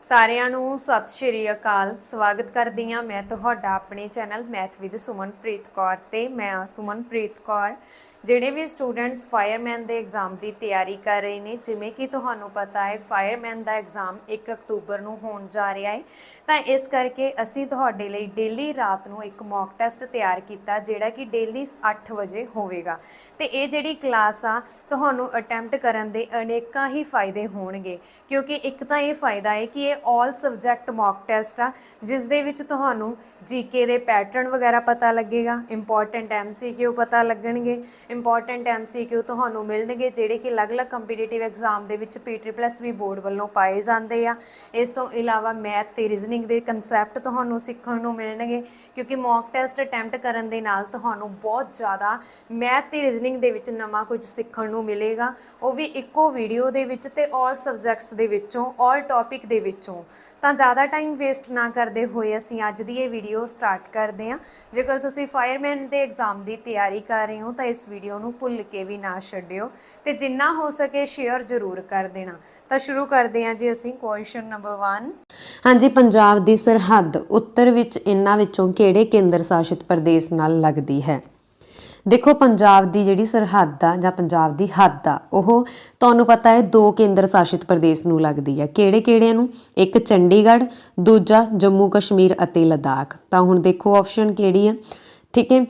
ਸਾਰਿਆਂ ਨੂੰ ਸਤਿ ਸ਼੍ਰੀ ਅਕਾਲ। ਸਵਾਗਤ ਕਰਦੀ ਹਾਂ ਮੈਂ ਤੁਹਾਡਾ ਆਪਣੇ channel math with Sumanpreet Kaur ਤੇ ਮੈਂ ਸੁਮਨਪ੍ਰੀਤ ਕੌਰ। ਜਿਹੜੇ ਵੀ ਸਟੂਡੈਂਟਸ ਫਾਇਰਮੈਨ ਦੇ ਐਗਜ਼ਾਮ ਦੀ ਤਿਆਰੀ ਕਰ ਰਹੇ ਨੇ, ਜਿਵੇਂ ਕਿ ਤੁਹਾਨੂੰ ਪਤਾ ਹੈ ਫਾਇਰਮੈਨ ਦਾ ਐਗਜ਼ਾਮ 1 ਅਕਤੂਬਰ ਨੂੰ ਹੋਣ ਜਾ ਰਿਹਾ ਹੈ, ਤਾਂ ਇਸ ਕਰਕੇ ਅਸੀਂ ਤੁਹਾਡੇ ਲਈ ਡੇਲੀ ਰਾਤ ਨੂੰ ਇੱਕ ਮੌਕ ਟੈਸਟ ਤਿਆਰ ਕੀਤਾ ਜਿਹੜਾ ਕਿ ਡੇਲੀ 8 ਵਜੇ ਹੋਵੇਗਾ। ਤੇ ਇਹ ਜਿਹੜੀ ਕਲਾਸ ਆ ਤੁਹਾਨੂੰ ਅਟੈਂਪਟ ਕਰਨ ਦੇ ਅਨੇਕਾਂ ਹੀ ਫਾਇਦੇ ਹੋਣਗੇ, ਕਿਉਂਕਿ ਇੱਕ ਤਾਂ ਇਹ ਫਾਇਦਾ ਹੈ ਕਿ ਇਹ ਆਲ ਸਬਜੈਕਟ ਮੌਕ ਟੈਸਟ ਆ, ਜਿਸ ਦੇ ਵਿੱਚ ਤੁਹਾਨੂੰ ਜੀਕੇ ਦੇ ਪੈਟਰਨ ਵਗੈਰਾ ਪਤਾ ਲੱਗੇਗਾ, ਇੰਪੋਰਟੈਂਟ MCQ ਪਤਾ ਲੱਗਣਗੇ। ਇੰਪੋਰਟੈਂਟ MCQ ਤੁਹਾਨੂੰ ਮਿਲਣਗੇ ਜਿਹੜੇ ਕਿ ਅਲੱਗ-ਅਲੱਗ ਕੰਪੀਟੀਟਿਵ ਐਗਜ਼ਾਮ ਦੇ ਵਿੱਚ PTPLUS ਬੋਰਡ ਵੱਲੋਂ ਪਾਏ ਜਾਂਦੇ ਆ। ਇਸ ਤੋਂ ਇਲਾਵਾ ਮੈਥ ਤੇ ਰੀਜ਼ਨਿੰਗ ਦੇ ਕਨਸੈਪਟ ਤੁਹਾਨੂੰ ਸਿੱਖਣ ਨੂੰ ਮਿਲਣਗੇ, ਕਿਉਂਕਿ ਮੌਕ ਟੈਸਟ ਅਟੈਂਪਟ ਕਰਨ ਦੇ ਨਾਲ ਤੁਹਾਨੂੰ ਬਹੁਤ ਜ਼ਿਆਦਾ ਮੈਥ ਤੇ ਰੀਜ਼ਨਿੰਗ ਦੇ ਵਿੱਚ ਨਵਾਂ ਕੁਝ ਸਿੱਖਣ ਨੂੰ ਮਿਲੇਗਾ, ਉਹ ਵੀ ਇੱਕੋ ਵੀਡੀਓ ਦੇ ਵਿੱਚ ਤੇ ਆਲ ਸਬਜੈਕਟਸ ਦੇ ਵਿੱਚੋਂ, ਆਲ ਟੌਪਿਕ ਦੇ ਵਿੱਚੋਂ। ਤਾਂ ਜ਼ਿਆਦਾ ਟਾਈਮ ਵੇਸਟ ਨਾ ਕਰਦੇ ਹੋਏ ਅਸੀਂ ਅੱਜ ਦੀ ਇਹ ਵੀਡੀਓ ਸਟਾਰਟ ਕਰਦੇ ਹਾਂ। ਜੇਕਰ ਤੁਸੀਂ ਫਾਇਰਮੈਨ ਦੇ ਐਗਜ਼ਾਮ ਦੀ ਤਿਆਰੀ ਕਰ ਰਹੇ ਹੋ ਤਾਂ ਇਸ ਵੀਡੀਓ ਨੂੰ ਭੁੱਲ ਕੇ ਵੀ ਨਾ ਛੱਡਿਓ ਤੇ ਜਿੰਨਾ ਹੋ ਸਕੇ ਸ਼ੇਅਰ ਜ਼ਰੂਰ ਕਰ ਦੇਣਾ। ਤਾਂ ਸ਼ੁਰੂ ਕਰਦੇ ਹਾਂ ਜੀ ਅਸੀਂ ਕੁਐਸਚਨ ਨੰਬਰ 1। ਹਾਂਜੀ, ਪੰਜਾਬ ਦੀ ਸਰਹੱਦ ਉੱਤਰ ਵਿੱਚ ਇਹਨਾਂ ਵਿੱਚੋਂ ਕਿਹੜੇ ਕੇਂਦਰ ਸ਼ਾਸਿਤ ਪ੍ਰਦੇਸ਼ ਨਾਲ ਲੱਗਦੀ ਹੈ? ਦੇਖੋ, ਪੰਜਾਬ ਦੀ ਜਿਹੜੀ ਸਰਹੱਦ ਆ ਜਾਂ ਪੰਜਾਬ ਦੀ ਹੱਦ ਆ ਉਹ ਤੁਹਾਨੂੰ ਪਤਾ ਹੈ 2 ਕੇਂਦਰ ਸ਼ਾਸਿਤ ਪ੍ਰਦੇਸ਼ ਨੂੰ ਲੱਗਦੀ ਹੈ। ਕਿਹੜੇ ਨੂੰ? ਇੱਕ ਚੰਡੀਗੜ੍ਹ, ਦੂਜਾ ਜੰਮੂ ਕਸ਼ਮੀਰ ਅਤੇ ਲਦਾਖ। ਤਾਂ ਹੁਣ ਦੇਖੋ ਆਪਸ਼ਨ ਕਿਹੜੀ ਆ। ਠੀਕ ਹੈ,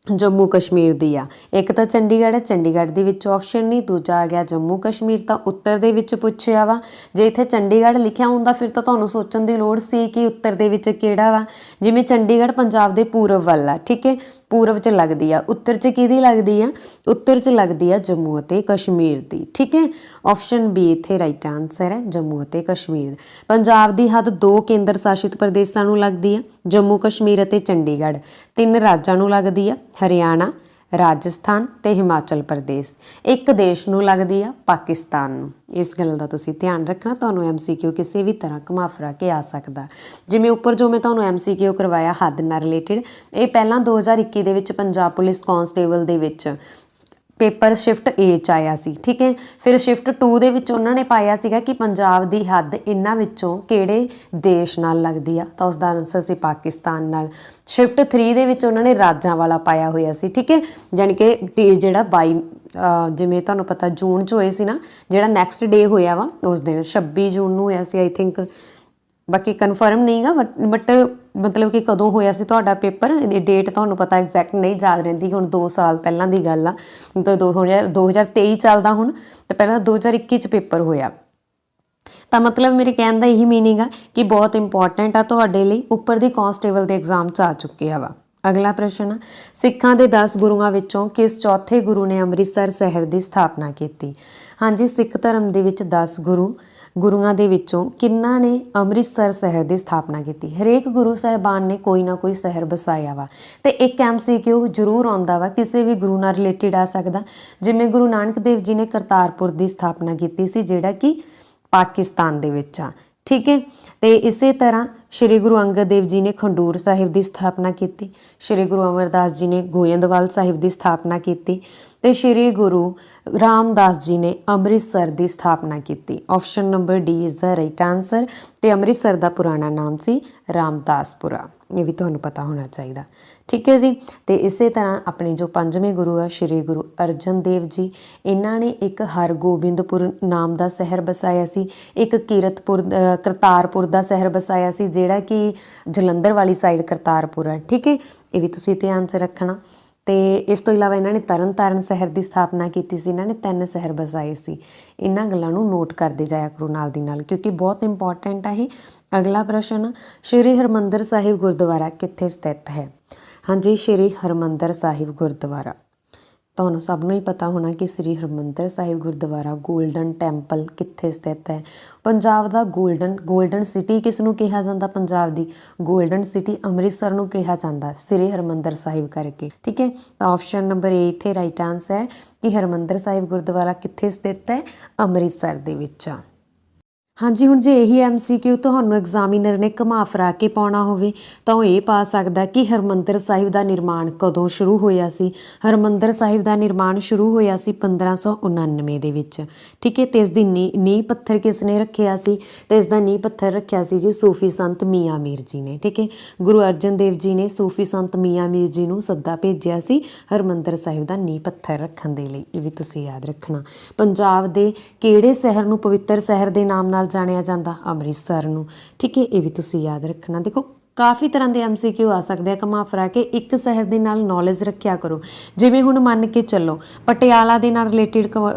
ਜੰਮੂ ਕਸ਼ਮੀਰ ਦੀ ਆ। ਇੱਕ ਤਾਂ ਚੰਡੀਗੜ੍ਹ ਹੈ, ਚੰਡੀਗੜ੍ਹ ਦੇ ਵਿੱਚ ਆਪਸ਼ਨ ਨਹੀਂ। ਦੂਜਾ ਆ ਗਿਆ ਜੰਮੂ ਕਸ਼ਮੀਰ, ਤਾਂ ਉੱਤਰ ਦੇ ਵਿੱਚ ਪੁੱਛਿਆ ਵਾ। ਜੇ ਇੱਥੇ ਚੰਡੀਗੜ੍ਹ ਲਿਖਿਆ ਹੁੰਦਾ ਫਿਰ ਤਾਂ ਤੁਹਾਨੂੰ ਸੋਚਣ ਦੀ ਲੋੜ ਸੀ ਕਿ ਉੱਤਰ ਦੇ ਵਿੱਚ ਕਿਹੜਾ ਵਾ। ਜਿਵੇਂ ਚੰਡੀਗੜ੍ਹ ਪੰਜਾਬ ਦੇ ਪੂਰਬ ਵੱਲ ਆ, ਠੀਕ ਹੈ, ਪੂਰਬ 'ਚ ਲੱਗਦੀ ਆ। ਉੱਤਰ 'ਚ ਕਿਹਦੀ ਲੱਗਦੀ ਆ? ਉੱਤਰ 'ਚ ਲੱਗਦੀ ਆ ਜੰਮੂ ਅਤੇ ਕਸ਼ਮੀਰ ਦੀ। ਠੀਕ ਹੈ, ਆਪਸ਼ਨ ਬੀ ਇੱਥੇ ਰਾਈਟ ਆਨਸਰ ਹੈ, ਜੰਮੂ ਅਤੇ ਕਸ਼ਮੀਰ। ਪੰਜਾਬ ਦੀ ਹੱਦ 2 ਕੇਂਦਰ ਸ਼ਾਸਿਤ ਪ੍ਰਦੇਸ਼ਾਂ ਨੂੰ ਲੱਗਦੀ ਆ, ਜੰਮੂ ਕਸ਼ਮੀਰ ਅਤੇ ਚੰਡੀਗੜ੍ਹ। 3 ਰਾਜਾਂ ਨੂੰ ਲੱਗਦੀ ਆ, ਹਰਿਆਣਾ, ਰਾਜਸਥਾਨ ਤੇ ਹਿਮਾਚਲ ਪ੍ਰਦੇਸ਼। ਇੱਕ ਦੇਸ਼ ਨੂੰ ਲੱਗਦੀ ਆ, ਪਾਕਿਸਤਾਨ ਨੂੰ। ਇਸ ਗੱਲ ਦਾ ਤੁਸੀਂ ਧਿਆਨ ਰੱਖਣਾ, ਤੁਹਾਨੂੰ MCQ ਕਿਸੇ ਵੀ ਤਰ੍ਹਾਂ ਘੁਮਾ ਫਿਰਾ ਕੇ ਆ ਸਕਦਾ। ਜਿਵੇਂ ਉੱਪਰ ਜੋ ਮੈਂ ਤੁਹਾਨੂੰ MCQ ਕਰਵਾਇਆ ਹੱਦ ਨਾਲ ਰਿਲੇਟਿਡ, ਇਹ ਪਹਿਲਾਂ 2021 ਦੇ ਵਿੱਚ ਪੰਜਾਬ ਪੁਲਿਸ ਕਾਂਸਟੇਬਲ ਦੇ ਵਿੱਚ ਪੇਪਰ ਸ਼ਿਫਟ A 'ਚ ਆਇਆ ਸੀ। ਠੀਕ ਹੈ, ਫਿਰ ਸ਼ਿਫਟ 2 ਦੇ ਵਿੱਚ ਉਹਨਾਂ ਨੇ ਪਾਇਆ ਸੀਗਾ ਕਿ ਪੰਜਾਬ ਦੀ ਹੱਦ ਇਹਨਾਂ ਵਿੱਚੋਂ ਕਿਹੜੇ ਦੇਸ਼ ਨਾਲ ਲੱਗਦੀ ਆ, ਤਾਂ ਉਸਦਾ ਆਨਸਰ ਸੀ ਪਾਕਿਸਤਾਨ ਨਾਲ। ਸ਼ਿਫਟ 3 ਦੇ ਵਿੱਚ ਉਹਨਾਂ ਨੇ ਰਾਜਾਂ ਵਾਲਾ ਪਾਇਆ ਹੋਇਆ ਸੀ। ਠੀਕ ਹੈ, ਜਾਣੀ ਕਿ ਜਿਹੜਾ 22 ਜਿਵੇਂ ਤੁਹਾਨੂੰ ਪਤਾ ਜੂਨ 'ਚ ਹੋਏ ਸੀ ਨਾ, ਜਿਹੜਾ ਨੈਕਸਟ ਡੇ ਹੋਇਆ ਵਾ ਉਸ ਦਿਨ 26 ਜੂਨ ਨੂੰ ਹੋਇਆ ਸੀ ਆਈ ਥਿੰਕ, ਬਾਕੀ ਕਨਫਰਮ ਨਹੀਂ ਗਾ, ਬਟ ਮਤਲਬ ਕਿ ਕਦੋਂ ਹੋਇਆ ਸੀ ਤੁਹਾਡਾ ਪੇਪਰ, ਇਹ ਡੇਟ ਤੁਹਾਨੂੰ ਪਤਾ ਐਗਜ਼ੈਕਟ ਨਹੀਂ ਯਾਦ ਰਹਿੰਦੀ। ਹੁਣ 2 ਸਾਲ ਪਹਿਲਾਂ ਦੀ ਗੱਲ ਆ, ਤਾਂ 2023 ਚੱਲਦਾ ਹੁਣ, ਤੇ ਪਹਿਲਾਂ 2021 'ਚ ਪੇਪਰ ਹੋਇਆ। ਤਾਂ ਮਤਲਬ ਮੇਰੇ ਕਹਿਣ ਦਾ ਇਹੀ ਮੀਨਿੰਗ ਆ ਕਿ ਬਹੁਤ ਇੰਪੋਰਟੈਂਟ ਆ ਤੁਹਾਡੇ ਲਈ, ਉੱਪਰ ਦੀ ਕਾਂਸਟੇਬਲ ਦੇ ਐਗਜ਼ਾਮ 'ਚ ਆ ਚੁੱਕਿਆ ਵਾ। ਅਗਲਾ ਪ੍ਰਸ਼ਨ ਆ, ਸਿੱਖਾਂ ਦੇ 10 ਗੁਰੂਆਂ ਵਿੱਚੋਂ ਕਿਸ ਚੌਥੇ ਗੁਰੂ ਨੇ ਅੰਮ੍ਰਿਤਸਰ ਸ਼ਹਿਰ ਦੀ ਸਥਾਪਨਾ ਕੀਤੀ? ਹਾਂਜੀ, ਸਿੱਖ ਧਰਮ ਦੇ ਵਿੱਚ 10 ਗੁਰੂਆਂ ਦੇ ਵਿੱਚੋਂ ਕਿੰਨਾਂ ਨੇ ਅੰਮ੍ਰਿਤਸਰ ਸ਼ਹਿਰ ਦੀ ਸਥਾਪਨਾ ਕੀਤੀ? ਹਰੇਕ ਗੁਰੂ ਸਾਹਿਬਾਨ ਨੇ ਕੋਈ ਨਾ ਕੋਈ ਸ਼ਹਿਰ ਵਸਾਇਆ ਵਾ। ਤੇ ਇੱਕ MCQ ਜ਼ਰੂਰ ਆਉਂਦਾ ਵਾ, ਕਿਸੇ ਵੀ ਗੁਰੂ ਨਾਲ ਰਿਲੇਟਿਡ ਆ ਸਕਦਾ। ਜਿਵੇਂ ਗੁਰੂ ਨਾਨਕ ਦੇਵ ਜੀ ਨੇ ਕਰਤਾਰਪੁਰ ਦੀ ਸਥਾਪਨਾ ਕੀਤੀ ਸੀ, ਜਿਹੜਾ ਕਿ ਪਾਕਿਸਤਾਨ ਦੇ ਵਿੱਚ ਆ। ਠੀਕ ਹੈ, ਤੇ ਇਸੇ ਤਰ੍ਹਾਂ ਸ਼੍ਰੀ ਗੁਰੂ ਅੰਗਦ ਦੇਵ ਜੀ ਨੇ ਖਡੂਰ ਸਾਹਿਬ ਦੀ ਸਥਾਪਨਾ ਕੀਤੀ। ਸ਼੍ਰੀ ਗੁਰੂ ਅਮਰਦਾਸ ਜੀ ਨੇ ਗੋਇੰਦਵਾਲ ਸਾਹਿਬ ਦੀ ਸਥਾਪਨਾ ਕੀਤੀ ਤੇ ਸ਼੍ਰੀ ਗੁਰੂ ਰਾਮਦਾਸ ਜੀ ਨੇ ਅੰਮ੍ਰਿਤਸਰ ਦੀ ਸਥਾਪਨਾ ਕੀਤੀ। Option number D is the right answer. ਤੇ ਅੰਮ੍ਰਿਤਸਰ ਦਾ ਪੁਰਾਣਾ ਨਾਮ ਸੀ ਰਾਮਦਾਸਪੁਰਾ, ਇਹ ਵੀ ਤੁਹਾਨੂੰ ਪਤਾ ਹੋਣਾ ਚਾਹੀਦਾ। ਠੀਕ ਹੈ ਜੀ, ਤੇ ਇਸੇ ਤਰ੍ਹਾਂ ਆਪਣੇ ਜੋ 5ਵੇਂ ਗੁਰੂ ਆ ਸ਼੍ਰੀ ਗੁਰੂ ਅਰਜਨ ਦੇਵ ਜੀ, ਇਹਨਾਂ ਨੇ ਇੱਕ ਹਰਗੋਬਿੰਦਪੁਰ ਨਾਮ ਦਾ ਸ਼ਹਿਰ ਵਸਾਇਆ ਸੀ। ਇੱਕ ਕਰਤਾਰਪੁਰ ਦਾ ਸ਼ਹਿਰ ਵਸਾਇਆ ਸੀ, ਜਿਹੜਾ ਕਿ ਜਲੰਧਰ ਵਾਲੀ ਸਾਈਡ ਕਰਤਾਰਪੁਰ ਹੈ। ਠੀਕ ਹੈ, ਇਹ ਵੀ ਤੁਸੀਂ ਧਿਆਨ 'ਚ ਰੱਖਣਾ। ਤੇ ਇਸ ਤੋਂ ਇਲਾਵਾ ਇਹਨਾਂ ਨੇ ਤਰਨਤਾਰਨ ਸ਼ਹਿਰ ਦੀ ਸਥਾਪਨਾ ਕੀਤੀ ਸੀ। ਇਹਨਾਂ ਨੇ 3 ਸ਼ਹਿਰ ਵਸਾਏ ਸੀ। ਇਹਨਾਂ ਗੱਲਾਂ ਨੂੰ ਨੋਟ ਕਰਦੇ ਜਾਇਆ ਕਰੋ ਨਾਲ ਦੀ ਨਾਲ, ਕਿਉਂਕਿ ਬਹੁਤ ਇੰਪੋਰਟੈਂਟ ਆ ਇਹ। ਅਗਲਾ ਪ੍ਰਸ਼ਨ, ਸ਼੍ਰੀ ਹਰਿਮੰਦਰ ਸਾਹਿਬ ਗੁਰਦੁਆਰਾ ਕਿੱਥੇ ਸਥਿਤ ਹੈ? ਹਾਂਜੀ, ਸ਼੍ਰੀ ਹਰਿਮੰਦਰ ਸਾਹਿਬ ਗੁਰਦੁਆਰਾ ਤੁਹਾਨੂੰ ਸਭ ਨੂੰ ਹੀ ਪਤਾ ਹੋਣਾ ਕਿ ਸ਼੍ਰੀ ਹਰਿਮੰਦਰ ਸਾਹਿਬ ਗੁਰਦੁਆਰਾ ਗੋਲਡਨ ਟੈਂਪਲ ਕਿੱਥੇ ਸਥਿਤ ਹੈ? ਪੰਜਾਬ ਦਾ ਗੋਲਡਨ ਸਿਟੀ ਕਿਸ ਨੂੰ ਕਿਹਾ ਜਾਂਦਾ? ਪੰਜਾਬ ਦੀ ਗੋਲਡਨ ਸਿਟੀ ਅੰਮ੍ਰਿਤਸਰ ਨੂੰ ਕਿਹਾ ਜਾਂਦਾ, ਸ਼੍ਰੀ ਹਰਿਮੰਦਰ ਸਾਹਿਬ ਕਰਕੇ। ਠੀਕ ਹੈ, ਤਾਂ ਆਪਸ਼ਨ ਨੰਬਰ A ਇੱਥੇ ਰਾਈਟ ਆਨਸਰ ਹੈ ਕਿ ਹਰਿਮੰਦਰ ਸਾਹਿਬ ਗੁਰਦੁਆਰਾ ਕਿੱਥੇ ਸਥਿਤ ਹੈ? ਅੰਮ੍ਰਿਤਸਰ ਦੇ ਵਿੱਚ ਆ। ਹਾਂਜੀ, ਹੁਣ ਜੇ ਇਹੀ MCQ ਤੁਹਾਨੂੰ ਐਗਜ਼ਾਮੀਨਰ ਨੇ ਘੁਮਾ ਫਿਰਾ ਕੇ ਪਾਉਣਾ ਹੋਵੇ ਤਾਂ ਉਹ ਇਹ ਪਾ ਸਕਦਾ ਕਿ ਹਰਿਮੰਦਰ ਸਾਹਿਬ ਦਾ ਨਿਰਮਾਣ ਕਦੋਂ ਸ਼ੁਰੂ ਹੋਇਆ ਸੀ। ਹਰਿਮੰਦਰ ਸਾਹਿਬ ਦਾ ਨਿਰਮਾਣ ਸ਼ੁਰੂ ਹੋਇਆ ਸੀ 1599 ਦੇ ਵਿੱਚ, ਠੀਕ ਹੈ। ਤੇ ਇਸ ਦੀ ਨੀਂਹ ਪੱਥਰ ਕਿਸ ਨੇ ਰੱਖਿਆ ਸੀ? ਤੇ ਇਸ ਦਾ ਨੀਂਹ ਪੱਥਰ ਰੱਖਿਆ ਸੀ ਜੀ ਸੂਫੀ ਸੰਤ ਮੀਆਂ ਮੀਰ ਜੀ ਨੇ, ਠੀਕ ਹੈ। ਗੁਰੂ ਅਰਜਨ ਦੇਵ ਜੀ ਨੇ ਸੂਫੀ ਸੰਤ ਮੀਆਂ ਮੀਰ ਜੀ ਨੂੰ ਸੱਦਾ ਭੇਜਿਆ ਸੀ ਹਰਿਮੰਦਰ ਸਾਹਿਬ ਦਾ ਨੀਂਹ ਪੱਥਰ ਰੱਖਣ ਦੇ ਲਈ। ਇਹ ਵੀ ਤੁਸੀਂ ਯਾਦ ਰੱਖਣਾ। ਪੰਜਾਬ ਦੇ ਕਿਹੜੇ ਸ਼ਹਿਰ ਨੂੰ ਪਵਿੱਤਰ ਸ਼ਹਿਰ ਦੇ ਨਾਮ ਨਾਲ ਜਾਣਿਆ ਜਾਂਦਾ? ਅੰਮ੍ਰਿਤਸਰ ਨੂੰ, ਠੀਕ ਹੈ। ਇਹ ਵੀ ਤੁਸੀਂ ਯਾਦ ਰੱਖਣਾ। ਦੇਖੋ ਕਾਫੀ ਤਰ੍ਹਾਂ ਦੇ MCQ ਆ ਸਕਦੇ ਆ ਘੁਮਾ ਫਿਰਾ ਕੇ, ਇੱਕ ਸ਼ਹਿਰ ਦੇ ਨਾਲ ਨੌਲੇਜ ਰੱਖਿਆ ਕਰੋ। ਜਿਵੇਂ ਹੁਣ ਮੰਨ ਕੇ ਚੱਲੋ ਪਟਿਆਲਾ ਦੇ ਨਾਲ ਰਿਲੇਟਿਡ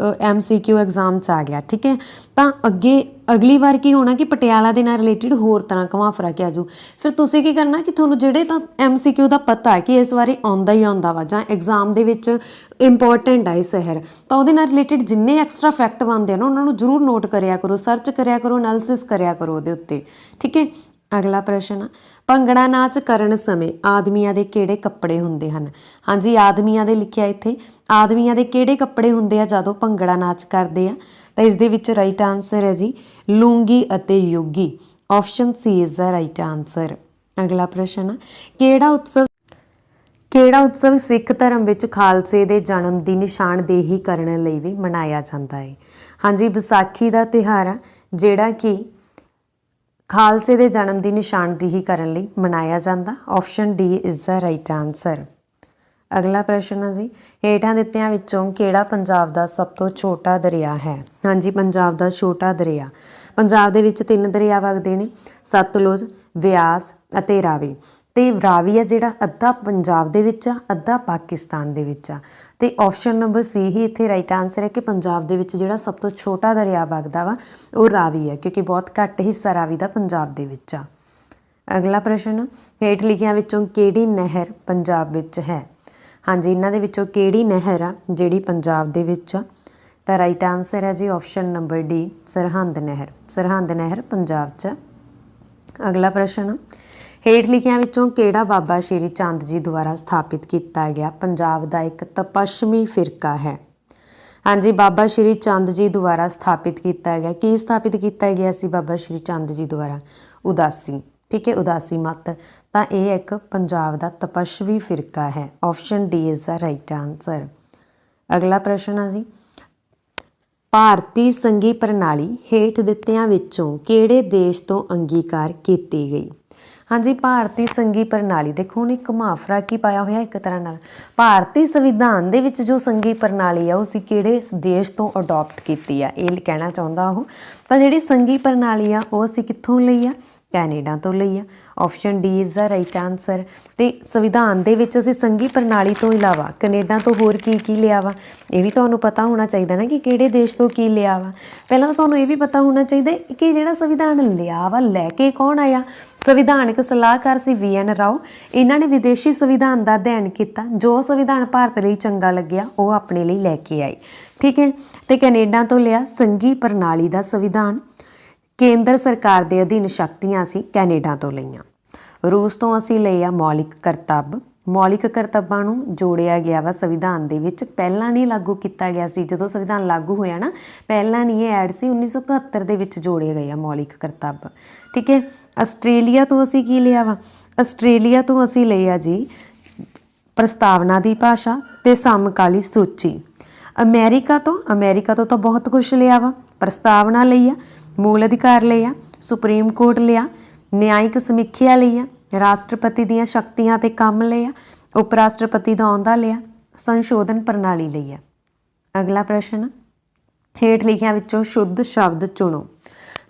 MCQ ਐਗਜ਼ਾਮ 'ਚ ਆ ਗਿਆ, ਠੀਕ ਹੈ, ਤਾਂ ਅਗਲੀ ਵਾਰ ਕੀ ਹੋਣਾ ਕਿ ਪਟਿਆਲਾ ਦੇ ਨਾਲ ਰਿਲੇਟਿਡ ਹੋਰ ਤਰ੍ਹਾਂ ਘੁਮਾ ਫਿਰਾ ਕੇ ਆਜੂ। ਫਿਰ ਤੁਸੀਂ ਕੀ ਕਰਨਾ ਕਿ ਤੁਹਾਨੂੰ ਜਿਹੜੇ ਤਾਂ MCQ ਦਾ ਪਤਾ ਹੈ ਕਿ ਇਸ ਵਾਰੀ ਆਉਂਦਾ ਹੀ ਆਉਂਦਾ ਵਾ ਜਾਂ ਐਗਜ਼ਾਮ ਦੇ ਵਿੱਚ ਇੰਪੋਰਟੈਂਟ ਆ ਇਹ ਸ਼ਹਿਰ, ਤਾਂ ਉਹਦੇ ਨਾਲ ਰਿਲੇਟਿਡ ਜਿੰਨੇ ਐਕਸਟਰਾ ਫੈਕਟ ਬਣਦੇ ਆ ਨਾ ਉਹਨਾਂ ਨੂੰ ਜ਼ਰੂਰ ਨੋਟ ਕਰਿਆ ਕਰੋ, ਸਰਚ ਕਰਿਆ ਕਰੋ, ਐਨਾਲਿਸਿਸ ਕਰਿਆ ਕਰੋ ਉਹਦੇ ਉੱਤੇ, ਠੀਕ ਹੈ। ਅਗਲਾ ਪ੍ਰਸ਼ਨ ਆ, ਭੰਗੜਾ ਨਾਚ ਕਰਨ ਸਮੇਂ ਆਦਮੀਆਂ ਦੇ ਕਿਹੜੇ ਕੱਪੜੇ ਹੁੰਦੇ ਹਨ? ਹਾਂਜੀ, ਆਦਮੀਆਂ ਦੇ ਲਿਖਿਆ ਇੱਥੇ, ਆਦਮੀਆਂ ਦੇ ਕਿਹੜੇ ਕੱਪੜੇ ਹੁੰਦੇ ਆ ਜਦੋਂ ਭੰਗੜਾ ਨਾਚ ਕਰਦੇ ਆ? ਤਾਂ ਇਸ ਦੇ ਵਿੱਚ ਰਾਈਟ ਆਨਸਰ ਹੈ ਜੀ ਲੂੰਗੀ ਅਤੇ ਯੋਗੀ। Option C is the right answer. ਅਗਲਾ ਪ੍ਰਸ਼ਨ ਆ, ਕਿਹੜਾ ਉਤਸਵ ਸਿੱਖ ਧਰਮ ਵਿੱਚ ਖਾਲਸੇ ਦੇ ਜਨਮ ਦੀ ਨਿਸ਼ਾਨਦੇਹੀ ਕਰਨ ਲਈ ਵੀ ਮਨਾਇਆ ਜਾਂਦਾ ਹੈ? ਹਾਂਜੀ, ਵਿਸਾਖੀ ਦਾ ਤਿਉਹਾਰ ਆ ਜਿਹੜਾ ਕਿ ਖਾਲਸੇ ਦੇ ਜਨਮ ਦੀ ਨਿਸ਼ਾਨਦੇਹੀ ਕਰਨ ਲਈ ਮਨਾਇਆ ਜਾਂਦਾ। Option D is the right answer. ਅਗਲਾ ਪ੍ਰਸ਼ਨ ਹੈ ਜੀ, ਹੇਠਾਂ ਦਿੱਤਿਆਂ ਵਿੱਚੋਂ ਕਿਹੜਾ ਪੰਜਾਬ ਦਾ ਸਭ ਤੋਂ ਛੋਟਾ ਦਰਿਆ ਹੈ? ਹਾਂਜੀ, ਪੰਜਾਬ ਦਾ ਛੋਟਾ ਦਰਿਆ, ਪੰਜਾਬ ਦੇ ਵਿੱਚ 3 ਦਰਿਆ ਵਗਦੇ ਨੇ, ਸਤਲੁਜ, ਬਿਆਸ ਅਤੇ ਰਾਵੀ। ਤੇ ਰਾਵੀ ਆ ਜਿਹੜਾ ਅੱਧਾ ਪੰਜਾਬ ਦੇ ਵਿੱਚ ਆ, ਅੱਧਾ ਪਾਕਿਸਤਾਨ ਦੇ ਵਿੱਚ ਆ। ਤੇ ਆਪਸ਼ਨ ਨੰਬਰ ਸੀ ਹੀ ਇੱਥੇ ਰਾਈਟ ਆਨਸਰ ਹੈ ਕਿ ਪੰਜਾਬ ਦੇ ਵਿੱਚ ਜਿਹੜਾ ਸਭ ਤੋਂ ਛੋਟਾ ਦਰਿਆ ਵਗਦਾ ਵਾ ਉਹ ਰਾਵੀ ਹੈ, ਕਿਉਂਕਿ ਬਹੁਤ ਘੱਟ ਹਿੱਸਾ ਰਾਵੀ ਦਾ ਪੰਜਾਬ ਦੇ ਵਿੱਚ ਆ। ਅਗਲਾ ਪ੍ਰਸ਼ਨ, ਹੇਠ ਲਿਖਿਆਂ ਵਿੱਚੋਂ ਕਿਹੜੀ ਨਹਿਰ ਪੰਜਾਬ ਵਿੱਚ ਹੈ? ਹਾਂਜੀ, ਇਹਨਾਂ ਦੇ ਵਿੱਚੋਂ ਕਿਹੜੀ ਨਹਿਰ ਆ ਜਿਹੜੀ ਪੰਜਾਬ ਦੇ ਵਿੱਚ ਆ? ਤਾਂ ਰਾਈਟ ਆਨਸਰ ਹੈ ਜੀ ਆਪਸ਼ਨ ਨੰਬਰ ਡੀ ਸਰਹੰਦ ਨਹਿਰ। ਸਰਹੰਦ ਨਹਿਰ ਪੰਜਾਬ 'ਚ। ਅਗਲਾ ਪ੍ਰਸ਼ਨ, ਹੇਠ ਲਿਖਿਆਂ ਵਿੱਚੋਂ ਕਿਹੜਾ ਬਾਬਾ ਸ਼੍ਰੀ ਚੰਦ ਜੀ ਦੁਆਰਾ ਸਥਾਪਿਤ ਕੀਤਾ ਗਿਆ ਪੰਜਾਬ ਦਾ ਇੱਕ ਤਪੱਸਵੀ ਫਿਰਕਾ ਹੈ? ਹਾਂਜੀ, ਬਾਬਾ ਸ਼੍ਰੀ ਚੰਦ ਜੀ ਦੁਆਰਾ ਸਥਾਪਿਤ ਕੀਤਾ ਗਿਆ। ਕੀ ਸਥਾਪਿਤ ਕੀਤਾ ਗਿਆ ਸੀ ਬਾਬਾ ਸ਼੍ਰੀ ਚੰਦ ਜੀ ਦੁਆਰਾ? ਉਦਾਸੀ, ਠੀਕ ਹੈ, ਉਦਾਸੀ ਮੱਤ। ਤਾਂ ਇਹ ਇੱਕ ਪੰਜਾਬ ਦਾ ਤਪੱਸਵੀ ਫਿਰਕਾ ਹੈ। Option D is the right answer. ਅਗਲਾ ਪ੍ਰਸ਼ਨ ਆ ਜੀ, ਭਾਰਤੀ ਸੰਘੀ ਪ੍ਰਣਾਲੀ ਹੇਠ ਦਿੱਤਿਆਂ ਵਿੱਚੋਂ ਕਿਹੜੇ ਦੇਸ਼ ਤੋਂ ਅੰਗੀਕਾਰ ਕੀਤੀ ਗਈ? ਹਾਂਜੀ, ਭਾਰਤੀ ਸੰਘੀ ਪ੍ਰਣਾਲੀ, ਦੇਖੋ ਹੁਣ ਇੱਕ ਘੁਮਾ-ਫਿਰਾ ਕੇ ਪਾਇਆ ਹੋਇਆ ਇੱਕ ਤਰ੍ਹਾਂ ਨਾਲ। ਭਾਰਤੀ ਸੰਵਿਧਾਨ ਦੇ ਵਿੱਚ ਜੋ ਸੰਘੀ ਪ੍ਰਣਾਲੀ ਆ ਉਹ ਅਸੀਂ ਕਿਹੜੇ ਦੇਸ਼ ਤੋਂ ਅਡੋਪਟ ਕੀਤੀ ਆ, ਇਹ ਕਹਿਣਾ ਚਾਹੁੰਦਾ ਉਹ। ਤਾਂ ਜਿਹੜੀ ਸੰਘੀ ਪ੍ਰਣਾਲੀ ਆ ਉਹ ਅਸੀਂ ਕਿੱਥੋਂ ਲਈ ਆ? ਕੈਨੇਡਾ ਤੋਂ ਲਈ ਆ। Option D is the right answer. ਤੇ ਸੰਵਿਧਾਨ ਦੇ ਵਿੱਚ ਅਸੀਂ ਸੰਘੀ ਪ੍ਰਣਾਲੀ ਤੋਂ ਇਲਾਵਾ ਕੈਨੇਡਾ ਤੋਂ ਹੋਰ ਕੀ ਲਿਆ ਵਾ, ਇਹ ਵੀ ਤੁਹਾਨੂੰ ਪਤਾ ਹੋਣਾ ਚਾਹੀਦਾ ਨਾ ਕਿ ਕਿਹੜੇ ਦੇਸ਼ ਤੋਂ ਕੀ ਲਿਆ ਵਾ। ਪਹਿਲਾਂ ਤਾਂ ਤੁਹਾਨੂੰ ਇਹ ਵੀ ਪਤਾ ਹੋਣਾ ਚਾਹੀਦਾ ਕਿ ਜਿਹੜਾ ਸੰਵਿਧਾਨ ਲਿਆ ਵਾ ਲੈ ਕੇ ਕੌਣ ਆਇਆ? ਸੰਵਿਧਾਨਕ ਸਲਾਹਕਾਰ ਸੀ VN ਰਾਓ। ਇਹਨਾਂ ਨੇ ਵਿਦੇਸ਼ੀ ਸੰਵਿਧਾਨ ਦਾ ਅਧਿਐਨ ਕੀਤਾ, ਜੋ ਸੰਵਿਧਾਨ ਭਾਰਤ ਲਈ ਚੰਗਾ ਲੱਗਿਆ ਉਹ ਆਪਣੇ ਲਈ ਲੈ ਕੇ ਆਏ, ਠੀਕ ਹੈ। ਤੇ ਕੈਨੇਡਾ ਤੋਂ ਲਿਆ ਸੰਘੀ ਪ੍ਰਣਾਲੀ ਦਾ ਸੰਵਿਧਾਨ, ਕੇਂਦਰ ਸਰਕਾਰ ਦੇ ਅਧੀਨ ਸ਼ਕਤੀਆਂ ਅਸੀਂ ਕੈਨੇਡਾ ਤੋਂ ਲਈਆਂ। ਰੂਸ ਤੋਂ ਅਸੀਂ ਲਏ ਆ ਮੌਲਿਕ ਕਰਤੱਵ। ਮੌਲਿਕ ਕਰਤੱਵਾਂ ਨੂੰ ਜੋੜਿਆ ਗਿਆ ਵਾ ਸੰਵਿਧਾਨ ਦੇ ਵਿੱਚ, ਪਹਿਲਾਂ ਨਹੀਂ ਲਾਗੂ ਕੀਤਾ ਗਿਆ ਸੀ। ਜਦੋਂ ਸੰਵਿਧਾਨ ਲਾਗੂ ਹੋਇਆ ਨਾ, ਪਹਿਲਾਂ ਨਹੀਂ ਇਹ ਐਡ ਸੀ, 1971 ਦੇ ਵਿੱਚ ਜੋੜੇ ਗਏ ਆ ਮੌਲਿਕ ਕਰਤੱਵ, ਠੀਕ ਹੈ। ਆਸਟ੍ਰੇਲੀਆ ਤੋਂ ਅਸੀਂ ਕੀ ਲਿਆ ਵਾ? ਆਸਟ੍ਰੇਲੀਆ ਤੋਂ ਅਸੀਂ ਲਏ ਆ ਜੀ ਪ੍ਰਸਤਾਵਨਾ ਦੀ ਭਾਸ਼ਾ ਤੇ ਸਮਕਾਲੀ ਸੂਚੀ। ਅਮਰੀਕਾ ਤੋਂ ਤਾਂ ਬਹੁਤ ਕੁਛ ਲਿਆ ਵਾ। ਪ੍ਰਸਤਾਵਨਾ ਲਈ ਆ, ਮੂਲ ਅਧਿਕਾਰ ਲਿਆ, ਸੁਪਰੀਮ ਕੋਰਟ ਲਿਆ, ਨਿਆਇਕ ਸਮੀਖਿਆ ਲਈ ਆ, ਰਾਸ਼ਟਰਪਤੀ ਦੀਆਂ ਸ਼ਕਤੀਆਂ ਤੇ ਕੰਮ ਲਿਆ, ਉਪ ਰਾਸ਼ਟਰਪਤੀ ਦਾ ਅਹੁਦਾ ਲਿਆ, ਸੰਸ਼ੋਧਨ ਪ੍ਰਣਾਲੀ ਲਈ ਆ। ਅਗਲਾ ਪ੍ਰਸ਼ਨ, ਹੇਠ ਲਿਖਿਆਂ ਵਿੱਚੋਂ ਸ਼ੁੱਧ ਸ਼ਬਦ ਚੁਣੋ।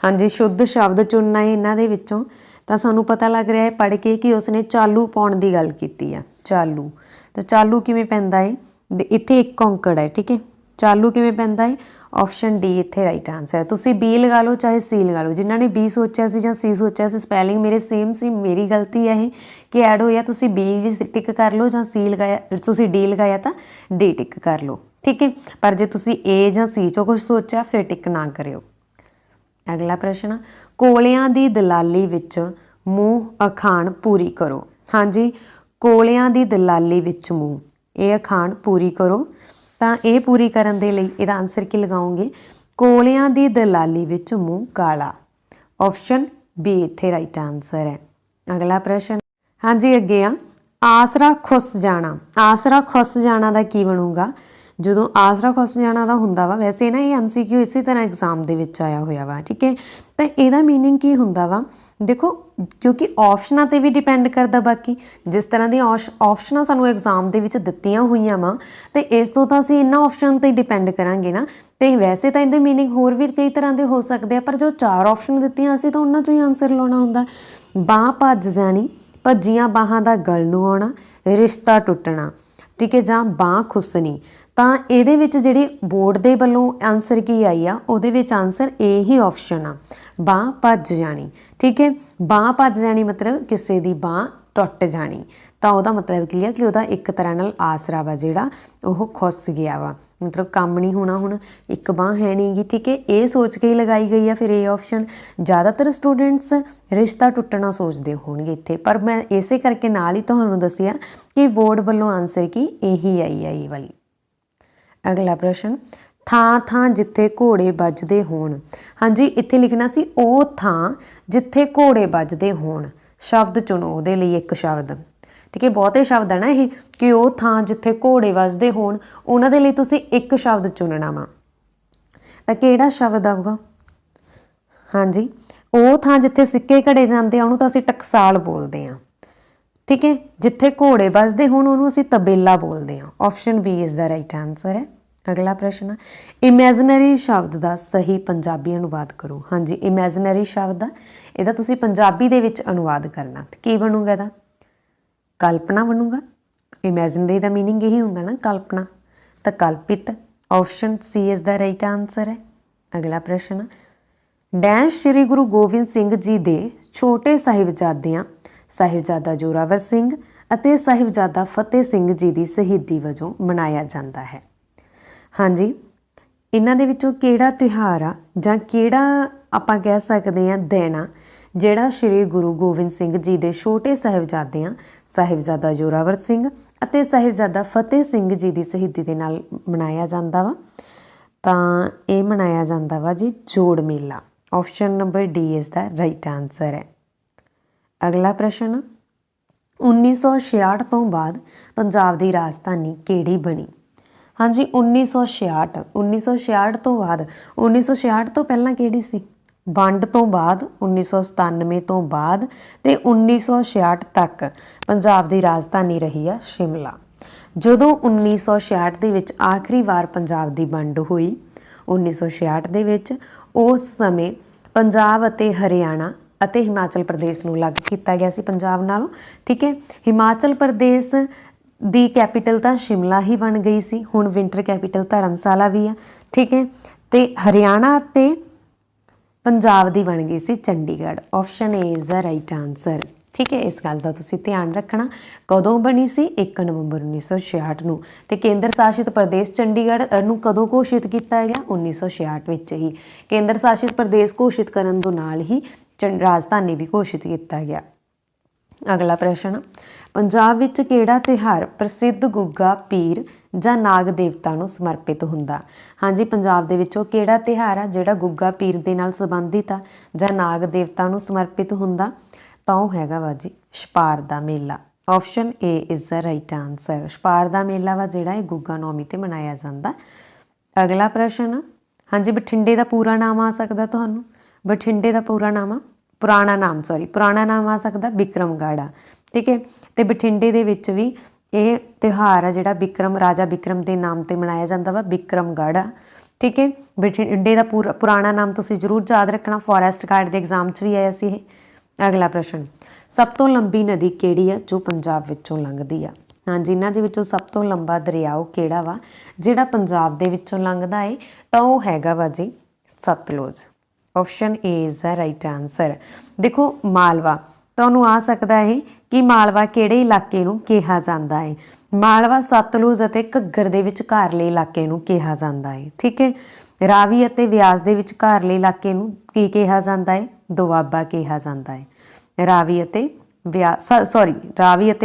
ਹਾਂਜੀ, ਸ਼ੁੱਧ ਸ਼ਬਦ ਚੁਣਨਾ ਹੈ ਇਹਨਾਂ ਦੇ ਵਿੱਚੋਂ। ਤਾਂ ਸਾਨੂੰ ਪਤਾ ਲੱਗ ਰਿਹਾ ਹੈ ਪੜ੍ਹ ਕੇ ਕਿ ਉਸਨੇ ਚਾਲੂ ਪਾਉਣ ਦੀ ਗੱਲ ਕੀਤੀ ਆ। ਚਾਲੂ, ਤਾਂ ਚਾਲੂ ਕਿਵੇਂ ਪੈਂਦਾ ਹੈ? ਇੱਥੇ ਇੱਕ ਔਂਕੜ ਹੈ, ਠੀਕ ਹੈ। ਚਾਲੂ ਕਿਵੇਂ ਪੈਂਦਾ ਹੈ? ਆਪਸ਼ਨ ਡੀ ਇੱਥੇ ਰਾਈਟ ਆਨਸਰ ਹੈ। ਤੁਸੀਂ ਬੀ ਲਗਾ ਲਓ ਚਾਹੇ ਸੀ ਲਗਾ ਲਓ। ਜਿਨ੍ਹਾਂ ਨੇ ਬੀ ਸੋਚਿਆ ਸੀ ਜਾਂ ਸੀ ਸੋਚਿਆ ਸੀ, ਸਪੈਲਿੰਗ ਮੇਰੇ ਸੇਮ ਸੀ, ਮੇਰੀ ਗਲਤੀ ਹੈ ਇਹ ਕਿ ਐਡ ਹੋਇਆ। ਤੁਸੀਂ ਬੀ ਵੀ ਟਿਕ ਕਰ ਲਓ ਜਾਂ ਸੀ ਲਗਾਇਆ, ਤੁਸੀਂ ਡੀ ਲਗਾਇਆ ਤਾਂ ਡੀ ਟਿਕ ਕਰ ਲਓ, ਠੀਕ ਹੈ। ਪਰ ਜੇ ਤੁਸੀਂ ਏ ਜਾਂ ਸੀ 'ਚੋਂ ਕੁਛ ਸੋਚਿਆ ਫਿਰ ਟਿਕ ਨਾ ਕਰਿਓ। ਅਗਲਾ ਪ੍ਰਸ਼ਨ, ਕੋਲਿਆਂ ਦੀ ਦਲਾਲੀ ਵਿੱਚ ਮੂੰਹ ਅਖਾਣ ਪੂਰੀ ਕਰੋ। ਹਾਂਜੀ, ਕੋਲਿਆਂ ਦੀ ਦਲਾਲੀ ਵਿੱਚ ਮੂੰਹ, ਇਹ ਅਖਾਣ ਪੂਰੀ ਕਰੋ। ਤਾਂ ਇਹ ਪੂਰੀ ਕਰਨ ਦੇ ਲਈ ਇਹਦਾ ਆਨਸਰ ਕੀ ਲਗਾਓਗੇ? ਕੋਲਿਆਂ ਦੀ ਦਲਾਲੀ ਵਿੱਚ ਮੂੰਹ ਕਾਲਾ। ਆਪਸ਼ਨ ਬੀ ਇੱਥੇ ਰਾਈਟ ਆਨਸਰ ਹੈ। ਅਗਲਾ ਪ੍ਰਸ਼ਨ, ਹਾਂਜੀ ਅੱਗੇ ਆ ਆਸਰਾ ਖੁੱਸ ਜਾਣਾ। ਆਸਰਾ ਖੁੱਸ ਜਾਣਾ ਦਾ ਕੀ ਬਣੂਗਾ? ਜਦੋਂ ਆਸਰਾ ਖੁੱਸ ਜਾਣਾ ਦਾ ਹੁੰਦਾ ਵਾ, ਵੈਸੇ ਨਾ ਇਹ MCQ ਇਸੇ ਤਰ੍ਹਾਂ ਐਗਜ਼ਾਮ ਦੇ ਵਿੱਚ ਆਇਆ ਹੋਇਆ ਵਾ, ਠੀਕ ਹੈ। ਤਾਂ ਇਹਦਾ ਮੀਨਿੰਗ ਕੀ ਹੁੰਦਾ ਵਾ? ਦੇਖੋ ਕਿਉਂਕਿ ਆਪਸ਼ਨਾਂ 'ਤੇ ਵੀ ਡਿਪੈਂਡ ਕਰਦਾ, ਬਾਕੀ ਜਿਸ ਤਰ੍ਹਾਂ ਦੀਆਂ ਆਪਸ਼ਨਾਂ ਸਾਨੂੰ ਐਗਜ਼ਾਮ ਦੇ ਵਿੱਚ ਦਿੱਤੀਆਂ ਹੋਈਆਂ ਵਾ, ਅਤੇ ਇਸ ਤੋਂ ਤਾਂ ਅਸੀਂ ਇਹਨਾਂ ਆਪਸ਼ਨ 'ਤੇ ਡਿਪੈਂਡ ਕਰਾਂਗੇ ਨਾ। ਅਤੇ ਵੈਸੇ ਤਾਂ ਇਹਦੇ ਮੀਨਿੰਗ ਹੋਰ ਵੀ ਕਈ ਤਰ੍ਹਾਂ ਦੇ ਹੋ ਸਕਦੇ ਆ, ਪਰ ਜੋ 4 ਆਪਸ਼ਨ ਦਿੱਤੀਆਂ ਅਸੀਂ ਤਾਂ ਉਹਨਾਂ 'ਚੋਂ ਹੀ ਆਨਸਰ ਲਾਉਣਾ ਹੁੰਦਾ। ਬਾਂਹ ਭੱਜ ਜਾਣੀ, ਭੱਜੀਆਂ ਬਾਹਾਂ ਦਾ ਗਲ ਨੂੰ ਆਉਣਾ, ਰਿਸ਼ਤਾ ਟੁੱਟਣਾ, ਠੀਕ ਹੈ, ਜਾਂ ਬਾਂਹ ਖੁੱਸਣੀ। ਤਾਂ ਇਹਦੇ ਵਿੱਚ ਜਿਹੜੀ ਬੋਰਡ ਦੇ ਵੱਲੋਂ ਆਨਸਰ ਕੀ ਆਈ ਆ, ਉਹਦੇ ਵਿੱਚ ਆਨਸਰ ਏ ਹੀ ਆਪਸ਼ਨ ਆ, ਬਾਂਹ ਭੱਜ ਜਾਣੀ, ਠੀਕ ਹੈ। ਬਾਂਹ ਭੱਜ ਜਾਣੀ ਮਤਲਬ ਕਿਸੇ ਦੀ ਬਾਂਹ ਟੁੱਟ ਜਾਣੀ। ਤਾਂ ਉਹਦਾ ਮਤਲਬ ਕੀ ਆ ਕਿ ਉਹਦਾ ਇੱਕ ਤਰ੍ਹਾਂ ਨਾਲ ਆਸਰਾ ਵਾ ਜਿਹੜਾ ਉਹ ਖੁੱਸ ਗਿਆ ਵਾ, ਮਤਲਬ ਕੰਮ ਨਹੀਂ ਹੋਣਾ, ਹੁਣ ਇੱਕ ਬਾਂਹ ਹੈ ਨਹੀਂ ਗੀ, ਠੀਕ ਹੈ। ਇਹ ਸੋਚ ਕੇ ਹੀ ਲਗਾਈ ਗਈ ਆ ਫਿਰ ਇਹ ਆਪਸ਼ਨ। ਜ਼ਿਆਦਾਤਰ ਸਟੂਡੈਂਟਸ ਰਿਸ਼ਤਾ ਟੁੱਟਣਾ ਸੋਚਦੇ ਹੋਣਗੇ ਇੱਥੇ, ਪਰ ਮੈਂ ਇਸੇ ਕਰਕੇ ਨਾਲ ਹੀ ਤੁਹਾਨੂੰ ਦੱਸਿਆ ਕਿ ਬੋਰਡ ਵੱਲੋਂ ਆਨਸਰ ਕੀ ਇਹੀ ਆਈ ਆ, ਇਹ ਵਾਲੀ। ਅਗਲਾ ਪ੍ਰਸ਼ਨ, ਥਾਂ ਥਾਂ ਜਿੱਥੇ ਘੋੜੇ ਵੱਜਦੇ ਹੋਣ। ਹਾਂਜੀ ਇੱਥੇ ਲਿਖਣਾ ਸੀ ਉਹ ਥਾਂ ਜਿੱਥੇ ਘੋੜੇ ਵੱਜਦੇ ਹੋਣ। ਸ਼ਬਦ ਚੁਣੋ ਉਹਦੇ ਲਈ ਇੱਕ ਸ਼ਬਦ, ਠੀਕ ਹੈ। ਬਹੁਤੇ ਸ਼ਬਦ ਆ ਨਾ ਇਹ, ਕਿ ਉਹ ਥਾਂ ਜਿੱਥੇ ਘੋੜੇ ਵੱਜਦੇ ਹੋਣ, ਉਹਨਾਂ ਦੇ ਲਈ ਤੁਸੀਂ ਇੱਕ ਸ਼ਬਦ ਚੁਣਨਾ ਵਾ। ਤਾਂ ਕਿਹੜਾ ਸ਼ਬਦ ਆਊਗਾ? ਹਾਂਜੀ ਉਹ ਥਾਂ ਜਿੱਥੇ ਸਿੱਕੇ ਘੜੇ ਜਾਂਦੇ ਆ ਉਹਨੂੰ ਤਾਂ ਅਸੀਂ ਟਕਸਾਲ ਬੋਲਦੇ ਹਾਂ, ਠੀਕ ਹੈ। ਜਿੱਥੇ ਘੋੜੇ ਵੱਜਦੇ ਹੋਣ ਉਹਨੂੰ ਅਸੀਂ ਤਬੇਲਾ ਬੋਲਦੇ ਹਾਂ। Option B is the right answer ਹੈ। ਅਗਲਾ ਪ੍ਰਸ਼ਨ, ਇਮੈਜਨਰੀ ਸ਼ਬਦ ਦਾ ਸਹੀ ਪੰਜਾਬੀ ਅਨੁਵਾਦ ਕਰੋ। ਹਾਂਜੀ ਇਮੈਜਨਰੀ ਸ਼ਬਦ ਆ, ਇਹਦਾ ਤੁਸੀਂ ਪੰਜਾਬੀ ਦੇ ਵਿੱਚ ਅਨੁਵਾਦ ਕਰਨਾ, ਤੇ ਕੀ ਬਣੂਗਾ ਇਹਦਾ? ਕਲਪਨਾ ਬਣੂਗਾ। ਇਮੈਜਨਰੀ ਦਾ ਮੀਨਿੰਗ ਇਹੀ ਹੁੰਦਾ ਨਾ, ਕਲਪਨਾ, ਤਾਂ ਕਲਪਿਤ। Option C is the right answer ਹੈ। ਅਗਲਾ ਪ੍ਰਸ਼ਨ, ਡੈਸ਼ ਸ਼੍ਰੀ ਗੁਰੂ ਗੋਬਿੰਦ ਸਿੰਘ ਜੀ ਦੇ ਛੋਟੇ ਸਾਹਿਬਜ਼ਾਦਿਆਂ ਸਾਹਿਬਜ਼ਾਦਾ ਜ਼ੋਰਾਵਰ ਸਿੰਘ ਅਤੇ ਸਾਹਿਬਜ਼ਾਦਾ ਫਤਿਹ ਸਿੰਘ ਜੀ ਦੀ ਸ਼ਹੀਦੀ ਵਜੋਂ ਮਨਾਇਆ ਜਾਂਦਾ ਹੈ। ਹਾਂਜੀ ਇਹਨਾਂ ਦੇ ਵਿੱਚੋਂ ਕਿਹੜਾ ਤਿਉਹਾਰ ਆ ਜਾਂ ਕਿਹੜਾ ਆਪਾਂ ਕਹਿ ਸਕਦੇ ਹਾਂ ਦਿਨ ਆ ਜਿਹੜਾ ਸ਼੍ਰੀ ਗੁਰੂ ਗੋਬਿੰਦ ਸਿੰਘ ਜੀ ਦੇ ਛੋਟੇ ਸਾਹਿਬਜ਼ਾਦਿਆਂ ਸਾਹਿਬਜ਼ਾਦਾ ਜ਼ੋਰਾਵਰ ਸਿੰਘ ਅਤੇ ਸਾਹਿਬਜ਼ਾਦਾ ਫਤਿਹ ਸਿੰਘ ਜੀ ਦੀ ਸ਼ਹੀਦੀ ਦੇ ਨਾਲ ਮਨਾਇਆ ਜਾਂਦਾ ਵਾ? ਤਾਂ ਇਹ ਮਨਾਇਆ ਜਾਂਦਾ ਵਾ ਜੀ ਜੋੜ ਮੇਲਾ। Option number D is the right answer ਹੈ। ਅਗਲਾ ਪ੍ਰਸ਼ਨ, 1966 ਤੋਂ ਬਾਅਦ ਪੰਜਾਬ ਦੀ ਰਾਜਧਾਨੀ ਕਿਹੜੀ ਬਣੀ? ਹਾਂਜੀ 1966 ਤੋਂ ਬਾਅਦ, 1966 ਤੋਂ ਪਹਿਲਾਂ ਕਿਹੜੀ ਸੀ? ਵੰਡ ਤੋਂ ਬਾਅਦ, 1997 ਤੋਂ ਬਾਅਦ ਤੇ 1966 ਤੱਕ ਪੰਜਾਬ ਦੀ ਰਾਜਧਾਨੀ ਰਹੀ ਆ ਸ਼ਿਮਲਾ। ਜਦੋਂ 1966 ਦੇ ਵਿੱਚ ਆਖਰੀ ਵਾਰ ਪੰਜਾਬ ਦੀ ਵੰਡ ਹੋਈ 1966 ਦੇ ਵਿੱਚ, ਉਸ ਸਮੇਂ ਪੰਜਾਬ ਅਤੇ ਹਰਿਆਣਾ ਅਤੇ ਹਿਮਾਚਲ ਪ੍ਰਦੇਸ਼ ਨੂੰ ਅਲੱਗ ਕੀਤਾ ਗਿਆ ਸੀ ਪੰਜਾਬ ਨਾਲੋਂ, ਠੀਕ ਹੈ। ਹਿਮਾਚਲ ਪ੍ਰਦੇਸ਼ ਦੀ ਕੈਪੀਟਲ ਤਾਂ ਸ਼ਿਮਲਾ ਹੀ ਬਣ ਗਈ ਸੀ, ਹੁਣ ਵਿੰਟਰ ਕੈਪੀਟਲ ਧਰਮਸ਼ਾਲਾ ਵੀ ਆ, ਠੀਕ ਹੈ। ਤੇ ਹਰਿਆਣਾ ਅਤੇ ਪੰਜਾਬ ਦੀ ਬਣ ਗਈ ਸੀ Chandigarh. Option A is the right answer, ਠੀਕ ਹੈ। ਇਸ ਗੱਲ ਦਾ ਤੁਸੀਂ ਧਿਆਨ ਰੱਖਣਾ। ਕਦੋਂ ਬਣੀ ਸੀ? 1 ਨਵੰਬਰ 1966 ਨੂੰ। ਤੇ ਕੇਂਦਰ ਸ਼ਾਸਿਤ ਪ੍ਰਦੇਸ਼ ਚੰਡੀਗੜ੍ਹ ਨੂੰ ਕਦੋਂ ਘੋਸ਼ਿਤ ਕੀਤਾ ਗਿਆ? 1966 ਵਿੱਚ ਹੀ। ਕੇਂਦਰ ਸ਼ਾਸਿਤ ਪ੍ਰਦੇਸ਼ ਘੋਸ਼ਿਤ ਕਰਨ ਤੋਂ ਨਾਲ ਹੀ ਰਾਜਧਾਨੀ ਵੀ ਘੋਸ਼ਿਤ ਕੀਤਾ ਗਿਆ। ਅਗਲਾ ਪ੍ਰਸ਼ਨ, ਪੰਜਾਬ ਵਿੱਚ ਕਿਹੜਾ ਤਿਉਹਾਰ ਪ੍ਰਸਿੱਧ ਗੁੱਗਾ ਪੀਰ ਜਾਂ ਨਾਗ ਦੇਵਤਾ ਨੂੰ ਸਮਰਪਿਤ ਹੁੰਦਾ? ਹਾਂਜੀ ਪੰਜਾਬ ਦੇ ਵਿੱਚੋਂ ਕਿਹੜਾ ਤਿਉਹਾਰ ਆ ਜਿਹੜਾ ਗੁੱਗਾ ਪੀਰ ਦੇ ਨਾਲ ਸੰਬੰਧਿਤ ਆ ਜਾਂ ਨਾਗ ਦੇਵਤਾ ਨੂੰ ਸਮਰਪਿਤ ਹੁੰਦਾ? ਤਾਂ ਉਹ ਹੈਗਾ ਵਾ ਜੀ ਛਪਾਰ ਦਾ ਮੇਲਾ। Option A is the right answer. Chhapar ਦਾ ਮੇਲਾ ਵਾ ਜਿਹੜਾ ਇਹ ਗੁੱਗਾ ਨੌਮੀ 'ਤੇ ਮਨਾਇਆ ਜਾਂਦਾ। ਅਗਲਾ ਪ੍ਰਸ਼ਨ, ਹਾਂਜੀ ਬਠਿੰਡੇ ਦਾ ਪੂਰਾ ਨਾਮ ਆ ਸਕਦਾ ਤੁਹਾਨੂੰ? ਬਠਿੰਡੇ ਦਾ ਪੁਰਾਣਾ ਨਾਮ ਆ ਸਕਦਾ ਬਿਕਰਮਗੜ੍ਹ ਆ, ਠੀਕ ਹੈ। ਅਤੇ ਬਠਿੰਡੇ ਦੇ ਵਿੱਚ ਵੀ ਇਹ ਤਿਉਹਾਰ ਆ ਜਿਹੜਾ ਰਾਜਾ ਬਿਕਰਮ ਦੇ ਨਾਮ 'ਤੇ ਮਨਾਇਆ ਜਾਂਦਾ ਵਾ, ਬਿਕਰਮਗੜ੍ਹ ਆ, ਠੀਕ ਹੈ। ਬਠਿੰਡੇ ਦਾ ਪੁਰਾਣਾ ਨਾਮ ਤੁਸੀਂ ਜ਼ਰੂਰ ਯਾਦ ਰੱਖਣਾ, ਫੋਰੈਸਟ ਗਾਰਡ ਦੇ ਐਗਜ਼ਾਮ 'ਚ ਵੀ ਆਇਆ ਸੀ ਇਹ। ਅਗਲਾ ਪ੍ਰਸ਼ਨ, ਸਭ ਤੋਂ ਲੰਬੀ ਨਦੀ ਕਿਹੜੀ ਆ ਜੋ ਪੰਜਾਬ ਵਿੱਚੋਂ ਲੰਘਦੀ ਆ? ਹਾਂਜੀ ਇਹਨਾਂ ਦੇ ਵਿੱਚੋਂ ਸਭ ਤੋਂ ਲੰਬਾ ਦਰਿਆ ਕਿਹੜਾ ਵਾ ਜਿਹੜਾ ਪੰਜਾਬ ਦੇ ਵਿੱਚੋਂ ਲੰਘਦਾ ਹੈ? ਤਾਂ ਉਹ ਹੈਗਾ ਵਾ ਜੀ Sutlej. Option A is the right answer. ਦੇਖੋ ਮਾਲਵਾ ਤੁਹਾਨੂੰ ਆ ਸਕਦਾ ਹੈ ਕਿ ਮਾਲਵਾ ਕਿਹੜੇ ਇਲਾਕੇ ਨੂੰ ਕਿਹਾ ਜਾਂਦਾ ਹੈ? ਮਾਲਵਾ ਸਤਲੁਜ ਅਤੇ ਘੱਗਰ ਦੇ ਵਿਚਕਾਰਲੇ ਇਲਾਕੇ ਨੂੰ ਕਿਹਾ ਜਾਂਦਾ ਹੈ, ਠੀਕ ਹੈ। ਰਾਵੀ ਅਤੇ ਬਿਆਸ ਦੇ ਵਿਚਕਾਰਲੇ ਇਲਾਕੇ ਨੂੰ ਕੀ ਕਿਹਾ ਜਾਂਦਾ ਹੈ? ਦੁਆਬਾ ਕਿਹਾ ਜਾਂਦਾ ਹੈ। ਰਾਵੀ ਅਤੇ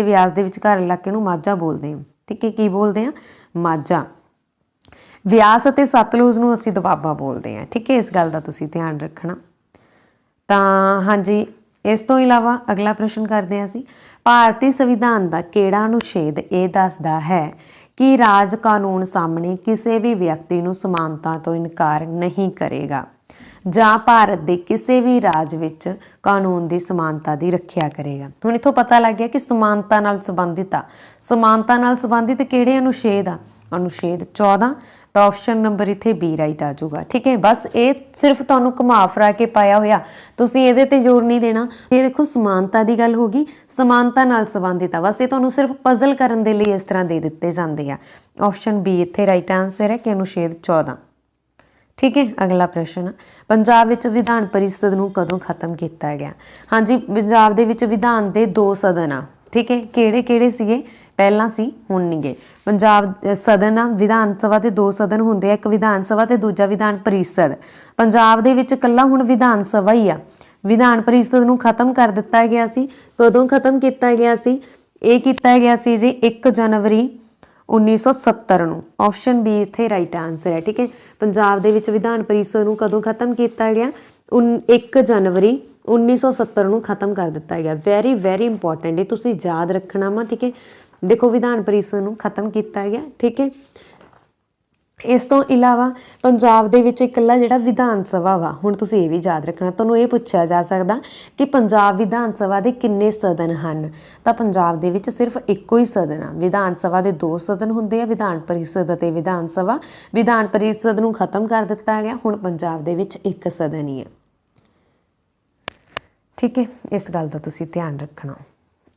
ਬਿਆਸ ਦੇ ਵਿਚਕਾਰ ਇਲਾਕੇ ਨੂੰ ਮਾਝਾ ਬੋਲਦੇ ਹਾਂ, ਠੀਕ ਹੈ। ਕੀ ਬੋਲਦੇ ਹਾਂ? ਮਾਝਾ। ਬਿਆਸ ਅਤੇ ਸਤਲੁਜ ਨੂੰ ਅਸੀਂ ਦੁਆਬਾ ਬੋਲਦੇ ਹਾਂ, ਠੀਕ ਹੈ। ਇਸ ਗੱਲ ਦਾ ਤੁਸੀਂ ਧਿਆਨ ਰੱਖਣਾ। ਤਾਂ ਹਾਂਜੀ, ਇਸ ਤੋਂ ਇਲਾਵਾ ਅਗਲਾ ਪ੍ਰਸ਼ਨ ਕਰਦੇ ਹਾਂ ਅਸੀਂ, ਭਾਰਤੀ ਸੰਵਿਧਾਨ ਦਾ ਕਿਹੜਾ ਅਨੁਛੇਦ ਇਹ ਦੱਸਦਾ ਹੈ ਕਿ ਰਾਜ ਕਾਨੂੰਨ ਸਾਹਮਣੇ ਕਿਸੇ ਵੀ ਵਿਅਕਤੀ ਨੂੰ ਸਮਾਨਤਾ ਤੋਂ ਇਨਕਾਰ ਨਹੀਂ ਕਰੇਗਾ ਜਾਂ ਭਾਰਤ ਦੇ ਕਿਸੇ ਵੀ ਰਾਜ ਵਿੱਚ ਕਾਨੂੰਨ ਦੀ ਸਮਾਨਤਾ ਦੀ ਰੱਖਿਆ ਕਰੇਗਾ। ਹੁਣ ਇੱਥੋਂ ਪਤਾ ਲੱਗ ਗਿਆ ਕਿ ਸਮਾਨਤਾ ਨਾਲ ਸੰਬੰਧਿਤ ਆ। ਸਮਾਨਤਾ ਨਾਲ ਸੰਬੰਧਿਤ ਕਿਹੜੇ ਅਨੁਛੇਦ ਆ? ਅਨੁਛੇਦ 14। ਤਾਂ ਆਪਸ਼ਨ ਨੰਬਰ ਇੱਥੇ ਬੀ ਰਾਈਟ ਆ ਜਾਊਗਾ। ਠੀਕ ਹੈ, ਬਸ ਇਹ ਸਿਰਫ ਤੁਹਾਨੂੰ ਘੁਮਾ ਫਿਰਾ ਕੇ ਪਾਇਆ ਹੋਇਆ, ਤੁਸੀਂ ਇਹਦੇ ਤੇ ਜ਼ੋਰ ਨਹੀਂ ਦੇਣਾ। ਇਹ ਦੇਖੋ ਸਮਾਨਤਾ ਦੀ ਗੱਲ ਹੋ ਗਈ, ਸਮਾਨਤਾ ਨਾਲ ਸੰਬੰਧਿਤ ਆ, ਬਸ ਇਹ ਤੁਹਾਨੂੰ ਸਿਰਫ ਪਜ਼ਲ ਕਰਨ ਦੇ ਲਈ ਇਸ ਤਰ੍ਹਾਂ ਦੇ ਦਿੱਤੇ ਜਾਂਦੇ ਆ। ਆਪਸ਼ਨ ਬੀ ਇੱਥੇ ਰਾਈਟ ਆਨਸਰ ਹੈ ਕਿ ਅਨੁਛੇਦ 14। ਠੀਕ ਹੈ, ਅਗਲਾ ਪ੍ਰਸ਼ਨ, ਪੰਜਾਬ ਵਿੱਚ ਵਿਧਾਨ ਪਰਿਸ਼ਦ ਨੂੰ ਕਦੋਂ ਖਤਮ ਕੀਤਾ ਗਿਆ? ਹਾਂਜੀ, ਪੰਜਾਬ ਦੇ ਵਿੱਚ ਵਿਧਾਨ ਦੇ 2 ਸਦਨ ਆ। ਠੀਕ ਹੈ, ਕਿਹੜੇ ਕਿਹੜੇ ਸੀਗੇ? ਪਹਿਲਾਂ ਸੀ, ਹੁਣ ਨਹੀਂ ਗੇ। ਪੰਜਾਬ ਸਦਨ ਆ, ਵਿਧਾਨ ਸਭਾ ਦੇ 2 ਸਦਨ ਹੁੰਦੇ ਆ, ਇੱਕ ਵਿਧਾਨ ਸਭਾ ਤੇ ਦੂਜਾ ਵਿਧਾਨ ਪਰਿਸ਼ਦ। ਪੰਜਾਬ ਦੇ ਵਿੱਚ ਇਕੱਲਾ ਹੁਣ ਵਿਧਾਨ ਸਭਾ ਹੀ ਆ। ਵਿਧਾਨ ਪਰਿਸ਼ਦ ਨੂੰ ਖਤਮ ਕਰ ਦਿੱਤਾ ਗਿਆ ਸੀ। ਕਦੋਂ ਖਤਮ ਕੀਤਾ ਗਿਆ ਸੀ? ਇਹ ਕੀਤਾ ਗਿਆ ਸੀ ਜੀ 1 ਜਨਵਰੀ 1970 ਨੂੰ। ਆਪਸ਼ਨ ਬੀ ਇੱਥੇ ਰਾਈਟ ਆਨਸਰ ਹੈ। ਠੀਕ ਹੈ, ਪੰਜਾਬ ਦੇ ਵਿੱਚ ਵਿਧਾਨ ਪਰਿਸ਼ਦ ਨੂੰ ਕਦੋਂ ਖਤਮ ਕੀਤਾ ਗਿਆ? 1 ਜਨਵਰੀ 1970 ਨੂੰ ਖਤਮ ਕਰ ਦਿੱਤਾ ਗਿਆ। ਵੈਰੀ ਵੈਰੀ ਇੰਪੋਰਟੈਂਟ, ਇਹ ਤੁਸੀਂ ਯਾਦ ਰੱਖਣਾ ਵਾ। ਠੀਕ ਹੈ, ਦੇਖੋ ਵਿਧਾਨ ਪਰਿਸ਼ਦ ਨੂੰ ਖਤਮ ਕੀਤਾ ਗਿਆ। ਠੀਕ ਹੈ, ਇਸ ਤੋਂ ਇਲਾਵਾ ਪੰਜਾਬ ਦੇ ਵਿੱਚ ਇਕੱਲਾ ਜਿਹੜਾ ਵਿਧਾਨ ਸਭਾ ਵਾ, ਹੁਣ ਤੁਸੀਂ ਇਹ ਵੀ ਯਾਦ ਰੱਖਣਾ, ਤੁਹਾਨੂੰ ਇਹ ਪੁੱਛਿਆ ਜਾ ਸਕਦਾ ਕਿ ਪੰਜਾਬ ਵਿਧਾਨ ਸਭਾ ਦੇ ਕਿੰਨੇ ਸਦਨ ਹਨ? ਤਾਂ ਪੰਜਾਬ ਦੇ ਵਿੱਚ ਸਿਰਫ ਇੱਕੋ ਹੀ ਸਦਨ ਆ। ਵਿਧਾਨ ਸਭਾ ਦੇ 2 ਸਦਨ ਹੁੰਦੇ ਆ, ਵਿਧਾਨ ਪਰਿਸ਼ਦ ਅਤੇ ਵਿਧਾਨ ਸਭਾ। ਵਿਧਾਨ ਪਰਿਸ਼ਦ ਨੂੰ ਖਤਮ ਕਰ ਦਿੱਤਾ ਗਿਆ, ਹੁਣ ਪੰਜਾਬ ਦੇ ਵਿੱਚ 1 ਸਦਨ ਹੀ ਆ। ਠੀਕ ਹੈ, ਇਸ ਗੱਲ ਦਾ ਤੁਸੀਂ ਧਿਆਨ ਰੱਖਣਾ।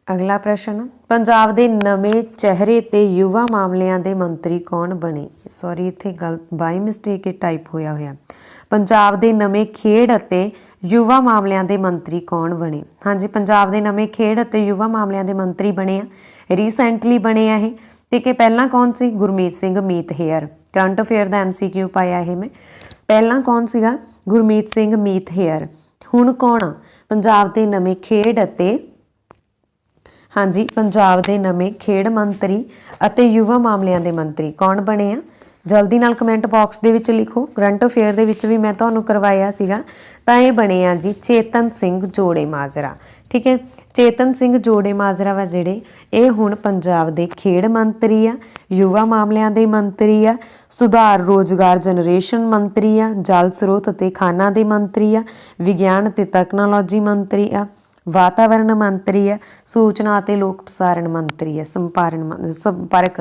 ਅਗਲਾ ਪ੍ਰਸ਼ਨ, ਪੰਜਾਬ ਦੇ ਨਵੇਂ ਚਿਹਰੇ ਤੇ ਯੁਵਾ ਮਾਮਲਿਆਂ ਦੇ ਮੰਤਰੀ ਕੌਣ ਬਣੇ? ਸੌਰੀ, ਇੱਥੇ ਗਲਤ ਬਾਈ ਮਿਸਟੇਕ ਇਹ ਟਾਈਪ ਹੋਇਆ। ਪੰਜਾਬ ਦੇ ਨਵੇਂ ਖੇਡ ਅਤੇ ਯੁਵਾ ਮਾਮਲਿਆਂ ਦੇ ਮੰਤਰੀ ਕੌਣ ਬਣੇ? ਹਾਂਜੀ, ਪੰਜਾਬ ਦੇ ਨਵੇਂ ਖੇਡ ਅਤੇ ਯੁਵਾ ਮਾਮਲਿਆਂ ਦੇ ਮੰਤਰੀ ਬਣੇ ਆ, ਰੀਸੈਂਟਲੀ ਬਣੇ ਆ ਇਹ। ਠੀਕ ਹੈ, ਪਹਿਲਾਂ ਕੌਣ ਸੀ? ਗੁਰਮੀਤ ਸਿੰਘ ਮੀਤ ਹੇਅਰ। ਕਰੰਟ ਅਫੇਅਰ ਦਾ MCQ ਪਾਇਆ ਇਹ ਮੈਂ। ਪਹਿਲਾਂ ਕੌਣ ਸੀਗਾ? ਗੁਰਮੀਤ ਸਿੰਘ ਮੀਤ ਹੇਅਰ। ਹੁਣ ਕੌਣ ਆ? ਪੰਜਾਬ ਦੇ ਨਵੇਂ ਖੇਡ ਅਤੇ ਹਾਂਜੀ, ਪੰਜਾਬ ਦੇ ਨਵੇਂ ਖੇਡ ਮੰਤਰੀ ਅਤੇ ਯੁਵਾ ਮਾਮਲਿਆਂ ਦੇ ਮੰਤਰੀ ਕੌਣ ਬਣੇ ਆ? ਜਲਦੀ ਨਾਲ ਕਮੈਂਟ ਬਾਕਸ ਦੇ ਵਿੱਚ ਲਿਖੋ। ਕਰੰਟ ਅਫੇਅਰ ਦੇ ਵਿੱਚ ਵੀ ਮੈਂ ਤੁਹਾਨੂੰ ਕਰਵਾਇਆ ਸੀਗਾ। ਤਾਂ ਇਹ ਬਣੇ ਆ ਜੀ ਚੇਤਨ ਸਿੰਘ ਜੋੜੇ ਮਾਜਰਾ। ਠੀਕ ਹੈ, ਚੇਤਨ ਸਿੰਘ ਜੋੜੇ ਮਾਜਰਾ ਵਾ ਜਿਹੜੇ, ਇਹ ਹੁਣ ਪੰਜਾਬ ਦੇ ਖੇਡ ਮੰਤਰੀ ਆ, ਯੁਵਾ ਮਾਮਲਿਆਂ ਦੇ ਮੰਤਰੀ ਆ, ਸੁਧਾਰ ਰੋਜ਼ਗਾਰ ਜਨਰੇਸ਼ਨ ਮੰਤਰੀ ਆ, ਜਲ ਸਰੋਤ ਅਤੇ ਖਾਨਾਂ ਦੇ ਮੰਤਰੀ ਆ, ਵਿਗਿਆਨ ਅਤੇ ਤਕਨਾਲੋਜੀ ਮੰਤਰੀ ਆ, ਵਾਤਾਵਰਣ ਮੰਤਰੀ ਹੈ, ਸੂਚਨਾ ਅਤੇ ਲੋਕ ਪ੍ਰਸਾਰਣ ਮੰਤਰੀ ਹੈ,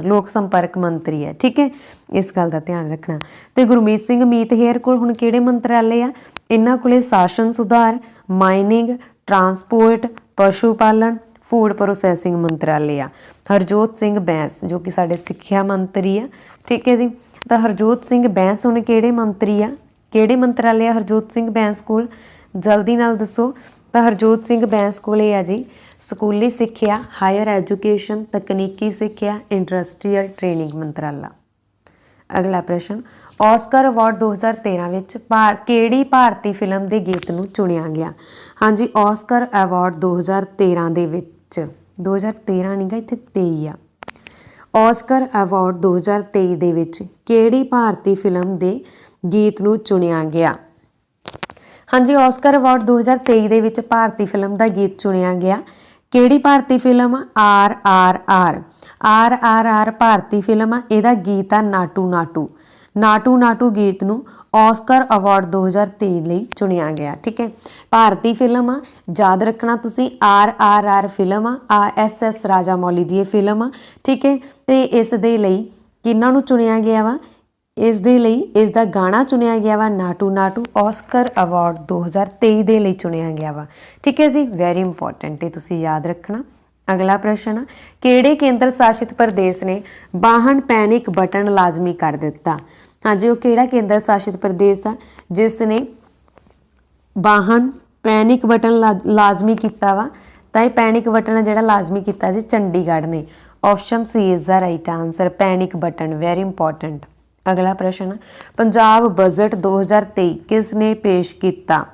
ਲੋਕ ਸੰਪਰਕ ਮੰਤਰੀ ਹੈ। ਠੀਕ ਹੈ, ਇਸ ਗੱਲ ਦਾ ਧਿਆਨ ਰੱਖਣਾ। ਤੇ ਗੁਰਮੀਤ ਸਿੰਘ ਮੀਤ ਹੇਅਰ ਕੋਲ ਹੁਣ ਕਿਹੜੇ ਮੰਤਰਾਲੇ ਆ? ਇਹਨਾਂ ਕੋਲੇ ਸ਼ਾਸਨ ਸੁਧਾਰ, ਮਾਈਨਿੰਗ, ਟਰਾਂਸਪੋਰਟ, ਪਸ਼ੂ ਪਾਲਣ, ਫੂਡ ਪ੍ਰੋਸੈਸਿੰਗ ਮੰਤਰਾਲੇ ਆ। ਹਰਜੋਤ ਸਿੰਘ ਬੈਂਸ ਜੋ ਕਿ ਸਾਡੇ ਸਿੱਖਿਆ ਮੰਤਰੀ ਆ। ਠੀਕ ਹੈ ਜੀ, ਤਾਂ ਹਰਜੋਤ ਸਿੰਘ ਬੈਂਸ ਹੁਣ ਕਿਹੜੇ ਮੰਤਰੀ ਆ? ਕਿਹੜੇ ਮੰਤਰਾਲੇ ਆ ਹਰਜੋਤ ਸਿੰਘ ਬੈਂਸ ਕੋਲ? ਜਲਦੀ ਨਾਲ ਦੱਸੋ। ਤਾਂ ਹਰਜੋਤ ਸਿੰਘ ਬੈਂਸ ਕੋਲੇ ਆ ਜੀ ਸਕੂਲੀ ਸਿੱਖਿਆ, ਹਾਇਰ ਐਜੂਕੇਸ਼ਨ, ਤਕਨੀਕੀ ਸਿੱਖਿਆ, ਇੰਡਸਟਰੀਅਲ ਟ੍ਰੇਨਿੰਗ ਮੰਤਰਾਲਾ। ਅਗਲਾ ਪ੍ਰਸ਼ਨ, ਆਸਕਰ ਅਵਾਰਡ 2013 ਵਿੱਚ ਕਿਹੜੀ ਭਾਰਤੀ ਫਿਲਮ ਦੇ ਗੀਤ ਨੂੰ ਚੁਣਿਆ ਗਿਆ? ਹਾਂਜੀ, ਆਸਕਰ ਅਵਾਰਡ 2013 ਦੇ ਵਿੱਚ 2013 ਨਹੀਂ ਗਾ, ਇੱਥੇ 23 ਆ। ਆਸਕਰ ਅਵਾਰਡ 2023 ਦੇ ਵਿੱਚ ਕਿਹੜੀ ਭਾਰਤੀ ਫਿਲਮ ਦੇ ਗੀਤ ਨੂੰ ਚੁਣਿਆ ਗਿਆ? ਹਾਂਜੀ, ਆਸਕਰ ਅਵਾਰਡ 2023 ਦੇ ਵਿੱਚ ਭਾਰਤੀ ਫਿਲਮ ਦਾ ਗੀਤ ਚੁਣਿਆ ਗਿਆ। ਕਿਹੜੀ ਭਾਰਤੀ ਫਿਲਮ? RRR। RRR ਭਾਰਤੀ ਫਿਲਮ ਆ, ਇਹਦਾ ਗੀਤ ਆ ਨਾਟੂ ਨਾਟੂ। ਨਾਟੂ ਨਾਟੂ ਗੀਤ ਨੂੰ ਆਸਕਰ ਅਵਾਰਡ 2023 ਲਈ ਚੁਣਿਆ ਗਿਆ। ਠੀਕ ਹੈ, ਭਾਰਤੀ ਫਿਲਮ ਆ, ਯਾਦ ਰੱਖਣਾ ਤੁਸੀਂ। RRR ਫਿਲਮ ਆ, SS ਰਾਜਾਮੌਲੀ ਦੀ ਇਹ ਫਿਲਮ ਆ। ਠੀਕ ਹੈ, ਤੇ ਇਸ ਦੇ ਲਈ ਕਿਹਨਾਂ ਨੂੰ ਚੁਣਿਆ ਗਿਆ ਵਾ? ਇਸ ਦੇ ਲਈ ਇਸ ਦਾ ਗਾਣਾ ਚੁਣਿਆ ਗਿਆ ਵਾ ਨਾਟੂ ਨਾਟੂ, ਆਸਕਰ ਅਵਾਰਡ 2023 ਦੇ ਲਈ ਚੁਣਿਆ ਗਿਆ ਵਾ। ਠੀਕ ਹੈ ਜੀ, ਵੈਰੀ ਇੰਪੋਰਟੈਂਟ, ਇਹ ਤੁਸੀਂ ਯਾਦ ਰੱਖਣਾ। ਅਗਲਾ ਪ੍ਰਸ਼ਨ, ਕਿਹੜੇ ਕੇਂਦਰ ਸ਼ਾਸਿਤ ਪ੍ਰਦੇਸ਼ ਨੇ ਵਾਹਨ ਪੈਨਿਕ ਬਟਨ ਲਾਜ਼ਮੀ ਕਰ ਦਿੱਤਾ? ਹਾਂਜੀ, ਉਹ ਕਿਹੜਾ ਕੇਂਦਰ ਸ਼ਾਸਿਤ ਪ੍ਰਦੇਸ਼ ਆ ਜਿਸ ਨੇ ਵਾਹਨ ਪੈਨਿਕ ਬਟਨ ਲਾਜ਼ਮੀ ਕੀਤਾ ਵਾ? ਤਾਂ ਇਹ ਪੈਨਿਕ ਬਟਨ ਜਿਹੜਾ ਲਾਜ਼ਮੀ ਕੀਤਾ ਜੀ ਚੰਡੀਗੜ੍ਹ ਨੇ। Option C is the right answer, panic button, very important. ਅਗਲਾ ਪ੍ਰਸ਼ਨ, ਪੰਜਾਬ ਬਜਟ 2023 ਕਿਸ ਨੇ ਪੇਸ਼ ਕੀਤਾ?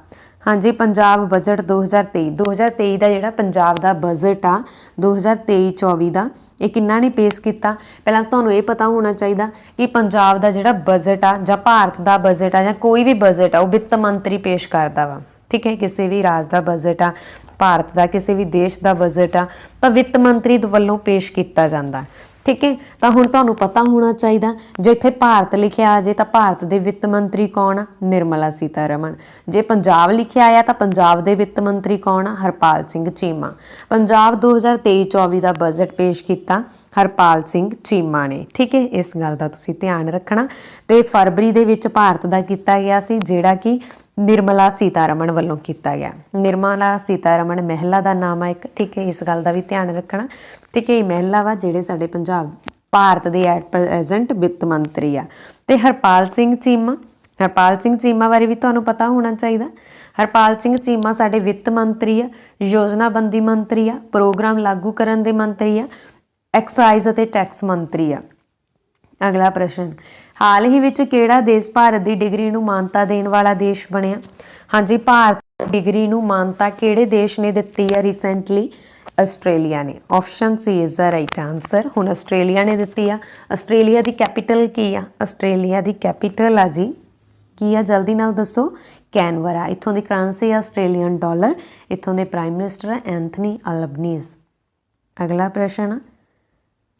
ਹਾਂਜੀ, ਪੰਜਾਬ ਬਜਟ 2023 ਦਾ ਜਿਹੜਾ ਪੰਜਾਬ ਦਾ ਬਜਟ ਆ 2023-24 ਦਾ, ਇਹ ਕਿਹਨਾਂ ਨੇ ਪੇਸ਼ ਕੀਤਾ? ਪਹਿਲਾਂ ਤੁਹਾਨੂੰ ਇਹ ਪਤਾ ਹੋਣਾ ਚਾਹੀਦਾ ਕਿ ਪੰਜਾਬ ਦਾ ਜਿਹੜਾ ਬਜਟ ਆ ਜਾਂ ਭਾਰਤ ਦਾ ਬਜਟ ਆ ਜਾਂ ਕੋਈ ਵੀ ਬਜਟ ਆ ਉਹ ਵਿੱਤ ਮੰਤਰੀ ਪੇਸ਼ ਕਰਦਾ ਵਾ। ठीक है, किसी भी राज का बजट आ, भारत का किसी भी देश का बजट आ तो वित्त मंत्री वालों पेश किया जाता है। ठीक है, तो हुण तुहानूं पता होना चाहिए जे इत्थे भारत लिखिया आ जाए तो भारत के वित्त मंत्री कौन आ? निर्मला सीतारमण। जे पंजाब लिखिया आया तो पंजाब के वित्त मंत्री कौन आ? हरपाल सिंह चीमा। पंजाब 2023-24 का बजट पेश किया हरपाल सिंह चीमा ने। ठीक है, इस गल का तुसीं ध्यान रखना। तो फरवरी दे विच भारत का किया गया सी जिहड़ा कि निर्मला सीतारमण वालों किया गया। निर्मला सीतारमण महिला का नाम है एक। ठीक है, इस गल का भी ध्यान रखना। ठीक है, महिला वा जिहड़े साडे पंजाब भारत के एट प्रेजेंट वित्त मंत्री आ। ते हरपाल सिंह चीमा बारे भी तुहानूं पता होना चाहिए। हरपाल सिंह चीमा साडे वित्त मंत्री आ, योजनाबंदी मंत्री आ, प्रोग्राम लागू करन दे मंत्री आ, एक्साइज अते टैक्स मंत्री आ। अगला प्रश्न, हाल ही विच किहड़ा देश भारत की डिग्री नूं मानता देण वाला देश बनिया? हाँ जी, भारत डिग्री नूं मानता किहड़े देश ने दित्ती है रिसेंटली? आस्ट्रेलिया ने। Option C is the right answer. हुण आस्ट्रेलिया ने दित्ती आ। आस्ट्रेलिया की कैपीटल की आ? आस्ट्रेलिया की कैपीटल आ जी की आ, जल्दी नाल दसो? कैनवरा। इत्थों की करंसी आस्ट्रेलियन डॉलर। इत्थों के प्राइम मिनिस्टर है एंथनी अल्बनीज़। अगला प्रश्न,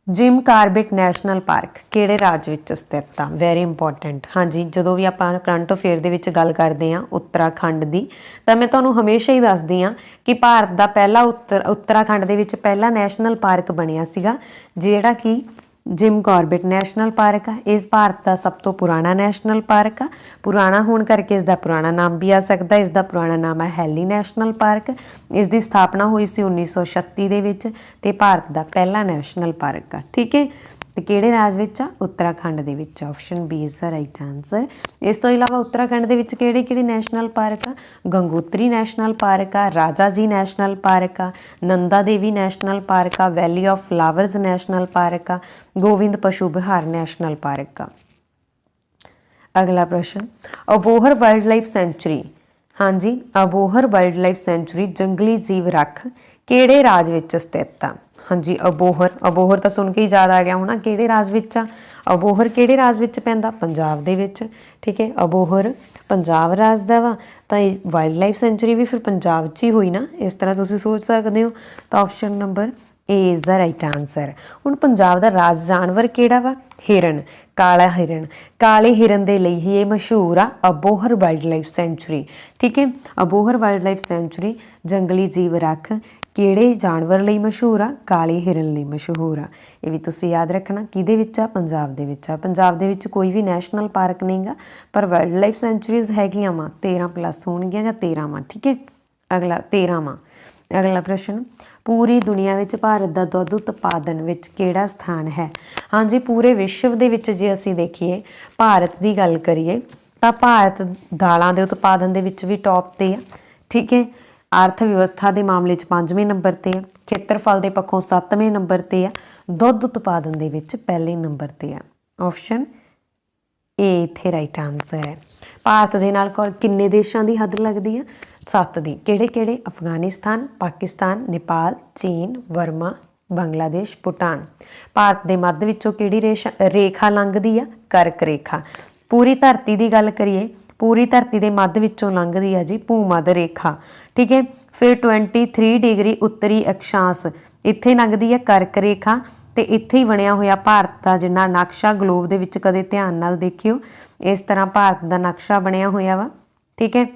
जिम कार्बेट नैशनल पार्क किहड़े राज विच स्थित आ? Vary important. हाँ जी, जो भी आप करंट अफेयर दे विच गल करते हैं उत्तराखंड की, तो मैं तुहानूं हमेशा ही दसदी हाँ कि भारत का पहला उत्तराखंड दे विच पहला नैशनल पार्क बनिया सीगा जिहड़ा कि जिम कॉर्बेट नैशनल पार्क आ। इस भारत का सब तो पुराना नैशनल पार्क आ। पुराना होने करके इसका पुराना नाम भी आ सकता। इसका पुराना नाम है हैली नैशनल पार्क। इसकी स्थापना हुई सी 1936 दे विच ते भारत का पहला नैशनल पार्क आ। ठीक है, तो किहड़े राज विच आ? उत्तराखंड दे विच। Option B is the right answer. इस तो इलावा उत्तराखंड दे विच किहड़े नैशनल पार्क आ? गंगोत्री नैशनल पार्क आ, राजा जी नैशनल पार्क आ, नंदा देवी नैशनल पार्क आ, valley of flowers national park आ, गोविंद पशु विहार नैशनल पार्क आ। अगला प्रश्न, अबोहर वाइल्ड लाइफ सेंचुरी। हाँ जी, अबोहर वाइल्ड लाइफ सेंचुरी जंगली जीव रख किहड़े राज विच स्थित आ? हाँ जी, अबोहर तो सुन के ही याद आ गया होना किहड़े राज विच आ? अबोहर किहड़े राज विच पैंदा? पंजाब दे विच। ठीक है, अबोहर पंजाब राज दा वा, तो वाइल्ड लाइफ सेंचुरी भी फिर पंजाब च ही हुई ना, इस तरह तुसीं सोच सकते हो। तो option number A is the right answer. हुण पंजाब दा राज जानवर किहड़ा वा? हिरन, काला हिरन। काले हिरन दे लई ही ये मशहूर आ अबोहर वाइल्ड लाइफ सेंचुरी। ठीक है, अबोहर वाइल्ड लाइफ सेंचुरी जंगली जीव रख किहड़े जानवर लई मशहूर आ? काले हिरन लई मशहूर आ। ये भी तुसीं याद रखना। किहदे विच आ? पंजाब दे विच आ। पंजाब दे विच कोई भी नैशनल पार्क नहीं गा, पर वाइल्ड लाइफ सेंचुरीज हैगियां वा 13+ होणगियां जां 13 वा। ठीक है, अगला 13 वा। अगला प्रश्न, पूरी दुनिया विच भारत का दुध उत्पादन विच किहड़ा स्थान है? हाँ जी, पूरे विश्व दे विच जे असीं देखीए भारत की गल करिए तो भारत दालां दे उत्पादन दे विच भी टॉप ते आ। ठीक है, अर्थ व्यवस्था के मामले 5वें नंबर ते आ, खेत्रफल के पक्षों 7वें नंबर ते आ, दुध उत्पादन दे विच पहले नंबर ते आ। ऑप्शन ए इत्थे राइट आंसर है। भारत दे नाल किन्ने देशां दी हद लगदी है? 7 दी। किहड़े किहड़े? अफगानिस्तान, पाकिस्तान, नेपाल, चीन, बर्मा, बांग्लादेश, भूटान। भारत के मध्य विचों किहड़ी रेखा लंघदी आ? कर्क रेखा। पूरी धरती की गल करिए, पूरी धरती के मध्य विचों लंघदी है जी भूमध्य रेखा। ठीक है, फिर 23 डिग्री उत्तरी अक्षांश इत्थे लंघदी है कर्क रेखा। तो इत्थे ही बनया होया भारत का जिन्ना नक्शा ग्लोब दे विच कदे ध्यान नाल देखियो, इस तरह भारत का नक्शा बनया होया वा। ठीक है,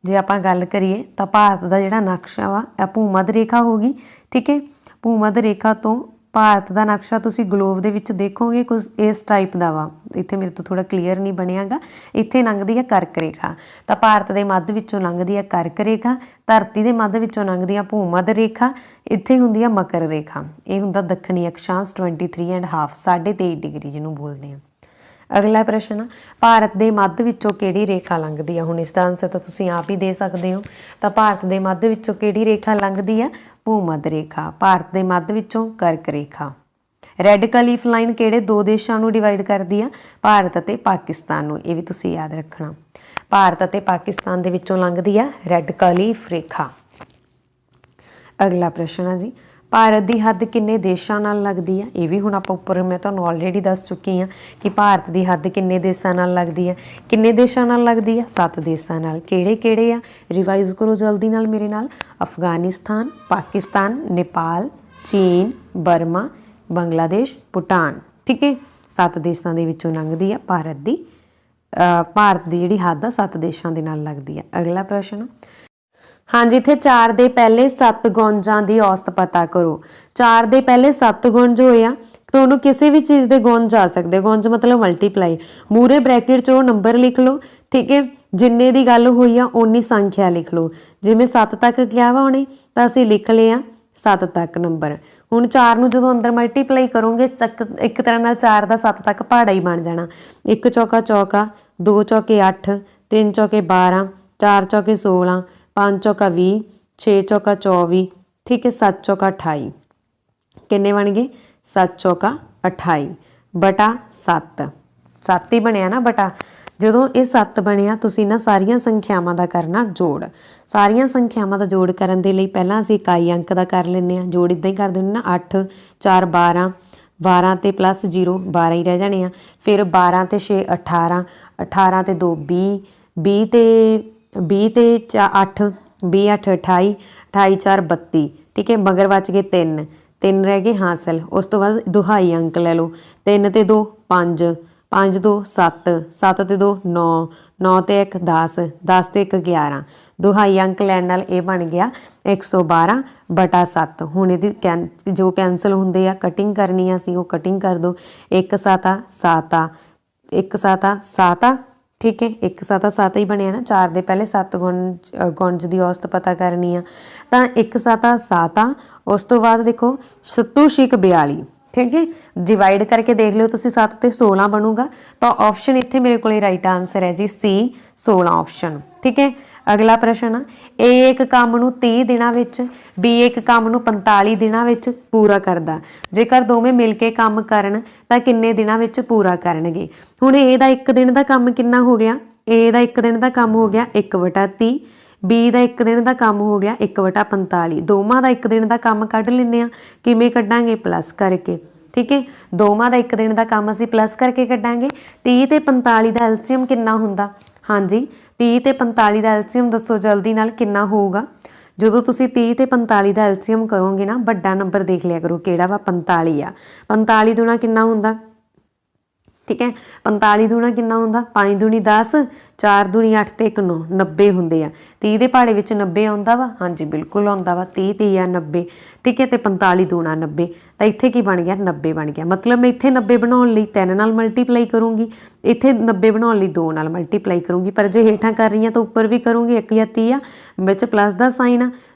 जे आपां गल करिए तो भारत का जिहड़ा नक्शा वा भूमध्य रेखा होगी। ठीक है, भूमध्य रेखा तो भारत का नक्शा तुसीं ग्लोब दे विच देखोगे कुछ इस टाइप का वा। इत्थे मेरे तो थोड़ा क्लीयर नहीं बनियागा। इत्थे लंघदी है कर्क रेखा, तो भारत के मध्य विचों लंघदी है कर्क रेखा, धरती के मध्य विचों लंघदी है भूमध्य रेखा, इत्थे हुंदी है मकर रेखा। ये हुंदा दक्षिणी अक्षांश 23.5 23.5 डिग्री जिन्हों बोलते हैं। अगला प्रश्न, भारत के मध्य विचों किहड़ी रेखा लंघदी है? हुण इसका आंसर तो तुसीं आप ही दे सकते हो। तो भारत के मध्य विचों किहड़ी रेखा लंघदी है? भूमध्य रेखा। भारत के मध्य विचों कर्क रेखा। रैड कलीफ लाइन किहड़े 2 देशों को डिवाइड करती है? भारत और पाकिस्तान को। ये भी तुसीं याद रखना। भारत और पाकिस्तान के विचों लंघदी है रैड कलीफ रेखा। अगला प्रश्न है जी, ਭਾਰਤ ਦੀ ਹੱਦ ਕਿੰਨੇ ਦੇਸ਼ਾਂ ਨਾਲ ਲੱਗਦੀ ਹੈ? ਇਹ ਵੀ ਹੁਣ ਆਪਾਂ ਉੱਪਰ ਮੈਂ ਤੁਹਾਨੂੰ ਆਲਰੇਡੀ ਦੱਸ ਚੁੱਕੀ ਹਾਂ ਕਿ ਭਾਰਤ ਦੀ ਹੱਦ ਕਿੰਨੇ ਦੇਸ਼ਾਂ ਨਾਲ ਲੱਗਦੀ ਹੈ। ਕਿੰਨੇ ਦੇਸ਼ਾਂ ਨਾਲ ਲੱਗਦੀ ਹੈ? 7 ਦੇਸ਼ਾਂ ਨਾਲ। ਕਿਹੜੇ ਕਿਹੜੇ ਆ? ਰਿਵਾਈਜ਼ ਕਰੋ ਜਲਦੀ ਨਾਲ ਮੇਰੇ ਨਾਲ। ਅਫਗਾਨਿਸਤਾਨ, ਪਾਕਿਸਤਾਨ, ਨੇਪਾਲ, ਚੀਨ, ਬਰਮਾ, ਬੰਗਲਾਦੇਸ਼, ਭੂਟਾਨ। ਠੀਕ ਹੈ, 7 ਦੇਸ਼ਾਂ ਦੇ ਵਿੱਚੋਂ ਲੰਘਦੀ ਆ ਭਾਰਤ ਦੀ ਜਿਹੜੀ ਹੱਦ ਆ 7 ਦੇਸ਼ਾਂ ਦੇ ਨਾਲ ਲੱਗਦੀ ਹੈ। ਅਗਲਾ ਪ੍ਰਸ਼ਨ, ਹਾਂਜੀ ਇੱਥੇ 4 ਦੇ ਪਹਿਲੇ 7 ਗੁਣਜਾਂ ਦੀ ਔਸਤ ਪਤਾ ਕਰੋ। 4 ਦੇ ਪਹਿਲੇ 7 ਗੁਣਜ ਹੋਏ ਆ ਤਾਂ ਉਹਨੂੰ ਕਿਸੇ ਵੀ ਚੀਜ਼ ਦੇ ਗੁਣਜ ਆ ਸਕਦੇ। ਗੁਣਜ ਮਤਲਬ ਮਲਟੀਪਲਾਈ। ਮੂਰੇ ਬ੍ਰੈਕਟ 'ਚ ਉਹ ਨੰਬਰ ਲਿਖ ਲਓ। ਠੀਕ ਹੈ, ਜਿੰਨੇ ਦੀ ਗੱਲ ਹੋਈ ਆ ਓਨੀ ਸੰਖਿਆ ਲਿਖ ਲਓ। ਜਿਵੇਂ 7 ਤੱਕ ਕਿਹਾ ਵਾ ਉਹਨੇ ਤਾਂ ਅਸੀਂ ਲਿਖ ਲਏ ਆ 7 ਤੱਕ ਨੰਬਰ। ਹੁਣ 4 ਨੂੰ ਜਦੋਂ ਅੰਦਰ ਮਲਟੀਪਲਾਈ ਕਰੋਗੇ ਇੱਕ ਤਰ੍ਹਾਂ ਨਾਲ 4 ਦਾ 7 ਤੱਕ ਪਹਾੜਾ ਹੀ ਬਣ ਜਾਣਾ। 1 ਚੌਕਾ ਚੌਕਾ, 2 ਚੌਕੇ 8, 3 ਚੌਕੇ 12, 4 ਚੌਕੇ 16, 5 ਚੌਕਾ 20, 6 ਚੌਕਾ 24। ਠੀਕ ਹੈ, 7 ਚੌਕਾ 28। ਕਿੰਨੇ ਬਣ ਗਏ? 7 ਚੌਕਾ 28 ਬਟਾ 7। 7 ਹੀ ਬਣਿਆ ਨਾ ਬਟਾ। ਜਦੋਂ ਇਹ 7 ਬਣਿਆ ਤੁਸੀਂ ਨਾ ਸਾਰੀਆਂ ਸੰਖਿਆਵਾਂ ਦਾ ਕਰਨਾ ਜੋੜ। ਸਾਰੀਆਂ ਸੰਖਿਆਵਾਂ ਦਾ ਜੋੜ ਕਰਨ ਦੇ ਲਈ ਪਹਿਲਾਂ ਅਸੀਂ ਇਕਾਈ ਅੰਕ ਦਾ ਕਰ ਲੈਂਦੇ ਹਾਂ। ਜੋੜ ਇੱਦਾਂ ਹੀ ਕਰਦੇ ਹੁੰਦੇ ਨਾ 8 4 12, 12 ਤੇ ਪਲੱਸ 0 12 ਹੀ ਰਹਿ ਜਾਣੇ ਆ। ਫਿਰ 12 ਤੇ 6 18, 18 ਤੇ 2 20, 20 ਤੇ 8, 20 8 28, 28 4 32। ਠੀਕ ਹੈ, ਮਗਰ ਬਚ ਗਏ 3 ਰਹਿ ਗਏ ਹਾਸਲ। ਉਸ ਤੋਂ ਬਾਅਦ ਦੁਹਾਈ ਅੰਕ ਲੈ ਲਓ। 3 ਤੇ 2 5, 5 2 7, 7 ਤੇ 2 9, 9 ਤੇ 1 10, 10 ਤੇ 1 11। ਦੁਹਾਈ ਅੰਕ ਲੈਣ ਨਾਲ ਇਹ ਬਣ ਗਿਆ 112 ਬਟਾ 7। ਹੁਣ ਇਹਦੀ ਜੋ ਕੈਂਸਲ ਹੁੰਦੇ ਆ ਕਟਿੰਗ ਕਰਨੀ ਆ ਅਸੀਂ ਉਹ ਕਟਿੰਗ ਕਰ ਦਿਓ। 1 7 7, 1 7 7। ਠੀਕ ਹੈ, 1 7 7 ਹੀ ਬਣਿਆ ਨਾ। 4 ਦੇ ਪਹਿਲੇ 7 ਗੁਣਜ ਦੀ ਔਸਤ ਪਤਾ ਕਰਨੀ ਆ ਤਾਂ 1 7 7 ਆ। ਉਸ ਤੋਂ ਬਾਅਦ ਦੇਖੋ 7 6 42। ਠੀਕ ਹੈ, ਡਿਵਾਈਡ ਕਰਕੇ ਦੇਖ ਲਿਓ ਤੁਸੀਂ 7 ਤੇ 16 ਬਣੂਗਾ ਤਾਂ ਆਪਸ਼ਨ ਇੱਥੇ ਮੇਰੇ ਕੋਲ ਰਾਈਟ ਆਨਸਰ ਹੈ ਜੀ ਸੀ 16 ਆਪਸ਼ਨ। ਠੀਕ ਹੈ, ਅਗਲਾ ਪ੍ਰਸ਼ਨ ਆ, A ਇੱਕ ਕੰਮ ਨੂੰ 30 ਦਿਨਾਂ ਵਿੱਚ, B ਇੱਕ ਕੰਮ ਨੂੰ 45 ਦਿਨਾਂ ਵਿੱਚ ਪੂਰਾ ਕਰਦਾ। ਜੇਕਰ ਦੋਵੇਂ ਮਿਲ ਕੇ ਕੰਮ ਕਰਨ ਤਾਂ ਕਿੰਨੇ ਦਿਨਾਂ ਵਿੱਚ ਪੂਰਾ ਕਰਨਗੇ? ਹੁਣ A ਦਾ 1 ਦਿਨ ਦਾ ਕੰਮ ਕਿੰਨਾ ਹੋ ਗਿਆ? A ਦਾ 1 ਦਿਨ ਦਾ ਕੰਮ ਹੋ ਗਿਆ 1/30। B ਦਾ 1 ਦਿਨ ਦਾ ਕੰਮ ਹੋ ਗਿਆ 1/45। ਦੋਵਾਂ ਦਾ 1 ਦਿਨ ਦਾ ਕੰਮ ਕੱਢ ਲੈਂਦੇ ਆ। ਕਿਵੇਂ ਕੱਢਾਂਗੇ? ਪਲੱਸ ਕਰਕੇ। ਠੀਕ ਹੈ, ਦੋਵਾਂ ਦਾ 1 ਦਿਨ ਦਾ ਕੰਮ ਅਸੀਂ ਪਲੱਸ ਕਰਕੇ ਕੱਢਾਂਗੇ। 30 ਤੇ 45 ਦਾ ਐਲਸੀਅਮ ਕਿੰਨਾ ਹੁੰਦਾ? ਹਾਂਜੀ, 30 ਤੇ 45 ਦਾ ਐਲਸੀਅਮ ਦੱਸੋ ਜਲਦੀ ਨਾਲ ਕਿੰਨਾ ਹੋਊਗਾ? ਜਦੋਂ ਤੁਸੀਂ 30 ਤੇ 45 ਦਾ ਐਲਸੀਅਮ ਕਰੋਗੇ ਨਾ ਵੱਡਾ ਨੰਬਰ ਦੇਖ ਲਿਆ ਕਰੋ ਕਿਹੜਾ ਵਾ। 45 ਆ। 45 ਦੂਣਾ ਕਿੰਨਾ ਹੁੰਦਾ? ਠੀਕ ਹੈ, 45 ਦੂਣਾ ਕਿੰਨਾ ਹੁੰਦਾ? 5 ਦੂਣੀ 10, 4 ਦੂਣੀ 8 ਤੇ 1 9, 90 ਹੁੰਦੇ ਆ। 30 ਦੇ ਪਹਾੜੇ ਵਿੱਚ 90 ਆਉਂਦਾ ਵਾ? ਹਾਂਜੀ ਬਿਲਕੁਲ ਆਉਂਦਾ ਵਾ। 30 ਤੇ 90। ਠੀਕ ਹੈ, ਤੇ 45 ਦੂਣਾ 90 ਤਾਂ ਇੱਥੇ ਕੀ ਬਣ ਗਿਆ? 90 ਬਣ ਗਿਆ। ਮਤਲਬ ਮੈਂ ਇੱਥੇ 90 ਬਣਾਉਣ ਲਈ 3 ਨਾਲ ਮਲਟੀਪਲਾਈ ਕਰੂੰਗੀ, ਇੱਥੇ 90 ਬਣਾਉਣ ਲਈ 2 ਨਾਲ ਮਲਟੀਪਲਾਈ ਕਰੂੰਗੀ। ਪਰ ਜੇ ਹੇਠਾਂ ਕਰ ਰਹੀ ਹਾਂ ਤਾਂ ਉੱਪਰ ਵੀ ਕਰੂੰਗੀ। 1 ਜਾਂ 30 ਆ, ਵਿੱਚ ਪਲੱਸ ਦਾ ਸਾਈਨ ਆ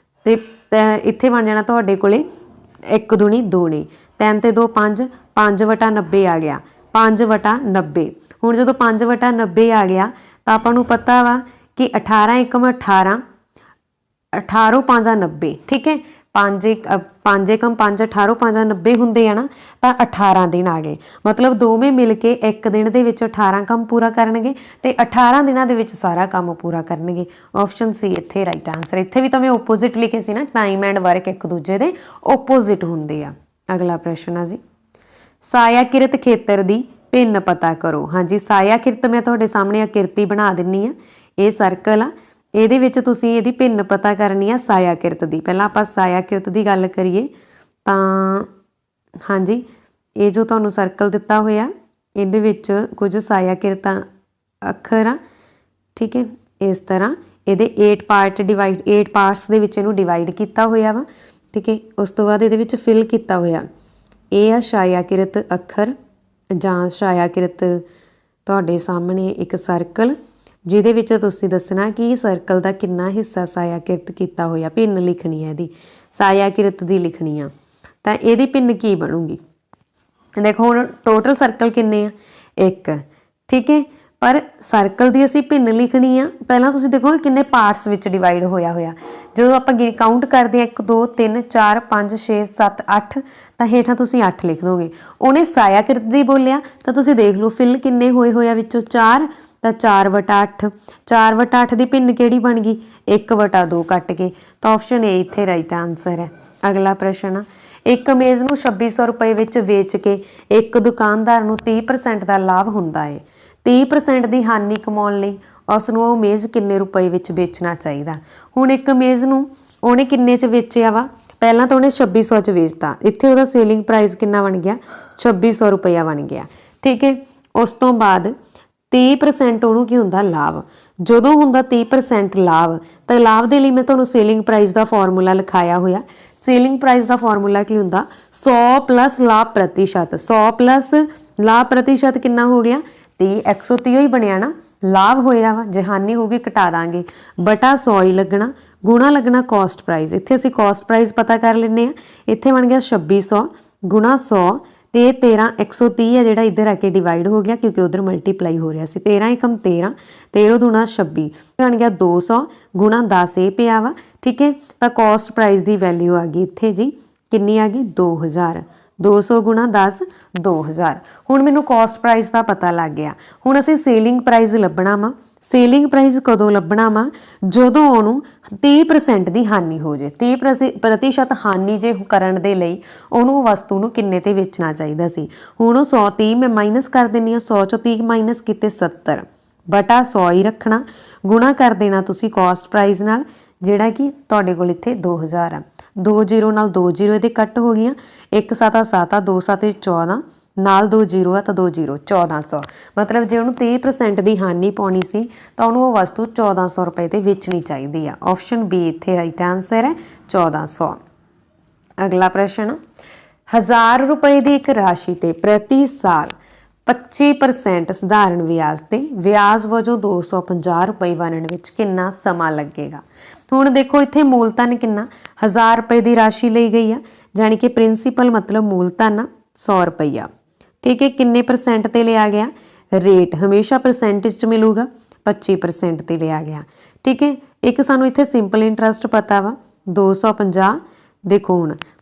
ਤੇ ਇੱਥੇ ਬਣ ਜਾਣਾ ਤੁਹਾਡੇ ਕੋਲੇ 1 ਦੂਣੀ 2 ਨੇ। 3 ਤੇ 2 5, 5/90 ਆ ਗਿਆ। 5/90। ਹੁਣ ਜਦੋਂ 5/90 ਆ ਗਿਆ ਤਾਂ ਆਪਾਂ ਨੂੰ ਪਤਾ ਵਾ ਕਿ 18 ਏਕਮ 18, 18 5 90। ਠੀਕ ਹੈ, 5 ਏਕਮ 5, 18 5 90 ਹੁੰਦੇ ਆ ਨਾ ਤਾਂ 18 ਦਿਨ ਆ ਗਏ। ਮਤਲਬ ਦੋਵੇਂ ਮਿਲ ਕੇ 1 ਦਿਨ ਦੇ ਵਿੱਚ 18 ਕੰਮ ਪੂਰਾ ਕਰਨਗੇ ਤੇ 18 ਦਿਨਾਂ ਦੇ ਵਿੱਚ ਸਾਰਾ ਕੰਮ ਪੂਰਾ ਕਰਨਗੇ। ਆਪਸ਼ਨ ਸੀ ਇੱਥੇ ਰਾਈਟ ਆਨਸਰ। ਇੱਥੇ ਵੀ ਤਾਂ ਮੈਂ ਓਪੋਜ਼ਿਟ ਲਿਖੇ ਸੀ ਨਾ, ਟਾਈਮ ਐਂਡ ਵਰਕ ਇੱਕ ਦੂਜੇ ਦੇ ਓਪੋਜ਼ਿਟ ਹੁੰਦੇ ਆ। ਅਗਲਾ ਪ੍ਰਸ਼ਨ ਆ ਜੀ, ਸਾਇਆ ਕਿਰਤ ਖੇਤਰ ਦੀ ਭਿੰਨ ਪਤਾ ਕਰੋ। ਹਾਂਜੀ, ਸਾਇਆ ਕਿਰਤ ਮੈਂ ਤੁਹਾਡੇ ਸਾਹਮਣੇ ਆਕਿਰਤੀ ਬਣਾ ਦਿੰਨੀ ਆ। ਇਹ ਸਰਕਲ ਆ, ਇਹਦੇ ਵਿੱਚ ਤੁਸੀਂ ਇਹਦੀ ਭਿੰਨ ਪਤਾ ਕਰਨੀ ਆ ਸਾਇਆ ਕਿਰਤ ਦੀ। ਪਹਿਲਾਂ ਆਪਾਂ ਸਾਇਆ ਕਿਰਤ ਦੀ ਗੱਲ ਕਰੀਏ ਤਾਂ ਹਾਂਜੀ, ਇਹ ਜੋ ਤੁਹਾਨੂੰ ਸਰਕਲ ਦਿੱਤਾ ਹੋਇਆ ਇਹਦੇ ਵਿੱਚ ਕੁਝ ਸਾਇਆ ਕਿਰਤਾਂ ਅੱਖਰ ਆ। ਠੀਕ ਹੈ, ਇਸ ਤਰ੍ਹਾਂ ਇਹਦੇ 8 ਪਾਰਟਸ ਦੇ ਵਿੱਚ ਇਹਨੂੰ ਡਿਵਾਈਡ ਕੀਤਾ ਹੋਇਆ ਵਾ। ਠੀਕ ਹੈ, ਉਸ ਤੋਂ ਬਾਅਦ ਇਹਦੇ ਵਿੱਚ ਫਿਲ ਕੀਤਾ ਹੋਇਆ। ਇਹ ਆ ਛਾਇਆ ਕਿਰਤ ਅੱਖਰ ਜਾਂ ਛਾਇਆ ਕਿਰਤ ਤੁਹਾਡੇ ਸਾਹਮਣੇ ਇੱਕ ਸਰਕਲ, ਜਿਹਦੇ ਵਿੱਚ ਤੁਸੀਂ ਦੱਸਣਾ ਕਿ ਸਰਕਲ ਦਾ ਕਿੰਨਾ ਹਿੱਸਾ ਛਾਇਆ ਕਿਰਤ ਕੀਤਾ ਹੋਇਆ। ਭਿੰਨ ਲਿਖਣੀ ਹੈ ਇਹਦੀ, ਛਾਇਆ ਕਿਰਤ ਦੀ ਲਿਖਣੀ ਆ ਤਾਂ ਇਹਦੀ ਭਿੰਨ ਕੀ ਬਣੂਗੀ? ਦੇਖੋ ਹੁਣ ਟੋਟਲ ਸਰਕਲ ਕਿੰਨੇ ਆ? 1। ਠੀਕ ਹੈ, ਪਰ ਸਰਕਲ ਦੀ ਅਸੀਂ ਭਿੰਨ ਲਿਖਣੀ ਆ। ਪਹਿਲਾਂ ਤੁਸੀਂ ਦੇਖੋ ਕਿੰਨੇ ਪਾਰਟਸ ਵਿੱਚ ਡਿਵਾਈਡ ਹੋਇਆ। ਜਦੋਂ ਆਪਾਂ ਕਾਊਂਟ ਕਰਦੇ ਹਾਂ 1 2 3 4 5 6 7 8 ਤਾਂ ਹੇਠਾਂ ਤੁਸੀਂ 8 ਲਿਖ ਦੋਗੇ। ਉਹਨੇ ਸਾਇਆ ਕਿਰਤ ਦੀ ਬੋਲਿਆ ਤਾਂ ਤੁਸੀਂ ਦੇਖ ਲਓ ਫਿਲ ਕਿੰਨੇ ਹੋਇਆ ਵਿੱਚੋਂ 4 ਤਾਂ 4/8। 4/8 ਦੀ ਭਿੰਨ ਕਿਹੜੀ ਬਣ ਗਈ? 1/2 ਕੱਟ ਕੇ। ਤਾਂ ਆਪਸ਼ਨ ਏ ਇੱਥੇ ਰਾਈਟ ਆਨਸਰ ਹੈ। ਅਗਲਾ ਪ੍ਰਸ਼ਨ ਆ, ਇੱਕ ਇਮੇਜ ਨੂੰ 2600 ਰੁਪਏ ਵਿੱਚ ਵੇਚ ਕੇ ਇੱਕ ਦੁਕਾਨਦਾਰ ਨੂੰ 30% ਦਾ ਲਾਭ ਹੁੰਦਾ ਹੈ। 30% ਦੀ ਹਾਨੀ ਕਮਾਉਣ ਲਈ ਉਸ ਨੂੰ ਉਹ ਇਮੇਜ ਕਿੰਨੇ ਰੁਪਏ ਵਿੱਚ ਵੇਚਣਾ ਚਾਹੀਦਾ। ਹੁਣ ਇੱਕ ਇਮੇਜ ਨੂੰ ਉਹਨੇ ਕਿੰਨੇ 'ਚ ਵੇਚਿਆ ਵਾ, ਪਹਿਲਾਂ ਤਾਂ ਉਹਨੇ 2600 'ਚ ਵੇਚਤਾ, ਇੱਥੇ ਉਹਦਾ ਸੇਲਿੰਗ ਪ੍ਰਾਈਸ ਕਿੰਨਾ ਬਣ ਗਿਆ 2600 ਰੁਪਇਆ ਬਣ ਗਿਆ। ਠੀਕ ਹੈ, ਉਸ ਤੋਂ ਬਾਅਦ 30% ਉਹਨੂੰ ਕੀ ਹੁੰਦਾ ਲਾਭ। ਜਦੋਂ ਹੁੰਦਾ 30% ਲਾਭ, ਤਾਂ ਲਾਭ ਦੇ ਲਈ ਮੈਂ ਤੁਹਾਨੂੰ ਸੇਲਿੰਗ ਪ੍ਰਾਈਸ ਦਾ ਫਾਰਮੂਲਾ ਲਿਖਾਇਆ ਹੋਇਆ। ਸੇਲਿੰਗ ਪ੍ਰਾਈਸ ਦਾ ਫਾਰਮੂਲਾ ਕੀ ਹੁੰਦਾ 100 ਪਲੱਸ ਲਾਭ ਪ੍ਰਤੀਸ਼ਤ। 100 ਪਲੱਸ ਲਾਭ ਪ੍ਰਤੀਸ਼ਤ ਕਿੰਨਾ ਹੋ ਗਿਆ 30, 130 ਹੀ ਬਣਿਆ ਨਾ, ਲਾਭ ਹੋਇਆ ਵਾ, ਜੇ ਹਾਨੀ ਹੋਊਗੀ ਘਟਾ ਦਾਂਗੇ, ਬਟਾ 100 ਹੀ ਲੱਗਣਾ, ਗੁਣਾ ਲੱਗਣਾ ਕਾਸਟ ਪ੍ਰਾਈਸ। ਇੱਥੇ ਅਸੀਂ ਕਾਸਟ ਪ੍ਰਾਈਸ ਪਤਾ ਕਰ ਲੈਂਦੇ ਹਾਂ, ਇੱਥੇ ਬਣ ਗਿਆ 2600 ਗੁਣਾ 100 ਤੇ 13 130 ਹੈ ਜਿਹੜਾ ਇੱਧਰ ਆ ਕੇ ਡਿਵਾਈਡ ਹੋ ਗਿਆ ਕਿਉਂਕਿ ਉਧਰ ਮਲਟੀਪਲਾਈ ਹੋ ਰਿਹਾ ਸੀ। 13 ਏਕਮ 13, 13 ਦੂਣਾ 26 ਬਣ ਗਿਆ 200 ਗੁਣਾ 10 ਇਹ ਪਿਆ ਵਾ। ਠੀਕ ਹੈ, ਤਾਂ ਕਾਸਟ ਪ੍ਰਾਈਸ ਦੀ ਵੈਲਿਊ ਆ ਗਈ ਇੱਥੇ ਜੀ ਕਿੰਨੀ ਆ ਗਈ 2000। 200 ਗੁਣਾ 10 2000। ਹੁਣ ਮੈਨੂੰ ਕਾਸਟ ਪ੍ਰਾਈਸ ਦਾ ਪਤਾ ਲੱਗ ਗਿਆ। ਹੁਣ ਅਸੀਂ ਸੇਲਿੰਗ ਪ੍ਰਾਈਸ ਲੱਭਣਾ ਵਾ। ਸੇਲਿੰਗ ਪ੍ਰਾਈਸ ਕਦੋਂ ਲੱਭਣਾ ਵਾ ਜਦੋਂ ਉਹਨੂੰ 30% ਦੀ ਹਾਨੀ ਹੋ ਜੇ। 30% ਹਾਨੀ ਜੇ ਕਰਨ ਦੇ ਲਈ ਉਹਨੂੰ ਵਸਤੂ ਨੂੰ ਕਿੰਨੇ ਤੇ ਵੇਚਣਾ ਚਾਹੀਦਾ ਸੀ। ਹੁਣ ਉਹ 130 ਮੈਂ ਮਾਈਨਸ ਕਰ ਦਿੰਦੀ ਹਾਂ, 100 ਚੋਂ 30 ਮਾਈਨਸ ਕੀਤੇ 70 ਬਟਾ 100 ਹੀ ਰੱਖਣਾ, ਗੁਣਾ ਕਰ ਦੇਣਾ ਤੁਸੀਂ ਕਾਸਟ ਪ੍ਰਾਈਸ ਨਾਲ ਜਿਹੜਾ ਕਿ ਤੁਹਾਡੇ ਕੋਲ ਇੱਥੇ 2000 ਆ। 2 0 ਨਾਲ 2 0 ਇਹਦੇ ਕੱਟ ਹੋ ਗਈਆਂ, 1 7 7 2 7 14 ਨਾਲ 2 0 ਆ ਤਾਂ 2 0 1400। ਮਤਲਬ ਜੇ ਉਹਨੂੰ 30% ਦੀ ਹਾਨੀ ਪਾਉਣੀ ਸੀ ਤਾਂ ਉਹਨੂੰ ਉਹ ਵਸਤੂ 1400 ਰੁਪਏ ਤੇ ਵੇਚਣੀ ਚਾਹੀਦੀ ਆ। ਆਪਸ਼ਨ ਬੀ ਇੱਥੇ ਰਾਈਟ ਆਨਸਰ ਹੈ 1400। ਅਗਲਾ ਪ੍ਰਸ਼ਨ 1000 ਰੁਪਏ ਦੀ ਇੱਕ ਰਾਸ਼ੀ ਤੇ ਪ੍ਰਤੀ ਸਾਲ 25% ਸਧਾਰਨ ਵਿਆਜ ਤੇ ਵਿਆਜ ਵਜੋਂ 250 ਰੁਪਏ ਬਣਨ ਵਿੱਚ ਕਿੰਨਾ ਸਮਾਂ ਲੱਗੇਗਾ। ਹੁਣ ਦੇਖੋ ਇੱਥੇ ਮੂਲਧਨ ਕਿੰਨਾ 1000 ਰੁਪਏ ਦੀ ਰਾਸ਼ੀ ਲਈ ਗਈ ਆ, ਜਾਣੀ ਕਿ ਪ੍ਰਿੰਸੀਪਲ ਮਤਲਬ ਮੂਲਧਨ 100 ਰੁਪਈਆ। ਠੀਕ ਹੈ, ਕਿੰਨੇ ਪਰਸੈਂਟ ਤੇ ਲਿਆ ਗਿਆ, ਰੇਟ ਹਮੇਸ਼ਾ ਪਰਸੈਂਟੇਜ 'ਚ ਮਿਲੂਗਾ, 25% ਤੇ ਲਿਆ ਗਿਆ। ਠੀਕ ਹੈ, ਇੱਕ ਸਾਨੂੰ ਇੱਥੇ ਸਿੰਪਲ ਇੰਟਰਸਟ ਪਤਾ ਵਾ 250। ਦੇਖੋ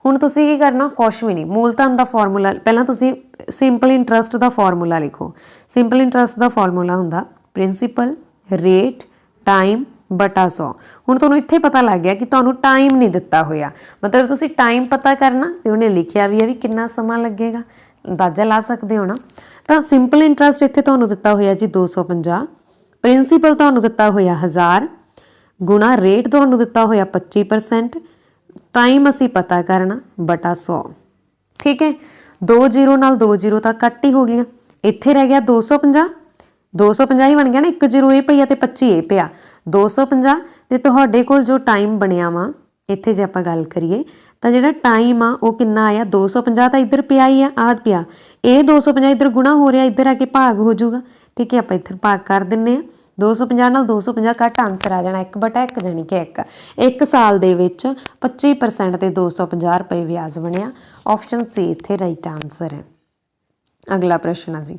ਹੁਣ ਤੁਸੀਂ ਕੀ ਕਰਨਾ, ਕੁਛ ਵੀ ਨਹੀਂ, ਮੂਲਧਨ ਦਾ ਫਾਰਮੂਲਾ ਪਹਿਲਾਂ ਤੁਸੀਂ ਸਿੰਪਲ ਇੰਟਰਸਟ ਦਾ ਫਾਰਮੂਲਾ ਲਿਖੋ। ਸਿੰਪਲ ਇੰਟਰਸਟ ਦਾ ਫਾਰਮੂਲਾ ਹੁੰਦਾ ਪ੍ਰਿੰਸੀਪਲ ਰੇਟ ਟਾਈਮ ਬਟਾ 100। ਹੁਣ ਤੁਹਾਨੂੰ ਇੱਥੇ ਪਤਾ ਲੱਗ ਗਿਆ ਕਿ ਤੁਹਾਨੂੰ ਟਾਈਮ ਨਹੀਂ ਦਿੱਤਾ ਹੋਇਆ, ਮਤਲਬ ਤੁਸੀਂ ਟਾਈਮ ਪਤਾ ਕਰਨਾ ਤੇ ਉਹਨੇ ਲਿਖਿਆ ਵੀ ਹੈ ਵੀ ਕਿੰਨਾ ਸਮਾਂ ਲੱਗੇਗਾ, ਅੰਦਾਜ਼ਾ ਲਾ ਸਕਦੇ ਹੋ ਨਾ। ਤਾਂ ਸਿੰਪਲ ਇੰਟਰਸਟ ਇੱਥੇ ਤੁਹਾਨੂੰ ਦਿੱਤਾ ਹੋਇਆ ਜੀ 250, ਪ੍ਰਿੰਸੀਪਲ ਤੁਹਾਨੂੰ ਦਿੱਤਾ ਹੋਇਆ 1000 ਗੁਣਾ ਰੇਟ ਤੁਹਾਨੂੰ ਦਿੱਤਾ ਹੋਇਆ 25%, ਟਾਈਮ ਅਸੀਂ ਪਤਾ ਕਰਨਾ ਬਟਾ 100। ਠੀਕ ਹੈ, 2 0 ਨਾਲ 2 0 ਤਾਂ ਕੱਟ ਹੀ ਹੋ ਗਈਆਂ, ਇੱਥੇ ਰਹਿ ਗਿਆ 250। 250 ਹੀ ਬਣ ਗਿਆ ਨਾ, 1 0 ਇਹ ਪਈ ਤੇ 25 ਇਹ ਪਿਆ 250। ਤੇ ਤੁਹਾਡੇ ਕੋਲ ਜੋ ਟਾਈਮ ਬਣਿਆ ਵਾ ਇੱਥੇ ਜੇ ਆਪਾਂ ਗੱਲ ਕਰੀਏ ਤਾਂ ਜਿਹੜਾ ਟਾਈਮ ਆ ਉਹ ਕਿੰਨਾ ਆਇਆ 250 ਤਾਂ ਇੱਧਰ ਪਿਆ ਹੀ ਆ, ਆਹ ਪਿਆ, ਇਹ 250 ਇੱਧਰ ਗੁਣਾ ਹੋ ਰਿਹਾ, ਇੱਧਰ ਆ ਕੇ ਭਾਗ ਹੋ ਜਾਊਗਾ। ਠੀਕ ਹੈ, ਆਪਾਂ ਇੱਧਰ ਭਾਗ ਕਰ ਦਿੰਨੇ ਆ, 250 ਨਾਲ 250 ਘੱਟ ਆਨਸਰ ਆ ਜਾਣਾ 1/1 ਜਾਣੀ ਕਿ 1 ਸਾਲ ਦੇ ਵਿੱਚ 25% ਤੇ 250 ਰੁਪਏ ਵਿਆਜ ਬਣਿਆ। ਆਪਸ਼ਨ ਸੀ ਇੱਥੇ ਰਾਈਟ ਆਨਸਰ ਹੈ। ਅਗਲਾ ਪ੍ਰਸ਼ਨ ਆ ਜੀ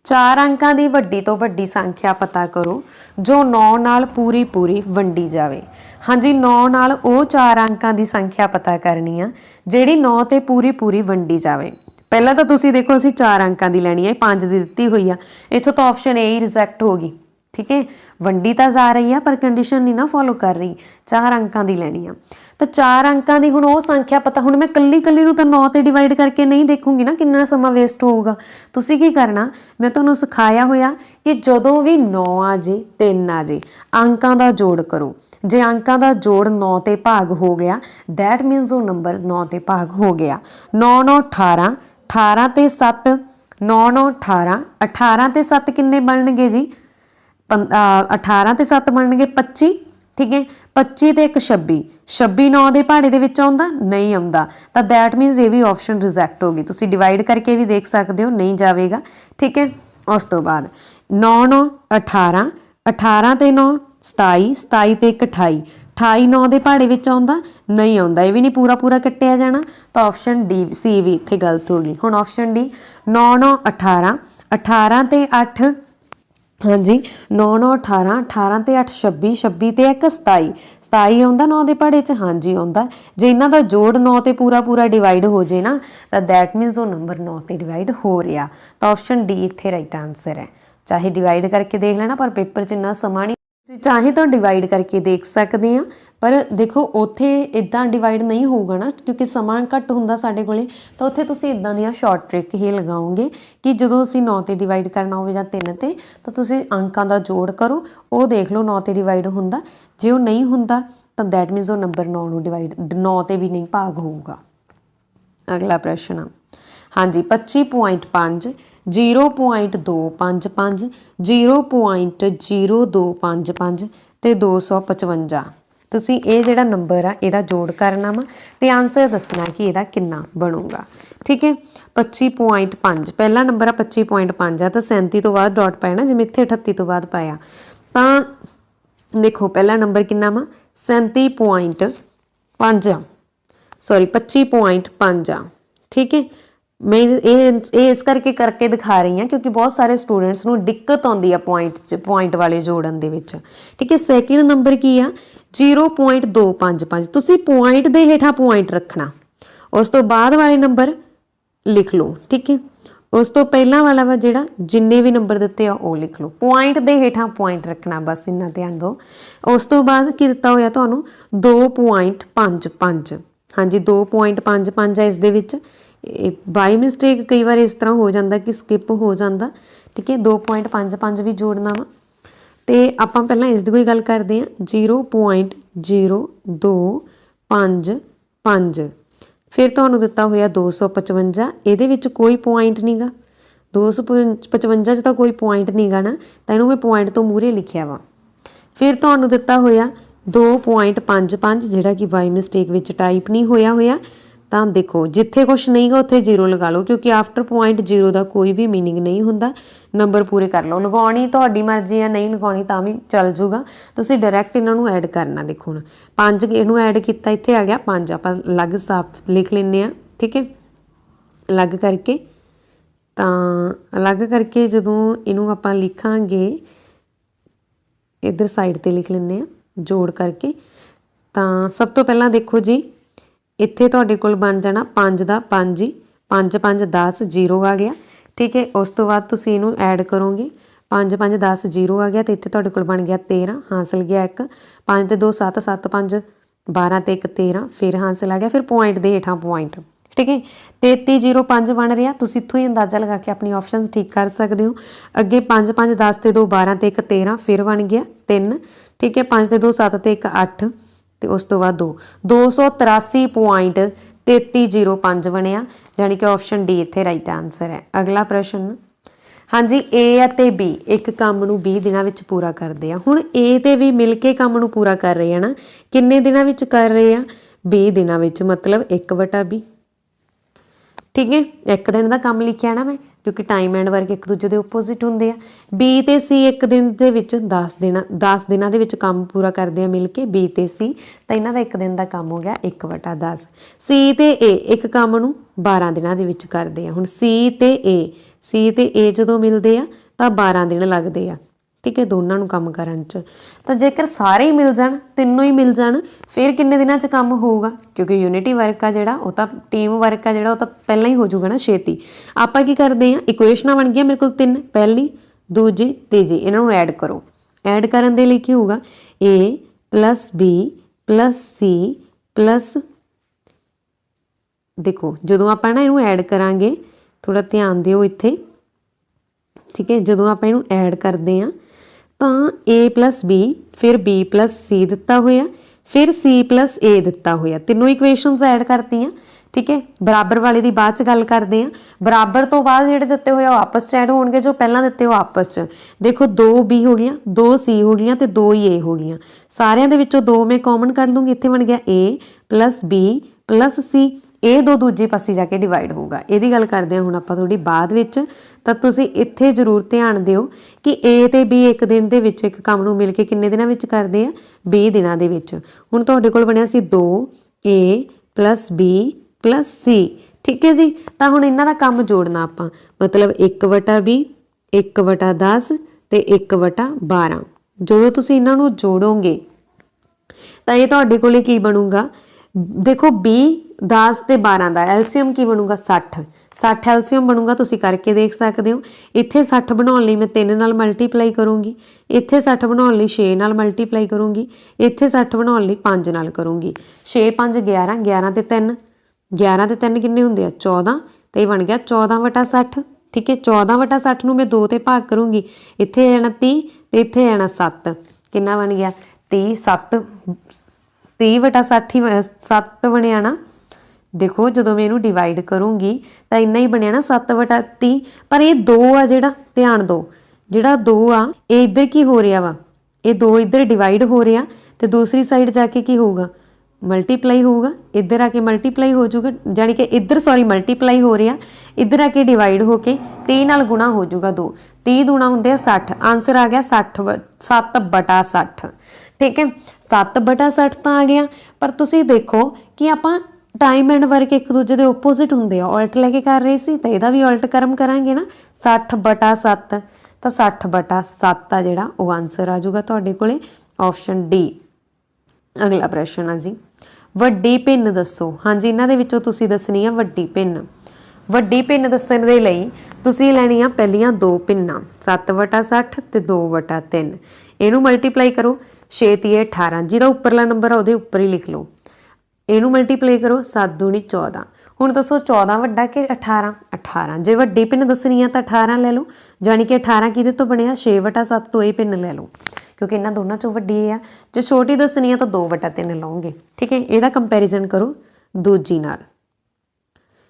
4 ਅੰਕਾਂ ਦੀ ਵੱਡੀ ਤੋਂ ਵੱਡੀ ਸੰਖਿਆ ਪਤਾ ਕਰੋ ਜੋ 9 ਨਾਲ ਪੂਰੀ ਵੰਡੀ ਜਾਵੇ। ਹਾਂਜੀ, 9 ਨਾਲ ਉਹ 4 ਅੰਕਾਂ ਦੀ ਸੰਖਿਆ ਪਤਾ ਕਰਨੀ ਆ ਜਿਹੜੀ 9 ਤੇ ਪੂਰੀ ਵੰਡੀ ਜਾਵੇ। ਪਹਿਲਾਂ ਤਾਂ ਤੁਸੀਂ ਦੇਖੋ ਅਸੀਂ 4 ਅੰਕਾਂ ਦੀ ਲੈਣੀ ਹੈ, 5 ਦੀ ਦਿੱਤੀ ਹੋਈ ਆ, ਇੱਥੋਂ ਤਾਂ ਆਪਸ਼ਨ ਏ ਹੀ ਰਿਜੈਕਟ ਹੋ ਗਈ। ਠੀਕ ਹੈ, ਵੰਡੀ ਤਾਂ ਜਾ ਰਹੀ ਆ ਪਰ ਕੰਡੀਸ਼ਨ ਨਹੀਂ ਨਾ ਫੋਲੋ ਕਰ ਰਹੀ, 4 ਅੰਕਾਂ ਦੀ ਲੈਣੀ ਆ। ਤਾਂ 4 ਅੰਕਾਂ ਦੀ ਹੁਣ ਉਹ ਸੰਖਿਆ ਪਤਾ, ਹੁਣ ਮੈਂ ਕੱਲੀ ਨੂੰ ਤਾਂ 9 ਤੇ ਡਿਵਾਈਡ ਕਰਕੇ ਨਹੀਂ ਦੇਖੂੰਗੀ ਨਾ, ਕਿੰਨਾ ਸਮਾਂ ਵੇਸਟ ਹੋਊਗਾ। ਤੁਸੀਂ ਕੀ ਕਰਨਾ, ਮੈਂ ਤੁਹਾਨੂੰ ਸਿਖਾਇਆ ਹੋਇਆ ਕਿ ਜਦੋਂ ਵੀ 9 ਆ ਜੇ 3 ਆ ਜੇ ਅੰਕਾਂ ਦਾ ਜੋੜ ਕਰੋ। ਜੇ ਅੰਕਾਂ ਦਾ ਜੋੜ 9 ਤੇ ਭਾਗ ਹੋ ਗਿਆ ਦੈਟ ਮੀਨਸ ਉਹ ਨੰਬਰ 9 ਤੇ ਭਾਗ ਹੋ ਗਿਆ। 9 9 18, 18 ਤੇ 7 9 9 18, 18 ਤੇ 7 ਕਿੰਨੇ ਬਣਨਗੇ ਜੀ 18 ਤੇ 7 ਬਣਨਗੇ 25। ਠੀਕ ਹੈ, 25 ਤੇ 1 26, 26 9 ਦੇ ਪਹਾੜੇ ਦੇ ਵਿੱਚ ਆਉਂਦਾ ਨਹੀਂ ਆਉਂਦਾ, ਤਾਂ ਦੈਟ ਮੀਨਸ ਇਹ ਵੀ ਆਪਸ਼ਨ ਰਿਜੈਕਟ ਹੋ ਗਈ। ਤੁਸੀਂ ਡਿਵਾਈਡ ਕਰਕੇ ਵੀ ਦੇਖ ਸਕਦੇ ਹੋ, ਨਹੀਂ ਜਾਵੇਗਾ। ਠੀਕ ਹੈ, ਉਸ ਤੋਂ ਬਾਅਦ 9 9 18, 18 ਤੇ 9 27, 27 ਤੇ 1 28, 28 9 ਦੇ ਪਹਾੜੇ ਵਿੱਚ ਆਉਂਦਾ ਨਹੀਂ ਆਉਂਦਾ, ਇਹ ਵੀ ਨਹੀਂ ਪੂਰਾ ਕੱਟਿਆ ਜਾਣਾ, ਤਾਂ ਆਪਸ਼ਨ ਡੀ ਸੀ ਵੀ ਇੱਥੇ ਗਲਤ ਹੋ ਗਈ। ਹੁਣ ਆਪਸ਼ਨ ਡੀ 9 9 18, 18 ਤੇ 8 ਹਾਂਜੀ 9 9 18, 18 ਤੇ 8 26, 26 ਤੇ 1 27, 27 ਆਉਂਦਾ 9 ਦੇ ਪਹਾੜੇ 'ਚ, ਹਾਂਜੀ ਆਉਂਦਾ। ਜੇ ਇਹਨਾਂ ਦਾ ਜੋੜ 9 ਤੇ ਪੂਰਾ ਡਿਵਾਈਡ ਹੋ ਜੇ ਨਾ ਤਾਂ ਦੈਟ ਮੀਨਸ ਉਹ ਨੰਬਰ 9 ਤੇ ਡਿਵਾਈਡ ਹੋ ਰਿਹਾ, ਤਾਂ ਆਪਸ਼ਨ ਡੀ ਇੱਥੇ ਰਾਈਟ ਆਨਸਰ ਹੈ। ਚਾਹੇ ਡਿਵਾਈਡ ਕਰਕੇ ਦੇਖ ਲੈਣਾ ਪਰ ਪੇਪਰ 'ਚ ਇੰਨਾ ਸਮਾਂ ਨਹੀਂ, ਤੁਸੀਂ ਚਾਹੇ ਤਾਂ ਡਿਵਾਈਡ ਕਰਕੇ ਦੇਖ ਸਕਦੇ ਆ, पर देखो उत्थे इदां डिवाइड नहीं होगा ना, क्योंकि समा घट हुंदा साडे कोले, तो उत्थे तुसीं इदां दियां शॉर्ट ट्रिक ही लगाओगे कि जदों तुसीं 9 ते डिवाइड करना होवे जां 3 ते, तो तुसीं अंकां दा जोड़ करो, वो देख लो 9 ते डिवाइड हुंदा, जे वो नहीं हुंदा तो दैट मीनस वो नंबर 9 नूं डिवाइड 9 ते भी नहीं भाग होऊगा। अगला प्रश्न हाँ जी 25.5 0.255 0.0255 ਤੇ 255 ਤੁਸੀਂ ਇਹ ਜਿਹੜਾ ਨੰਬਰ ਆ ਇਹਦਾ ਜੋੜ ਕਰਨਾ ਵਾ ਤੇ ਆਨਸਰ ਦੱਸਣਾ ਕਿ ਇਹਦਾ ਕਿੰਨਾ ਬਣੂਗਾ। ਠੀਕ ਹੈ 25.5 ਪਹਿਲਾ ਨੰਬਰ ਆ 25.5 ਆ ਤਾਂ 37 ਤੋਂ ਬਾਅਦ ਡਾਟ ਪੈਣਾ, ਜਿਵੇਂ ਇੱਥੇ 38 ਤੋਂ ਬਾਅਦ ਪਾਇਆ ਤਾਂ ਦੇਖੋ ਪਹਿਲਾ ਨੰਬਰ ਕਿੰਨਾ ਵਾ 37.5 सॉरी 25.5 आ। ठीक है मैं ये इस करके दिखा रही हाँ क्योंकि बहुत सारे स्टूडेंट्स नूं दिक्कत आउंदी आ पॉइंट वाले जोड़न दे विच। ठीक है सैकेंड नंबर की आ 0.255 तुसीं पॉइंट दे हेठां पॉइंट रखना, उस तो बाद वाले नंबर लिख लो। ठीक है उस तो पहला वाला वा जिहड़ा जिन्ने भी नंबर दिते आ वो लिख लो, पॉइंट दे हेठां पॉइंट रखना बस इन्ना ध्यान दो। उस तो बाद की दिता होया तुहानूं 2.55 हाँ जी 2.55 है इस दे विच बाई मिसटेक कई बार इस तरह हो जाता कि स्किप हो जाता। ठीक है 2.55 भी जोड़ना वा तो आपां पहलां इस दी कोई गल करदे हां 0.0255 फिर तुहानूं दिता होया 255 इहदे विच कोई पॉइंट नहीं गा 255 च तां कोई पॉइंट नहीं गा ना, तां इहनूं मैं पॉइंट तो मूहरे लिखिया वा। फिर तुहानूं दिता होया 2.55 जिहड़ा कि बाई मिसटेक विच टाइप नहीं होया होया ਤਾਂ देखो जिथे कुछ नहीं गा उत्थे 0 लगा लो क्योंकि आफ्टर पॉइंट 0 का कोई भी मीनिंग नहीं हुंदा। नंबर पूरे कर लो, लगाउणी तुहाडी मर्जी है नहीं लगाउणी तां भी चल जूगा, तुसीं डायरैक्ट इन्हां नूं ऐड करना। देखो हुण 5 इहनूं ऐड कीता इत्थे आ गया 5 आपां अलग साफ लिख लैंदे आ। ठीक है अलग करके तां अलग करके जदों इहनूं आपां लिखांगे इधर साइड ते लिख लैंदे आ जोड़ करके तां सब तो पहलां देखो जी इत्थे तुहाडे कोल बन जाना 5 दा 5 ही 5 5 10 0 आ गया। ठीक है उस तो बाद तुसीं इहनूं ऐड करोगे 5 5 10 0 आ गया तो इत्थे तुहाडे कोल बन गया 13 हासिल गया 1 5 ते 2 7 7 5 12 ते 1 13 फिर हासिल आ गया फिर पॉइंट दे हेठां पॉइंट। ठीक है 3305 बन रहा, तुसीं इत्थों ही अंदाज़ा लगा के अपनी ऑप्शनस ठीक कर सकते हो। अगे 5 5 10 ते 2 12 ते 1 13 फिर बन गया 3। ठीक है 5 ते 2 7 ते 1 8 तो उस तो बाद 283.3305 बनया, यानी कि ऑप्शन डी इत्थे राइट आंसर है। अगला प्रश्न हाँ जी ए ते बी एक काम नूं 20 दिनां विच पूरा करदे आ। हुण ए ते बी मिल के काम नूं पूरा कर रहे हैं ना, किन्ने दिनां विच कर रहे हैं 20 दिनां विच, मतलब 1/20। ठीक है एक दिन का काम लिखिया ना मैं क्योंकि टाइम एंड वर्क एक दूजे के ओपोजिट होंगे। बी ते सी एक दिन के 10 दिनों के काम पूरा करते हैं मिल के बी ते सी, तो इन्हों का एक दिन का काम हो गया 1/10। सी ते ए एक काम नूं 12 दिनों के करते हैं। हुण सी ते ए जो मिलते हैं तो 12 दिन लगते हैं। ठीक है दोनों नूं काम करन च, तो जेकर सारे ही मिल जाण तीनों ही मिल जाण फिर किन्ने दिनां च काम होऊगा, क्योंकि यूनिटी वर्क आ जिहड़ा वो तां टीम वर्क आ जिहड़ा वो तां पहलां ही हो जाऊगा ना छेती। आपां की करदे हां इक्वेशनां बन गईयां मेरे कोल 3 पहली दूजी तीजी, इन्हां नूं ऐड करो। ऐड करन दे लई की होऊगा A plus B plus C plus देखो जदों आपां ना इहनूं ऐड करांगे थोड़ा ध्यान दिओ इत्थे। ठीक है जदों आपां इहनूं ऐड करदे हां तो ए प्लस बी फिर बी प्लस सी दिता होया फिर सी प्लस ए दिता होया, तीनों इक्वेशनस ऐड करती हैं। ठीक है बराबर वाले की बाद च गल करते हैं। बराबर तो बाद जिहड़े दिते हुए आपस च ऐड होणगे, जो पहलां दिते हो आपस च देखो 2 बी हो गई 2 सी हो गई तो 2 ही ए हो गई, सारिਆਂ ਦੇ ਵਿੱਚੋਂ 2 मैं कॉमन कर लूँगी, इत्थे बन गया ए प्लस बी प्लस सी, ए 2 दूजे पासे जाके डिवाइड होगा। यदी गल करते हैं हुण आपां थोड़ी बाद विच, तो तुसीं इत्थे जरूर ध्यान दिओ कि ए ते बी एक दिन दे विच एक काम नूं मिल के किन्ने दिनां विच करदे आ 20 दिनां दे विच। हुण तुहाडे कोल बणिया सी 2 ए प्लस बी प्लस सी। ठीक है जी तो हुण इन्हां दा काम जोड़ना आपां, मतलब 1/20 1/10 ते 1/12। जदों तुसीं इन्हां नूं जोड़ोगे तो ये तुहाडे कोले की बनूगा देखो 20 10 ਤੇ 12 ਦਾ ਐਲਸੀਅਮ ਕੀ ਬਣੂਗਾ 60 60 ਐਲਸੀਅਮ ਬਣੂਗਾ ਤੁਸੀਂ ਕਰਕੇ ਦੇਖ ਸਕਦੇ ਹੋ। ਇੱਥੇ 60 ਬਣਾਉਣ ਲਈ ਮੈਂ 3 ਨਾਲ ਮਲਟੀਪਲਾਈ ਕਰੂੰਗੀ, ਇੱਥੇ 60 ਬਣਾਉਣ ਲਈ 6 ਨਾਲ ਮਲਟੀਪਲਾਈ ਕਰੂੰਗੀ, ਇੱਥੇ 60 ਬਣਾਉਣ ਲਈ 5 ਨਾਲ ਕਰੂੰਗੀ। 6 5 11 11 ਤੇ 3 11 ਤੇ 3 ਕਿੰਨੇ ਹੁੰਦੇ ਆ 14 ਤੇ ਇਹ ਬਣ ਗਿਆ 14/60। ठीक है 14/60 ਨੂੰ ਮੈਂ 2 ਤੇ ਭਾਗ ਕਰੂੰਗੀ, ਇੱਥੇ ਆ ਜਾਣਾ 30 ਤੇ ਇੱਥੇ ਆ ਜਾਣਾ 7 ਕਿੰਨਾ ਬਣ ਗਿਆ 30 7 30/60 7 ਬਣਿਆ ਨਾ। देखो जो मैं इनू डिवाइड करूँगी तो इन्ना ही बनया ना 7/30 पर ये 2 आ जिहड़ा ध्यान दो जिहड़ा 2 आ ये इधर की हो रहा वा ये 2 इधर डिवाइड हो रहा तो दूसरी साइड जाके की होगा मल्टीप्लाई होगा, इधर आके मल्टीप्लाई हो जाऊगा जानी कि इधर सॉरी मल्टीप्लाई हो रहा इधर आके डिवाइड होके 30 नाल गुणा हो जाऊगा 2 30 दूना होंगे 60 आंसर आ गया 7/60। ठीक है 7/60 तो आ गया पर तुसी देखो कि आप टाइम एंड वर्क एक दूजे के ओपोजिट होंगे उल्ट लैके कर रहे सी तो यदा भी उल्ट कर्म करांगे ना 60/7 तो 60/7 आ जिहड़ा वो आंसर आ जाऊगा तुहाडे कोले ऑप्शन डी। अगला प्रश्न है जी वड्डी भिन्न दसो। हाँ जी इन्हां दे विचों तुसीं दसनी है वड्डी भिन्न। वड्डी भिन्न दस्सण दे लई तुसीं लैणीआं पहलीआं 2 भिन्नां 7/60 ते 2/3 इहनूं मल्टीप्लाई करो 6 × 18 जिहदा उपरला नंबर आ उहदे उपर ही लिख लो इनू मल्टीप्लाई करो 7 दूनी 14। हुण दसो 14 वड्डा कि 18 18 जे वड्डी भिन्न दसनी है तो 18 ले लो जानी कि 18 किहदे तो बनिया 6/7 तो ये भिन्न ले लो क्योंकि इन्हां दोनों चों वड्डी है। जे छोटी दसनी है तो 2/3 लओगे। ठीक है इहदा कंपैरिजन करो दूजी नाल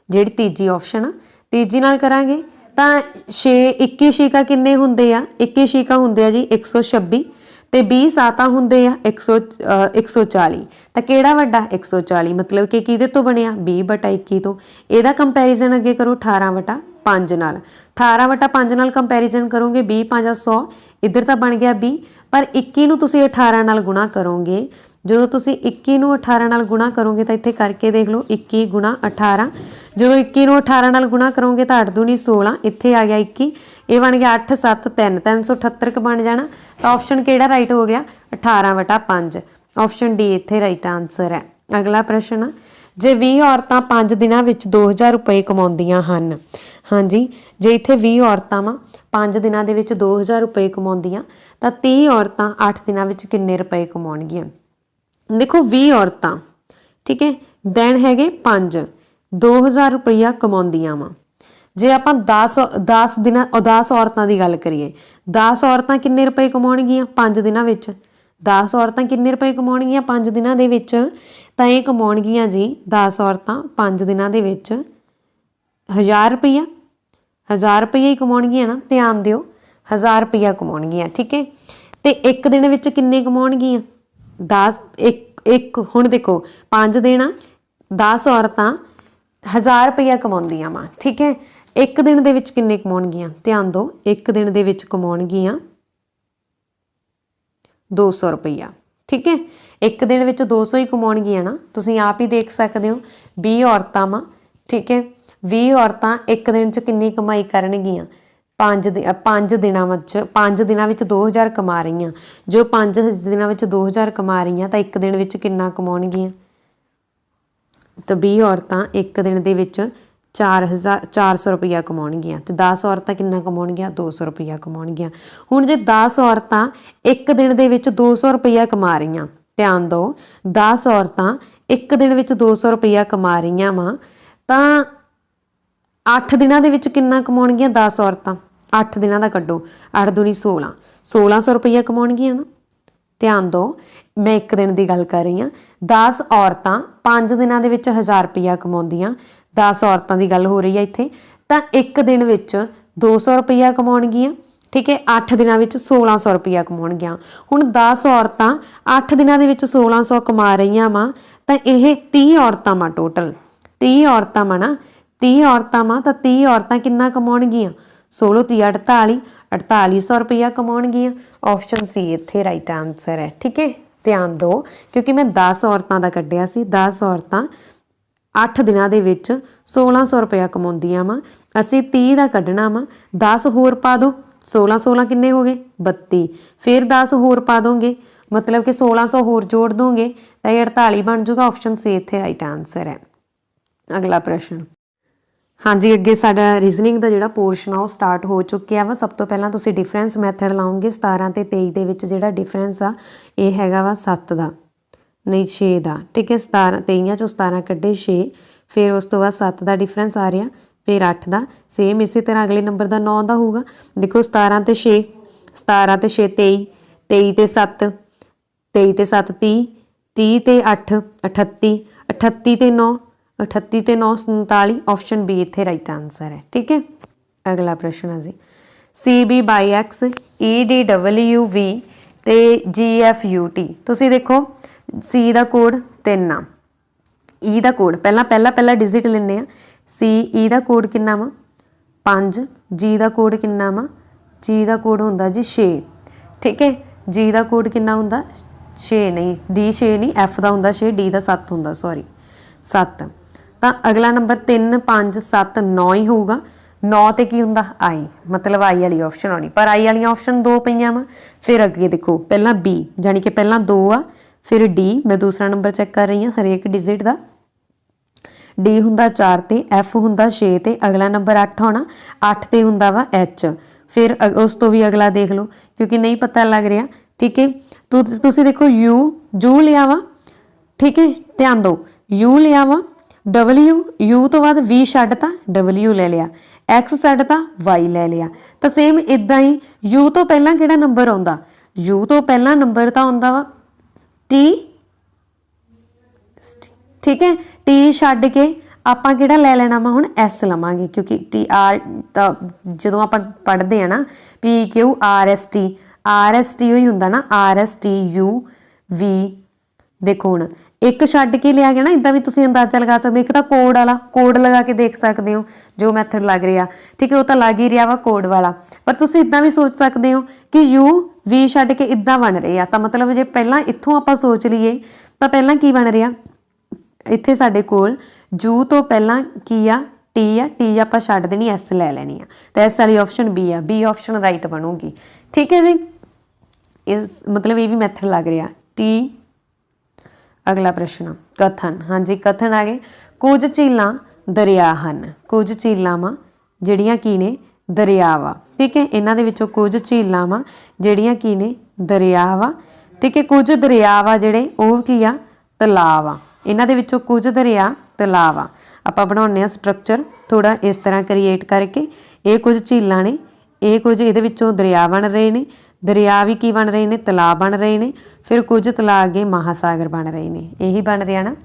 जिहड़ी तीजी ऑप्शन आ तीजी नाल करांगे तां 6 21 छीका किन्ने हुंदे आ 21 छीका हुंदे आ जी 126 ਤੇ 20 ਸਾਤਾ ਹੁੰਦੇ ਆ 140 ਤਾਂ ਕਿਹੜਾ ਵੱਡਾ 140 ਮਤਲਬ ਕਿ ਕਿਹਦੇ ਤੋਂ ਬਣਿਆ 20/21 ਤੋਂ। ਇਹਦਾ ਕੰਪੈਰੀਜ਼ਨ ਅੱਗੇ ਕਰੋ 18/5 ਨਾਲ 18/5 ਨਾਲ ਕੰਪੈਰੀਜ਼ਨ ਕਰੋਗੇ 20 5 100 ਇੱਧਰ ਤਾਂ ਬਣ ਗਿਆ 20 ਪਰ 21 ਨੂੰ ਤੁਸੀਂ 18 ਨਾਲ ਗੁਣਾ ਕਰੋਗੇ ਜਦੋਂ ਤੁਸੀਂ 21 ਨੂੰ 18 ਨਾਲ ਗੁਣਾ ਕਰੋਗੇ ਤਾਂ ਇੱਥੇ ਕਰਕੇ ਦੇਖ ਲਓ 21 × 18 ਜਦੋਂ 21 ਨੂੰ 18 ਨਾਲ ਗੁਣਾ ਕਰੋਗੇ ਤਾਂ 8 दूनी 16 ਇੱਥੇ ਆ ਗਿਆ 21 ਇਹ ਬਣ ਗਿਆ 8 7 3 378 ਕ ਬਣ ਜਾਣਾ ਤਾਂ ਆਪਸ਼ਨ ਕਿਹੜਾ ਰਾਈਟ ਹੋ ਗਿਆ 18/5 ਆਪਸ਼ਨ ਡੀ ਇੱਥੇ ਰਾਈਟ ਆਨਸਰ ਹੈ। ਅਗਲਾ ਪ੍ਰਸ਼ਨ ਆ ਜੇ 20 ਔਰਤਾਂ 5 ਦਿਨਾਂ ਵਿੱਚ 2000 ਰੁਪਏ ਕਮਾਉਂਦੀਆਂ ਹਨ। ਹਾਂਜੀ ਜੇ ਇੱਥੇ 20 ਔਰਤਾਂ ਵਾ 5 ਦਿਨਾਂ ਦੇ ਵਿੱਚ 2000 ਰੁਪਏ ਕਮਾਉਂਦੀਆਂ ਤਾਂ 30 ਔਰਤਾਂ 8 ਦਿਨਾਂ ਵਿੱਚ ਕਿੰਨੇ ਰੁਪਏ ਕਮਾਉਣਗੀਆਂ। देखो 20 औरतां ठीक है दिन हैगे 5 2000 रुपया कमाउंदियां वा जे आपां 10 दिनां 10 औरतां दी गल करिए 10 औरतां किन्ने रुपए कमाउणगियां 5 दिनां विच 10 औरतां किन्ने रुपए कमाउणगियां 5 दिनां दे विच तां इह कमाउणगियां जी 10 औरतां 5 दिनां दे विच 1000 रुपया 1000 रुपया ही कमाउणगियां ना ध्यान दिओ 1000 रुपया कमाउणगियां। ठीक है ते एक दिन विच किन्ने कमाउणगियां 10 एक हुण देखो 5 दिन 10 औरतां 1000 रुपया कमाउंदियां वा। ठीक है एक दिन दे विच किन्ने कमाउणगियां ध्यान दो एक दिन दे विच कमाउणगियां 200 रुपया। ठीक है एक दिन विच 200 ही कमाउणगियां ना तुसीं आप ही देख सकदे हो 20 औरतां वा। ठीक है 20 औरतां एक दिन च किन्नी कमाई करनगियां 5 दिनां विच 5 दिनां विच 2000 कमा रहीआं जो 5 दिनां विच 2000 कमा रहीआं तां एक दिन विच किन्ना कमाउणगियां तो 20 औरतां एक दिन दे विच 400 रुपया कमाउणगियां ते 10 औरतां किन्ना कमाउणगियां 200 रुपया कमाउणगियां। हुण जे 10 औरतां एक दिन दे विच 200 रुपया कमा रहीआं ध्यान दो 10 औरतां एक दिन विच 200 रुपया कमा रहीआं वा तां 8 दिनां दे विच किन्ना कमाउणगियां 10 औरतां 8 दिनां दा कड्डो 8 दूनी 16 1600 रुपया कमाउणगियां ना। ध्यान दो मैं एक दिन की गल कर रही हाँ 10 औरतां 5 दिनां दे विच 1000 रुपया कमाउंदियां 10 औरतां की गल हो रही है इत्थे तां एक दिन विच 200 रुपया कमाउणगियां। ठीक है 8 दिनां विच 1600 रुपया कमाउणगियां। हुण 10 औरतां 8 दिनां दे विच 1600 कमा रहीआं वा तां इह 30 औरतां वा टोटल 30 औरतां वा ना 30 औरतां वा तां 30 औरतां किन्ना कमाउणगियां 16 × 48 4800 रुपया कमाउणगियां। ऑप्शन सी इत्थे राइट आंसर है। ठीक है ध्यान दो क्योंकि मैं 10 औरतां दा कड्ढिया सी 10 औरतां 8 दिनां दे विच 1600 रुपया कमाउंदियां वा असीं 30 दा कड्ढना वा 10 होर पा दो 16 16 किन्ने हो गए 32 फिर 10 होर पा दोगे मतलब कि 1600 होर जोड़ दोगे तो ये 48 बन जूगा। ऑप्शन सी इत्थे राइट आंसर है। अगला प्रश्न, हाँ जी, अगे साडा रीजनिंग का जिहड़ा पोर्शन आ स्टार्ट हो चुकिया वा। सब तो पहला तुसीं डिफरेंस मैथड लाओगे। 17 ते 23 दे विच जिहड़ा डिफरेंस आ ये हैगा वा 7 दा, नहीं 6 दा, ठीक है। 17 23 चों 17 कड्ढे 6, फिर उस तो बाद 7 का डिफरेंस आ रहा, फिर 8 का। सेम इसी तरह अगले नंबर का 9 का होगा। देखो 17 ते 6, 17 ते 6 23, 23 ते 7, 23 ते 7 30, 30 ते 8 38, 38 ते 9, 38 ते 9 47। ऑप्शन बी इत्थे राइट आंसर है, ठीक है। अगला प्रश्न है जी, C B by X E D W V ते जी एफ यू टी। तुसीं देखो सी का कोड 3 आ, ई का कोड पहला डिजिट लेने, सी ई का कोड किन्ना वा 5, जी का कोड किन्ना वा, जी का कोड होंदा जी 6, ठीक है। जी का कोड किन्ना होंदा 6, नहीं डी 6 नहीं, एफ का होंदा 6, डी का 7 होंदा, सॉरी 7। तो अगला नंबर 3 5 7 9 ही होगा। 9 ते की होंदा आई, मतलब आई वाली ऑप्शन आनी, पर आई वाली ऑप्शन 2 पईयां वा। फिर अगे देखो पहला बी, जानी कि पहला 2 आ, फिर डी, मैं दूसरा नंबर चैक कर रही हूँ हरेक डिजिट का। डी हुंदा 4 ते, एफ हुंदा 6 ते, अगला नंबर 8 होना, 8 ते हुंदा वा एच। फिर उस तो भी अगला देख लो क्योंकि नहीं पता लग रहा, ठीक है। तो तुसीं देखो यू जू लिया वा, ठीक है, ध्यान दो यू लिया वा, डबल्यू यू तो बाद वी छड्डता डबल्यू ले लिया, एक्स छड्डता वाई ले लिया। तो सेम इदां ही यू तो पहला किहड़ा नंबर आउंदा, यू तो पहला नंबर तो आउंदा वा टी, ठीक है। टी छड्ड के आपां किहड़ा लै लेना वा हुण एस लवांगे, क्योंकि टी आर तां जदों आपां पढ़दे आ ना P Q R S T ही हुंदा ना, R S T U V. देखो हुण एक छड्ड के लिया गया ना, इदां भी तुसीं अंदाजा लगा सकदे हो। एक तां कोड वाला, कोड लगा के देख सकते हो जो मैथड लग रहा, ठीक है, वो तां लग ही रहा वा कोड वाला। पर तुसीं इदां भी सोच सकते हो कि यू वी छड्ड के इदां बन रहे आ, तां मतलब जे पहलां इत्थों आपां सोच लईए तां पहलां की बन रहा, इत्थे साडे कोल जू तो पहलां की आ टी आपां छड्ड देनी, एस लै लैनी आ, तो एस वाली ऑप्शन बी आ, बी ऑप्शन राइट बनूगी, ठीक है जी। इस मतलब ये भी मैथड लग रहा टी। अगला प्रश्न कथन, हाँ जी कथन आ गए, कुछ झीलां दरिया हन, कुछ झीलां वा जिहड़ियां की ने दरिया वा, ठीक है। इन्हां दे विचों कुछ झीलां वा जिहड़ियां की ने दरिया वा, ठीक है। कुछ दरिया वा जिहड़े ओह की आ तलाव आ, इन्हां दे विचों कुछ दरिया तलाव आ। आपां बनाउने आ स्ट्रक्चर थोड़ा इस तरह क्रिएट करके, ये कुछ झीलां ने, ये कुछ इहदे विचों दरिया बन रहे ने, दरिया भी की बन रहे हैं तलाव बन रहे हैं, फिर कुछ तलाव अगे महासागर बन रहे हैं, यही बन रहा ना।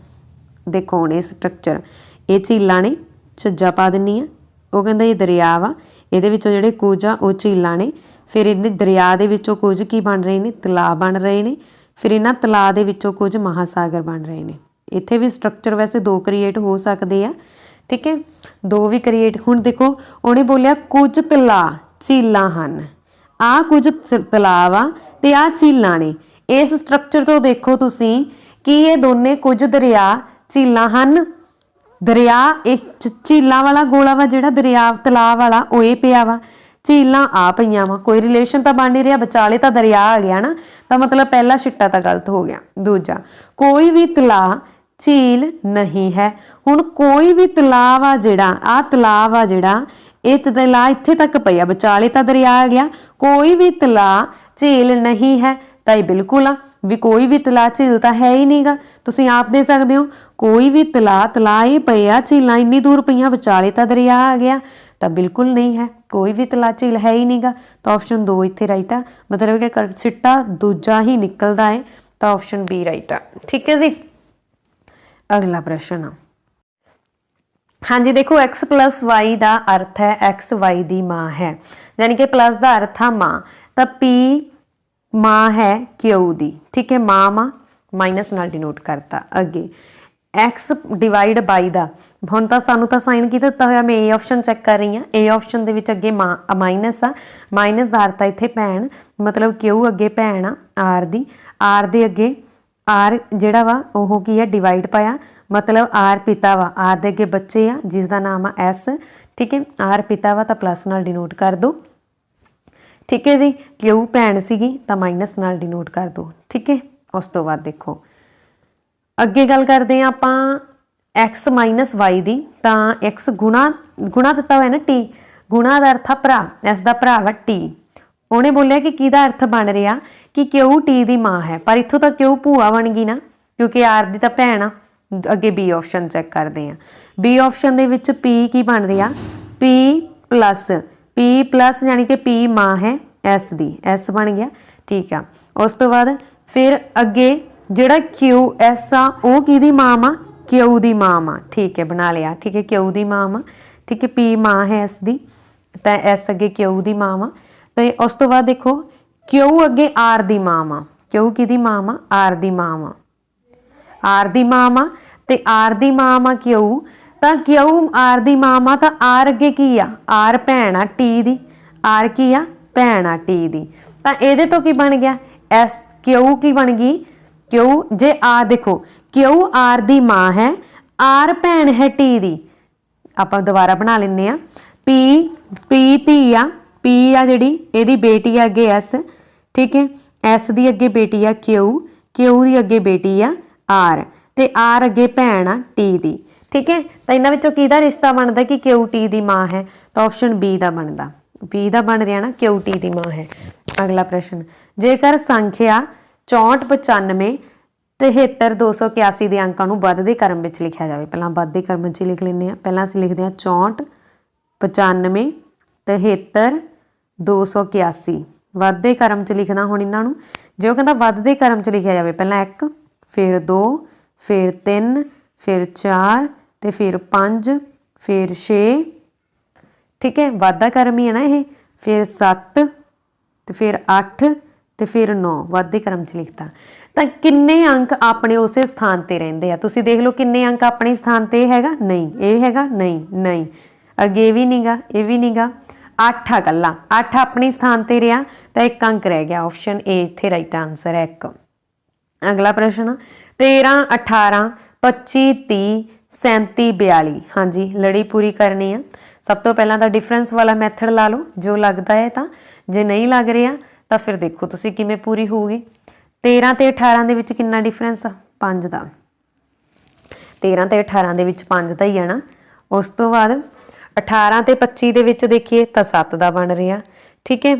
देखो हुण इस स्ट्रक्चर ये झीलां ने, झज्जा पा दिंनी आ, वो कहंदा ये दरिया वा, इहदे विचों जिहड़े कुछ आ वो झीलां ने, फिर इन्हें दरिया दे विचों कुछ की बन रहे हैं तलाव बन रहे हैं, फिर इन्हां तलाव दे विचों कुछ महासागर बन रहे हैं। इत्थे भी स्ट्रक्चर वैसे 2 क्रिएट हो सकते हैं, ठीक है, 2 भी क्रिएट। हुण देखो उन्हें बोलिया कुछ तलाव झीलां हन, आ कुछ तलाव आ ते आ झीलां ने। इस स्ट्रक्चर तो देखो तुसीं कि ये दोने कुछ दरिया झीलां हन, दरिया एक झीलां वाला गोला वा जिहड़ा दरिया तलाव वाला वो ये पिया वा, झीलां आ पईयां वा, कोई रिलेशन तो बन नहीं रहा, विचाले तो दरिया आ गया ना, तो मतलब पहला छिट्टा तो गलत हो गया। दूजा कोई भी तलाव झील नहीं है, हुण कोई भी तलाव आ जिहड़ा आ तलाव आ जिहड़ा ये तलाव इत्थे तक पिया, विचाले तो दरिया आ गया, कोई भी तलाव झील नहीं है, तो ये बिल्कुल आ भी कोई भी तलाव झील तो है ही नहीं गा। तुसीं आप दे सकते हो कोई भी तलाव ही पे आ, झीलां इन्नी दूर पईयां, विचाले तो दरिया आ गया, तो बिल्कुल नहीं है, कोई भी तलाव झील है ही नहीं गा। तो ऑप्शन 2 इत्थे राइट आ, मतलब कि सिट्टा दूजा ही निकलता है, तो ऑप्शन बी राइट आ, ठीक है जी। अगला प्रश्न, हाँ जी देखो एक्स प्लस वाई का अर्थ है एक्स वाई की माँ है, यानी कि प्लस का अर्थ है माँ, तो पी माँ है क्यू दी, ठीक है, माँ माइनस नाल डिनोट करता। अगे एक्स डिवाइड बाई का हुण तो सानू तो साइन की दिता होया, मैं ए ऑप्शन चैक कर रही हाँ, ए ऑप्शन के अगे माइनस आ, माइनस का अर्थ है इत्थे भैन, मतलब क्यू अगे भैन आ आर दे अगे आर जिहड़ा वा ओह की है डिवाइड पाया, मतलब आर पिता वा, आर दे अगे बच्चे आ जिसका नाम आ एस, ठीक है, आर पिता वा तो प्लस नाल डिनोट कर दो, ठीक है जी। क्यू भैन सीगी तो माइनस नाल डिनोट कर दो, ठीक है। उस तो बाद देखो अगे गल करते हैं आपां एक्स माइनस वाई दी, तो एक्स गुणा गुणा दिता हुआ है ना टी, गुणा का अर्थ आ भरा, इस दा भरा वा टी। उन्हें बोलिया कि किहदा अर्थ बन रहा कि क्यू टी दी मां है, पर इत्थों तो क्यू भूआ बन गई ना, क्योंकि आर दी तां भैन आ। अगे बी ऑप्शन चैक करते हैं। बी ऑप्शन दे विच पी की बन रहा, पी प्लस यानी कि पी मां है एस दी, एस बन गया, ठीक है। उस तो बाद फिर अगे जिहड़ा क्यू एस आ वो किहदी मां वा, क्यू दी मां वा, ठीक है, बना लिया, ठीक है, क्यू दी मां वा, ठीक है। पी मां है एस दी, तो एस अगे क्यू दी मां वा, तो उस तो बाद देखो क्यू अगे आर दी मां वा, क्यू किहदी मां वा, आर दी मां वा, आर दी मां वा, ते आर दी मां वा क्यू, तो क्यू आर दी मां वा, तो आर अगे की आ, आर भैन आ टी दी, आर की आ भैन आ टी दी, तो ये तो की बन गया एस क्यू की बन गई क्यू, जे आर देखो क्यू आर दी मां है, आर भैन है टी दी, आप दोबारा बना लें आ, पी धी आ, पी आ जिहड़ी इहदी बेटी आ अगे एस, ठीक है, एस दी अगे बेटी आ क्यू, क्यू दी अगे बेटी आ आर, ते आर अगे भैन आ टी दी, ठीक है। तो इन्हां विचों किहदा रिश्ता बनता कि क्यू टी दी मां है, तो ऑप्शन बी दा बनता, बी दा बन रहा ना क्यू टी दी मां है। अगला प्रश्न, जेकर संख्या 64 95 73 281 के अंकों को वधदे क्रम में लिखा जाए, पहला वधदे क्रम च लिख लें, पहला असीं लिखते हैं 64 95 73 281 वधदे क्रम च लिखना। हुण इन्हां नूं जे वो कहता वधदे क्रम च लिखा जाए, पहला 1 फिर 2 फिर 3 फिर 4 तो फिर 5 फिर 6, ठीक है, वाधा क्रम ही है ना ये, फिर 7 तो फिर 8 तो फिर 9 वाधे क्रम च लिखता। तो किन्ने अंक अपने उस स्थान पर रहिंदे आ, तुसीं देख लो किन्ने अंक अपने स्थान पर हैगा, नहीं ये हैगा, नहीं नहीं अगे भी नीगा, ये भी नीगा, 8 आ कल्ला, 8 अपने स्थान पर रहा, तो 1 अंक रह गया, ऑप्शन ए इत्थे राइट आंसर है 1। अगला प्रश्न 13 18 25 30 37 42, हाँ जी लड़ी पूरी करनी है। सब तो पहला तो डिफरेंस वाला मैथड ला लो जो लगता है, तो जे नहीं लग रहा तो फिर देखो तुसी किमें पूरी होगी। 13 ते 18 दे विच कितना डिफरेंस आ, 5 का, 13 ते 18 दे विच 5 का ही है ना। उस तो बाद 18 ते 25 दे विच देखिए तो 7 का बन रहा, ठीक है।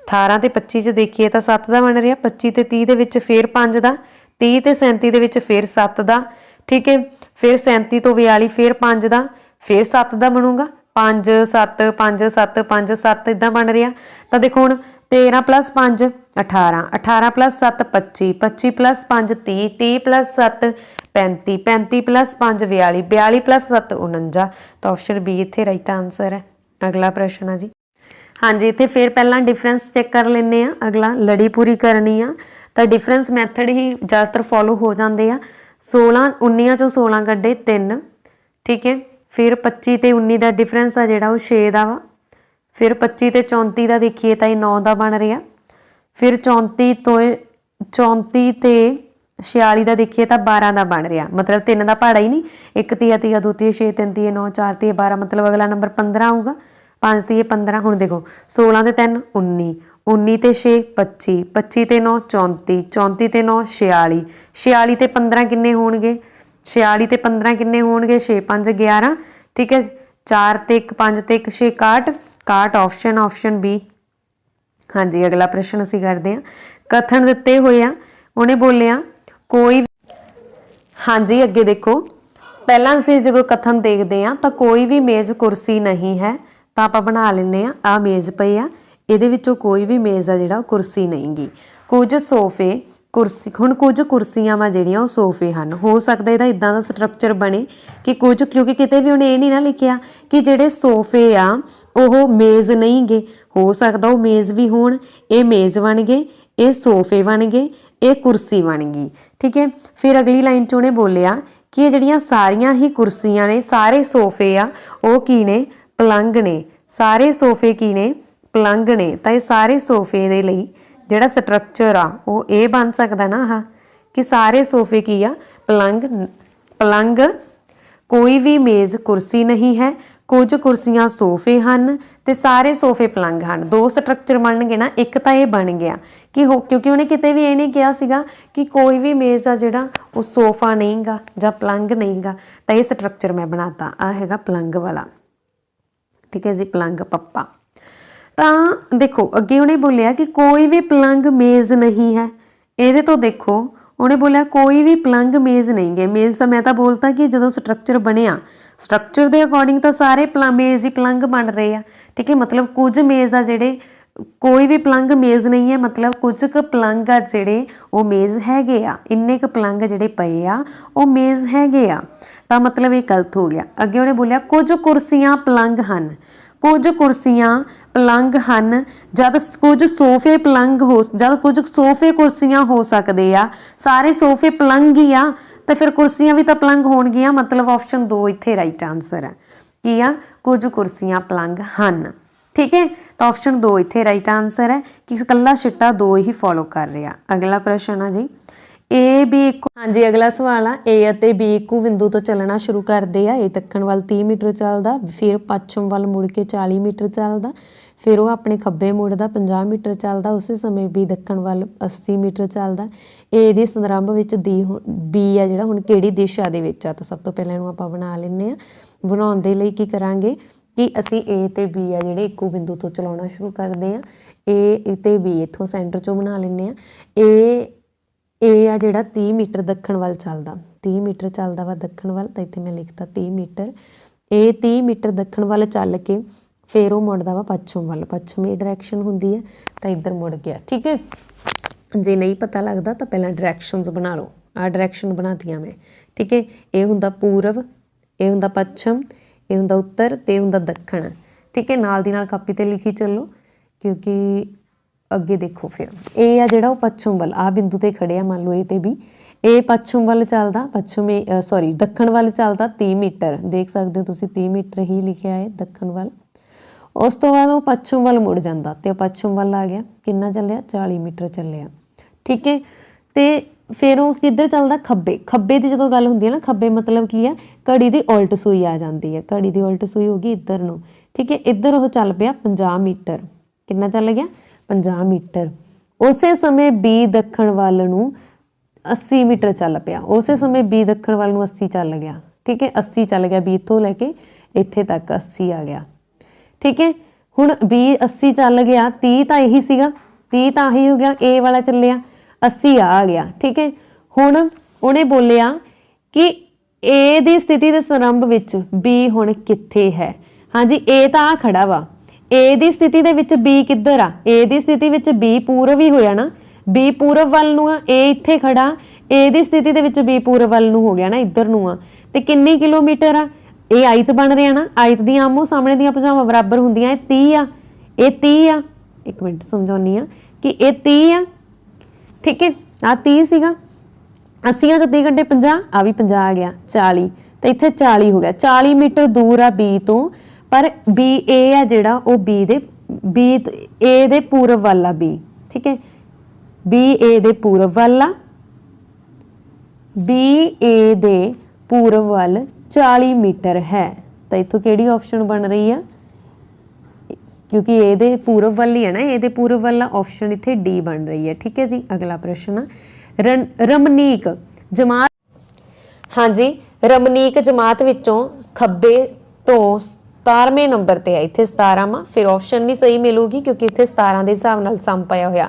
18 ते 25 च देखिए तो 7 का बन रहा, 25 ते 30 दे विच फिर 5 का, 30 ते 37 दे विच फिर 7 का, ठीक है। फिर 37 तो 42 फिर 5 का, फिर 7 का बनूगा, 5 7 5 7 5 7 इदा बन रहा। तो देखो हुण 13 + 5 18, 18 + 7 25, 25 + 5 30, 30 + 7 35, 35 + 5 42, 42 + 7 49, तो ऑप्शन बी इत्थे राइट आंसर है। अगला प्रश्न है जी, हाँ जी इत्थे फिर पहला डिफरेंस चेक कर लेने आ, अगला लड़ी पूरी करनी आ, तो डिफरेंस मैथड ही ज़्यादातर फॉलो हो जाते हैं। 16 19 चों 16 कड्डे 3, ठीक है। फिर 25 ते 19 का डिफरेंस आ जिहड़ा वो 6 का वा, फिर 25 ते 34 का देखिए तो ये 9 का बन रहा, फिर 34 तो 34 ते 46 का देखिए तो 12 का बन रहा, मतलब 3 का पहाड़ा ही नहीं, 1 3 3 2 3 6 3 3 9 4 3 12, मतलब अगला नंबर 15 आऊगा, 5 3 15। हुण देखो 16 ते 3 19, 19 ते 6 25, 25 ते 9 34, 34 ते 9 46, 46 ते 15 किन्ने होणगे, 46 ते 15 किन्ने होणगे, 6 5 11, ठीक है। 4 ते 1 5 ते 1 6 61, 61 ऑप्शन बी। हाँ जी अगला प्रश्न असीं करते हैं, कथन दिते हुए आ, उन्हें बोलिया कोई, हाँ जी अगे देखो पहला असीं जो कथन देखते हैं तो कोई भी मेज़ कुर्सी नहीं है, तो आप बना लें आ मेज़ पई आ, ਇਹਦੇ ਵਿੱਚੋਂ कोई भी मेज़ आ ਜਿਹੜਾ कुर्सी नहीं गी। कुछ सोफे कुर्सी, हुण कुछ कुर्सियां वा ਜਿਹੜੀਆਂ ਉਹ सोफे ਹਨ, हो सकता ਇਹਦਾ इदां ਦਾ स्ट्रक्चर बने कि कुछ, क्योंकि किते भी उन्हें ये नहीं ना लिखिया कि ਜਿਹੜੇ सोफे आ ਉਹ मेज़ नहीं गे, हो सकता वो मेज़ भी होण, ये मेज़ बन गए, ये सोफे बन गए, ये कुर्सी बन गई, ठीक है। फिर अगली लाइन 'ਚ ਉਹਨੇ बोलिया कि ये ਜਿਹੜੀਆਂ सारियां ही कुर्सियां ने, सारे सोफे आ ਉਹ ਕੀ ने, पलंग ने, सारे सोफे की ने, पलंग ने, तो ये सारे सोफे दे लई जिहड़ा स्ट्रक्चर आ वो ये बन सकदा ना आह कि सारे सोफे की आ, पलंग, पलंग, कोई भी मेज़ कुर्सी नहीं है, ਕੁਝ ਕੁਰਸੀਆਂ ਸੋਫੇ ਹਨ ਤੇ ਸਾਰੇ ਸੋਫੇ ਪਲੰਗ ਹਨ। ਦੋ ਸਟਰਕਚਰ ਬਣਨਗੇ ਨਾ, ਇੱਕ ਤਾਂ ਇਹ ਬਣ ਗਿਆ ਕਿ ਕਿਉਂਕਿ ਉਹਨੇ ਕਿਤੇ ਵੀ ਇਹ ਨਹੀਂ ਕਿਹਾ ਸੀਗਾ ਕਿ ਕੋਈ ਵੀ ਮੇਜ਼ ਆ ਜਿਹੜਾ ਉਹ ਸੋਫਾ ਨਹੀਂਗਾ ਜਾਂ ਪਲੰਗ ਨਹੀਂਗਾ, ਤਾਂ ਇਹ ਸਟਰਕਚਰ ਮੈਂ ਬਣਾਤਾ। ਆ ਹੈਗਾ ਪਲੰਗ ਵਾਲਾ, ਠੀਕ ਹੈ ਜੀ, ਪਲੰਗ ਪੱਪਾ। ਤਾਂ ਦੇਖੋ ਅੱਗੇ ਉਹਨੇ ਬੋਲਿਆ ਕਿ ਕੋਈ ਵੀ ਪਲੰਗ ਮੇਜ਼ ਨਹੀਂ ਹੈ। ਇਹਦੇ ਤੋਂ ਦੇਖੋ ਉਹਨੇ ਬੋਲਿਆ ਕੋਈ ਵੀ ਪਲੰਗ ਮੇਜ਼ ਨਹੀਂ ਗੇ। ਮੇਜ਼ ਤਾਂ ਮੈਂ ਤਾਂ ਬੋਲਤਾ ਕਿ ਜਦੋਂ ਸਟਰਕਚਰ ਬਣਿਆ, ਸਟਰਕਚਰ ਦੇ ਅਕੋਰਡਿੰਗ ਤਾਂ ਸਾਰੇ ਮੇਜ਼ ਹੀ ਪਲੰਗ ਬਣ ਰਹੇ ਆ, ਠੀਕ ਹੈ। ਮਤਲਬ ਕੁਝ ਮੇਜ਼ ਆ ਜਿਹੜੇ, ਕੋਈ ਵੀ ਪਲੰਗ ਮੇਜ਼ ਨਹੀਂ ਹੈ, ਮਤਲਬ ਕੁਝ ਕੁ ਪਲੰਗ ਆ ਜਿਹੜੇ ਉਹ ਮੇਜ਼ ਹੈਗੇ ਆ, ਇੰਨੇ ਕੁ ਪਲੰਗ ਜਿਹੜੇ ਪਏ ਆ ਉਹ ਮੇਜ਼ ਹੈਗੇ ਆ। ਤਾਂ ਮਤਲਬ ਇਹ ਗਲਤ ਹੋ ਗਿਆ। ਅੱਗੇ ਉਹਨੇ ਬੋਲਿਆ ਕੁਝ ਕੁਰਸੀਆਂ ਪਲੰਗ ਹਨ। ਕੁਝ ਕੁਰਸੀਆਂ ਪਲੰਗ ਹਨ ਜਦ ਕੁਝ ਸੋਫੇ ਪਲੰਗ ਹੋ, ਜਦ ਕੁਝ ਸੋਫੇ ਕੁਰਸੀਆਂ ਹੋ ਸਕਦੇ ਆ। ਸਾਰੇ ਸੋਫੇ ਪਲੰਗ ਹੀ ਆ ਤਾਂ ਫਿਰ ਕੁਰਸੀਆਂ ਵੀ ਤਾਂ ਪਲੰਗ ਹੋਣਗੀਆਂ। ਮਤਲਬ ਆਪਸ਼ਨ 2 ਇੱਥੇ ਰਾਈਟ ਆਨਸਰ ਹੈ। ਕੀ ਆ? ਕੁਝ ਕੁਰਸੀਆਂ ਪਲੰਗ ਹਨ, ਠੀਕ ਹੈ। ਤਾਂ ਆਪਸ਼ਨ 2 ਇੱਥੇ ਰਾਈਟ ਆਨਸਰ ਹੈ ਕਿ ਇਕੱਲਾ ਛਿੱਟਾ 2 ਹੀ ਫੋਲੋ ਕਰ ਰਿਹਾ। ਅਗਲਾ ਪ੍ਰਸ਼ਨ ਆ ਜੀ, ਏ ਬੀ ਇੱਕੋ, ਹਾਂਜੀ ਅਗਲਾ ਸਵਾਲ ਆ, ਏ ਅਤੇ ਬੀ ਇੱਕੋ ਬਿੰਦੂ ਤੋਂ ਚੱਲਣਾ ਸ਼ੁਰੂ ਕਰਦੇ ਆ। ਇਹ ਦੱਖਣ ਵੱਲ 30 ਮੀਟਰ ਚੱਲਦਾ, ਫਿਰ ਪੱਛਮ ਵੱਲ ਮੁੜ ਕੇ 40 ਮੀਟਰ ਚੱਲਦਾ, ਫਿਰ ਉਹ ਆਪਣੇ ਖੱਬੇ ਮੁੜਦਾ 50 ਮੀਟਰ ਚੱਲਦਾ। ਉਸੇ ਸਮੇਂ ਬੀ ਦੱਖਣ ਵੱਲ 80 ਮੀਟਰ ਚੱਲਦਾ। ਏ ਦੇ ਸੰਦਰਭ ਵਿੱਚ ਬੀ ਆ ਜਿਹੜਾ ਹੁਣ ਕਿਹੜੀ ਦਿਸ਼ਾ ਦੇ ਵਿੱਚ ਆ? ਤਾਂ ਸਭ ਤੋਂ ਪਹਿਲਾਂ ਇਹਨੂੰ ਆਪਾਂ ਬਣਾ ਲੈਂਦੇ ਹਾਂ। ਬਣਾਉਣ ਦੇ ਲਈ ਕੀ ਕਰਾਂਗੇ ਕਿ ਅਸੀਂ ਏ ਤੇ ਬੀ ਆ ਜਿਹੜੇ ਇੱਕੋ ਬਿੰਦੂ ਤੋਂ ਚਲਾਉਣਾ ਸ਼ੁਰੂ ਕਰਦੇ ਹਾਂ। ਏ ਤੇ ਬੀ ਇੱਥੋਂ ਸੈਂਟਰ 'ਚੋਂ ਬਣਾ ਲੈਂਦੇ ਹਾਂ। ਏ ਆ ਜਿਹੜਾ 30 ਮੀਟਰ ਦੱਖਣ ਵੱਲ ਚੱਲਦਾ, 30 ਮੀਟਰ ਚੱਲਦਾ ਵਾ ਦੱਖਣ ਵੱਲ, ਤਾਂ ਇੱਥੇ ਮੈਂ ਲਿਖਤਾ 30 ਮੀਟਰ। ਇਹ 30 ਮੀਟਰ ਦੱਖਣ ਵੱਲ ਚੱਲ ਕੇ ਫਿਰ ਉਹ ਮੁੜਦਾ ਵਾ ਪੱਛਮ ਵੱਲ। ਪੱਛਮ ਇਹ ਡਾਇਰੈਕਸ਼ਨ ਹੁੰਦੀ ਹੈ, ਤਾਂ ਇੱਧਰ ਮੁੜ ਗਿਆ, ਠੀਕ ਹੈ। ਜੇ ਨਹੀਂ ਪਤਾ ਲੱਗਦਾ ਤਾਂ ਪਹਿਲਾਂ ਡਾਇਰੈਕਸ਼ਨਸ ਬਣਾ ਲਓ। ਆਹ ਡਾਇਰੈਕਸ਼ਨ ਬਣਾਤੀਆਂ ਮੈਂ, ਠੀਕ ਹੈ। ਇਹ ਹੁੰਦਾ ਪੂਰਬ, ਇਹ ਹੁੰਦਾ ਪੱਛਮ, ਇਹ ਹੁੰਦਾ ਉੱਤਰ ਤੇ ਇਹ ਹੁੰਦਾ ਦੱਖਣ, ਠੀਕ ਹੈ। ਨਾਲ ਦੀ ਨਾਲ ਕਾਪੀ 'ਤੇ ਲਿਖੀ ਚੱਲੋ ਕਿਉਂਕਿ ਅੱਗੇ ਦੇਖੋ। ਫਿਰ ਇਹ ਆ ਜਿਹੜਾ ਉਹ ਪੱਛਮ ਵੱਲ, ਆਹ ਬਿੰਦੂ 'ਤੇ ਖੜੇ ਆ, ਮੰਨ ਲਓ ਏ ਤੇ ਬੀ। ਇਹ ਪੱਛਮ ਵੱਲ ਚੱਲਦਾ, ਦੱਖਣ ਵੱਲ ਚੱਲਦਾ 30 ਮੀਟਰ, ਦੇਖ ਸਕਦੇ ਹੋ ਤੁਸੀਂ 30 ਮੀਟਰ ਹੀ ਲਿਖਿਆ ਹੈ ਦੱਖਣ ਵੱਲ। ਉਸ ਤੋਂ ਬਾਅਦ ਉਹ ਪੱਛਮ ਵੱਲ ਮੁੜ ਜਾਂਦਾ ਤੇ ਪੱਛਮ ਵੱਲ ਆ ਗਿਆ, ਕਿੰਨਾ ਚੱਲਿਆ? 40 ਮੀਟਰ ਚੱਲਿਆ, ਠੀਕ ਹੈ। ਤੇ ਫਿਰ ਉਹ ਕਿੱਧਰ ਚੱਲਦਾ? ਖੱਬੇ। ਖੱਬੇ ਦੀ ਜਦੋਂ ਗੱਲ ਹੁੰਦੀ ਹੈ ਨਾ, ਖੱਬੇ ਮਤਲਬ ਕੀ ਆ? ਘੜੀ ਦੀ ਉਲਟ ਸੂਈ ਆ ਜਾਂਦੀ ਹੈ। ਘੜੀ ਦੀ ਉਲਟ ਸੂਈ ਹੋ ਗਈ ਇੱਧਰ ਨੂੰ, ਠੀਕ ਹੈ। ਇੱਧਰ ਉਹ ਚੱਲ ਪਿਆ 50 ਮੀਟਰ। ਕਿੰਨਾ ਚੱਲ ਗਿਆ? 50 ਮੀਟਰ। ਉਸੇ ਸਮੇਂ ਬੀ ਦੱਖਣ ਵੱਲ ਨੂੰ 80 ਮੀਟਰ ਚੱਲ ਪਿਆ। ਉਸੇ ਸਮੇਂ ਬੀ ਦੱਖਣ ਵੱਲ ਨੂੰ 80 ਚੱਲ ਗਿਆ, ਠੀਕ ਹੈ। 80 ਚੱਲ ਗਿਆ, ਬੀ ਇੱਥੋਂ ਲੈ ਕੇ ਇੱਥੇ ਤੱਕ 80 ਆ ਗਿਆ, ਠੀਕ ਹੈ। ਹੁਣ ਬੀ 80 ਚੱਲ ਗਿਆ, 30 ਤਾਂ ਇਹੀ ਸੀਗਾ, 30 ਤਾਂ ਆਹੀ ਹੋ ਗਿਆ, ਏ ਵਾਲਾ ਚੱਲਿਆ 80 ਆ ਗਿਆ, ਠੀਕ ਹੈ। ਹੁਣ ਉਹਨੇ ਬੋਲਿਆ ਕਿ ਏ ਦੀ ਸਥਿਤੀ ਦੇ ਸੰਰੰਭ ਵਿੱਚ ਬੀ ਹੁਣ ਕਿੱਥੇ ਹੈ? ਹਾਂਜੀ, ਏ ਤਾਂ ਆ ਖੜਾ ਵਾ। ਏ ਦੀ ਸਥਿਤੀ ਦੇ ਵਿੱਚ ਬੀ ਕਿੱਧਰ ਆ? ਏ ਦੀ ਸਥਿਤੀ ਵਿੱਚ ਬੀ ਪੂਰਬ ਹੀ ਹੋਇਆ ਨਾ, ਬੀ ਪੂਰਬ ਵੱਲ ਨੂੰ ਆ। ਏ ਇੱਥੇ ਖੜਾ, ਏ ਦੀ ਸਥਿਤੀ ਦੇ ਵਿੱਚ ਬੀ ਪੂਰਬ ਵੱਲ ਨੂੰ ਹੋ ਗਿਆ ਨਾ, ਇੱਧਰ ਨੂੰ ਆ। ਤੇ ਕਿੰਨੀ ਕਿਲੋਮੀਟਰ ਆ? ਇਹ ਆਇਤ ਬਣ ਰਿਹਾ ਨਾ, ਆਇਤ ਦੀਆਂ ਆਮੋ ਸਾਹਮਣੇ ਦੀਆਂ ਭੁਜਾਵਾਂ ਬਰਾਬਰ ਹੁੰਦੀਆਂ। ਇਹ 30 ਆ, ਇਹ 30 ਆ। ਇੱਕ ਮਿੰਟ ਸਮਝਾਉਣੀ ਆ ਕਿ ਇਹ 30 ਆ, ਠੀਕ ਹੈ। ਆ 30 ਸੀਗਾ, 80 ਚੋਂ 30 ਕੱਢੇ 50, ਆ ਵੀ 50 ਆ ਗਿਆ, 40, ਤੇ ਇੱਥੇ 40 ਹੋ ਗਿਆ। 40 ਮੀਟਰ ਦੂਰ ਆ ਬੀ ਤੋਂ, ਪਰ ਬੀ ਏ ਆ ਜਿਹੜਾ ਉਹ ਬੀ ਏ ਦੇ ਪੂਰਬ ਵੱਲ ਆ ਬੀ, ਠੀਕ ਹੈ। ਬੀ ਏ ਦੇ ਪੂਰਬ ਵੱਲ ਆ, ਬੀ ਏ ਦੇ ਪੂਰਬ ਵੱਲ 40 ਮੀਟਰ ਹੈ। ਤਾਂ ਇੱਥੋਂ ਕਿਹੜੀ ਆਪਸ਼ਨ ਬਣ ਰਹੀ ਆ? ਕਿਉਂਕਿ ਇਹਦੇ ਪੂਰਬ ਵੱਲ ਹੀ ਹੈ ਨਾ, ਇਹਦੇ ਪੂਰਬ ਵੱਲ ਆਪਸ਼ਨ ਇੱਥੇ ਡੀ ਬਣ ਰਹੀ ਹੈ, ਠੀਕ ਹੈ ਜੀ। ਅਗਲਾ ਪ੍ਰਸ਼ਨ ਆ, ਰਮਨੀਕ ਜਮਾਤ, ਹਾਂਜੀ ਰਮਨੀਕ ਜਮਾਤ ਵਿੱਚੋਂ ਖੱਬੇ ਤੋਂ 17ਵੇਂ ਨੰਬਰ ਤੇ ਆ। ਇੱਥੇ 17 ਵਾ, ਫਿਰ ਆਪਸ਼ਨ ਵੀ ਸਹੀ ਮਿਲੂਗੀ ਕਿਉਂਕਿ ਇੱਥੇ 17 ਦੇ ਹਿਸਾਬ ਨਾਲ ਸਮ ਪਾਇਆ ਹੋਇਆ।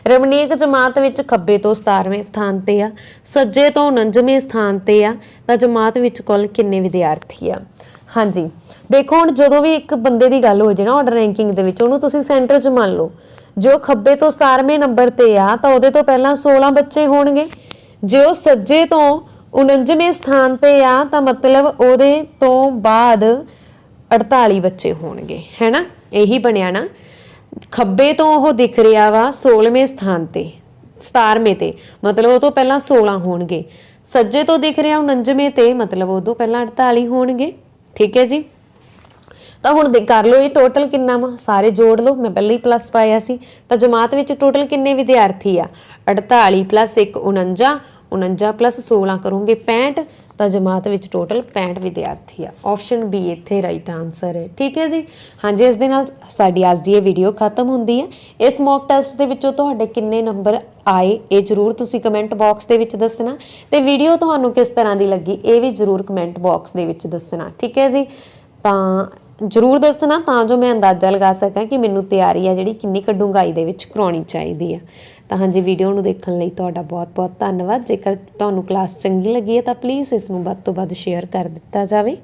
ਰਮਨੀਕ ਜਮਾਤ ਵਿੱਚ ਖੱਬੇ ਤੋਂ 17ਵੇਂ ਸਥਾਨ ਤੇ ਆ, ਸੱਜੇ ਤੋਂ 49ਵੇਂ ਸਥਾਨ ਤੇ ਆ। ਤਾਂ ਜਮਾਤ ਵਿੱਚ ਕੁੱਲ ਕਿੰਨੇ ਵਿਦਿਆਰਥੀ ਆ? ਹਾਂਜੀ ਦੇਖੋ, ਹੁਣ ਜਦੋਂ ਵੀ ਇੱਕ ਬੰਦੇ ਦੀ ਗੱਲ ਹੋ ਜੇ ਨਾ ਆਰਡਰ ਰੈਂਕਿੰਗ ਦੇ ਵਿੱਚ, ਉਹਨੂੰ ਤੁਸੀਂ ਸੈਂਟਰ 'ਚ ਮੰਨ ਲਓ। ਜੋ ਖੱਬੇ ਤੋਂ 17ਵੇਂ ਨੰਬਰ ਤੇ ਆ ਤਾਂ ਉਹਦੇ ਤੋਂ ਪਹਿਲਾਂ 16 ਬੱਚੇ ਹੋਣਗੇ। ਜੇ ਉਹ ਸੱਜੇ ਤੋਂ 49ਵੇਂ ਸਥਾਨ ਤੇ ਆ ਤਾਂ ਮਤਲਬ ਉਹਦੇ ਤੋਂ ਬਾਅਦ 48 ਬੱਚੇ ਹੋਣਗੇ, ਹੈ ਨਾ। ਇਹੀ ਬਣਿਆ ਨਾ। ਖੱਬੇ ਤੋਂ ਉਹ ਦਿਖ ਰਿਹਾ ਵਾ 16ਵੇਂ ਸਥਾਨ ਤੇ, 17ਵੇਂ ਤੇ, ਮਤਲਬ ਉਹ ਤੋਂ ਪਹਿਲਾਂ 16 ਹੋਣਗੇ। ਸੱਜੇ ਤੋਂ ਦਿਖ ਰਿਹਾ 49ਵੇਂ ਤੇ, ਮਤਲਬ ਉਹ ਤੋਂ ਪਹਿਲਾਂ 48 ਹੋਣਗੇ, ਠੀਕ ਹੈ ਜੀ। ਤਾਂ ਹੁਣ ਕਰ ਲਓ ਇਹ ਟੋਟਲ ਕਿੰਨਾ ਵਾ, ਸਾਰੇ ਜੋੜ ਲਓ। ਮੈਂ ਪਹਿਲਾਂ ਹੀ ਪਲੱਸ ਪਾਇਆ ਸੀ। ਤਾਂ ਜਮਾਤ ਵਿੱਚ ਟੋਟਲ ਕਿੰਨੇ ਵਿਦਿਆਰਥੀ ਆ? 48 + 1 49, 49 ਪਲੱਸ 16 ਕਰੋਗੇ 65 ਤਾਂ ਜਮਾਤ ਵਿੱਚ ਟੋਟਲ 65 ਵਿਦਿਆਰਥੀ ਆ। ਆਪਸ਼ਨ ਬੀ ਇੱਥੇ ਰਾਈਟ ਆਨਸਰ ਹੈ। ਠੀਕ ਹੈ ਜੀ। ਹਾਂਜੀ, ਇਸ ਦੇ ਨਾਲ ਸਾਡੀ ਅੱਜ ਦੀ ਇਹ ਵੀਡੀਓ ਖਤਮ ਹੁੰਦੀ ਹੈ। ਇਸ ਮੌਕ ਟੈਸਟ ਦੇ ਵਿੱਚੋਂ ਤੁਹਾਡੇ ਕਿੰਨੇ ਨੰਬਰ ਆਏ ਇਹ ਜ਼ਰੂਰ ਤੁਸੀਂ ਕਮੈਂਟ ਬਾਕਸ ਦੇ ਵਿੱਚ ਦੱਸਣਾ, ਤੇ ਵੀਡੀਓ ਤੁਹਾਨੂੰ ਕਿਸ ਤਰ੍ਹਾਂ ਦੀ ਲੱਗੀ ਇਹ ਵੀ ਜ਼ਰੂਰ ਕਮੈਂਟ ਬਾਕਸ ਦੇ ਵਿੱਚ ਦੱਸਣਾ। ਠੀਕ ਹੈ ਜੀ। ਤਾਂ ਜ਼ਰੂਰ ਦੱਸਣਾ ਤਾਂ ਜੋ ਮੈਂ ਅੰਦਾਜ਼ਾ ਲਗਾ ਸਕਾਂ ਕਿ ਮੈਨੂੰ ਤਿਆਰੀ ਆ ਜਿਹੜੀ ਕਿੰਨੀ ਕੁ ਡੂੰਘਾਈ ਦੇ ਵਿੱਚ ਕਰਾਉਣੀ ਚਾਹੀਦੀ ਆ। ਤਾਂ ਹਾਂਜੀ, ਵੀਡੀਓ ਨੂੰ ਦੇਖਣ ਲਈ ਤੁਹਾਡਾ ਬਹੁਤ-ਬਹੁਤ ਧੰਨਵਾਦ। ਜੇਕਰ ਤੁਹਾਨੂੰ ਕਲਾਸ ਚੰਗੀ ਲੱਗੀ ਹੈ ਤਾਂ ਪਲੀਜ਼ ਇਸ ਨੂੰ ਵੱਧ ਤੋਂ ਵੱਧ ਸ਼ੇਅਰ ਕਰ ਦਿੱਤਾ ਜਾਵੇ।